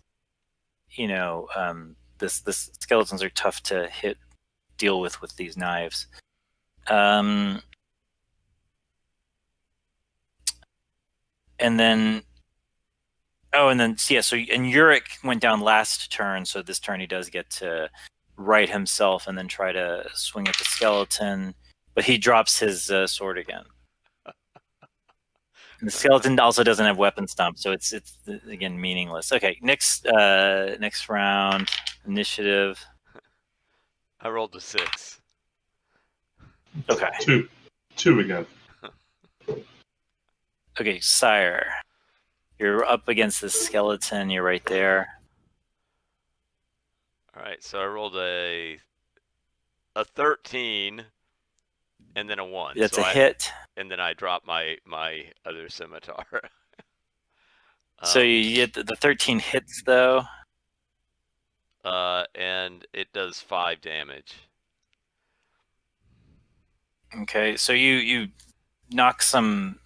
this skeletons are tough to deal with these knives. And then Urek went down last turn, so this turn he does get to right himself and then try to swing at the skeleton, but he drops his sword again. And the skeleton also doesn't have weapon stomp, so it's again meaningless. Okay, next round, initiative. I rolled a 6. Okay. 2 again. Okay, Cyir, you're up against the skeleton. You're right there. All right, so I rolled a 13 and then a 1. That's a hit. And then I dropped my other scimitar. So you get the 13 hits though. And it does 5 damage. Okay, so you knock some.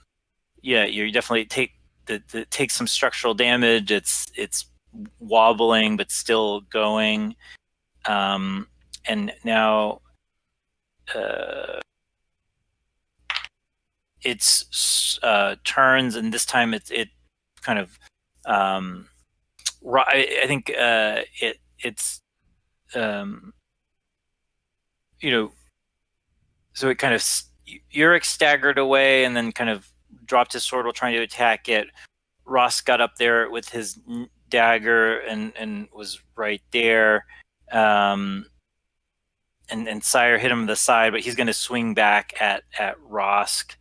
Yeah, you definitely take some structural damage. It's wobbling but still going. And now it's turns, and this time it kind of I think it's so it kind of Urek staggered away and then kind of dropped his sword while trying to attack it. Ross got up there with his dagger and was right there. And Cyir hit him in the side, but he's going to swing back at Rosk.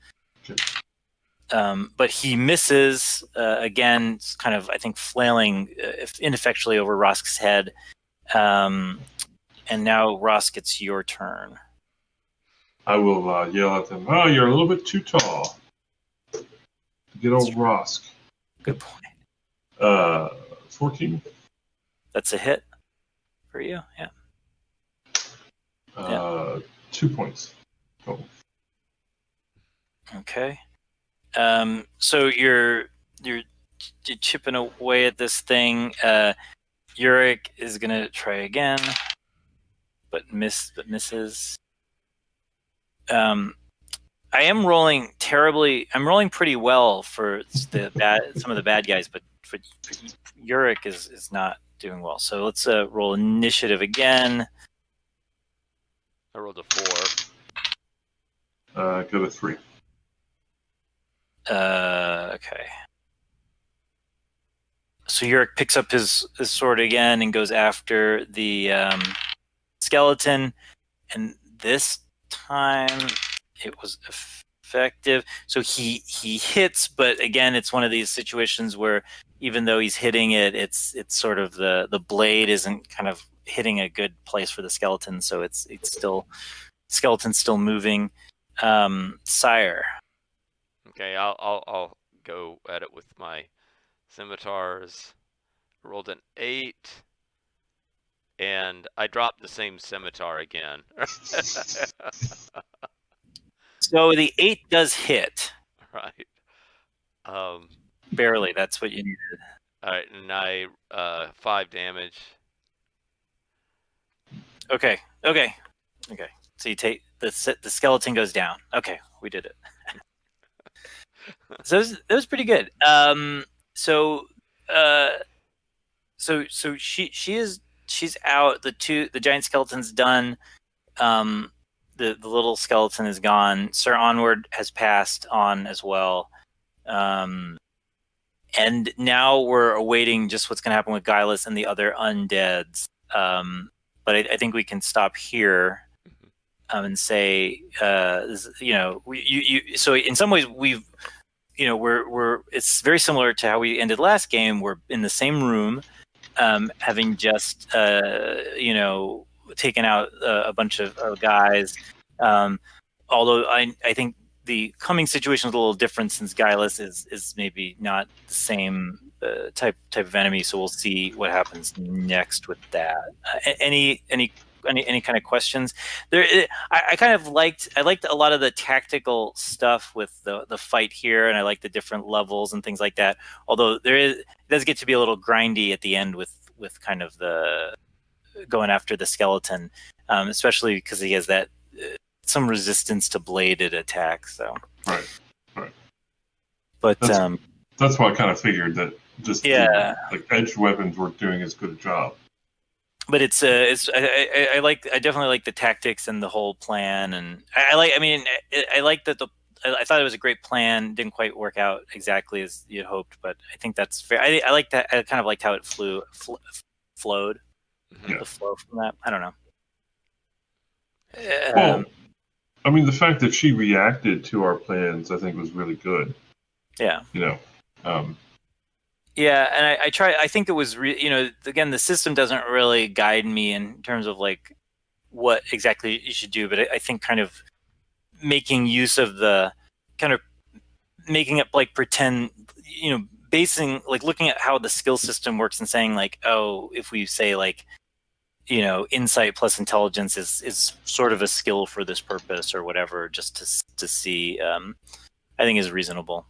But he misses again, kind of, I think, flailing ineffectually over Rosk's head. And now, Rosk, it's your turn. I will yell at them. Oh, you're a little bit too tall. Get old Wrosk. Good point. 14. That's a hit for you, yeah. 2 points total. Okay. So you're chipping away at this thing. Urek is gonna try again, but misses. I am rolling terribly. I'm rolling pretty well for some of the bad guys, but for Urek is not doing well. So let's roll initiative again. I rolled a 4. Go to 3. Okay. Yurik picks up his sword again and goes after the skeleton, and this time it was effective. So he hits, but again, it's one of these situations where even though he's hitting it, it's sort of the blade isn't kind of hitting a good place for the skeleton, so it's still skeleton's still moving. Cyir. Okay, I'll go at it with my scimitars. Rolled an 8, and I dropped the same scimitar again. So the 8 does hit. Right. Barely. That's what you needed. All right, and I 5 damage. Okay. So you take the skeleton goes down. Okay, we did it. So that was pretty good. So she's out. The giant skeleton's done. The little skeleton is gone. Sir Onward has passed on as well. And now we're awaiting just what's going to happen with Guileless and the other undeads. But I think we can stop here and say, so in some ways we've, it's very similar to how we ended last game. We're in the same room, having just, taken out a bunch of guys. Although I think the coming situation is a little different since Guileless is maybe not the same type of enemy. So we'll see what happens next with that. Any kind of questions? I kind of liked a lot of the tactical stuff with the fight here, and I like the different levels and things like that. Although it does get to be a little grindy at the end with kind of the going after the skeleton, especially because he has that some resistance to bladed attacks. So right. But that's why I kind of figured that just like edged weapons weren't doing as good a job. But I definitely like the tactics and the whole plan, and I like that I thought it was a great plan. Didn't quite work out exactly as you'd hoped, but I think that's fair. I like that. I kind of liked how it flowed. Yeah. The flow from that. I don't know. Well, I mean, the fact that she reacted to our plans, I think, was really good. Yeah. Yeah, and I try. I think it was, again, the system doesn't really guide me in terms of like what exactly you should do, but I think kind of making use of the kind of making it like pretend, basing like looking at how the skill system works and saying like, oh, if we say like, insight plus intelligence is sort of a skill for this purpose or whatever, just to see, I think is reasonable.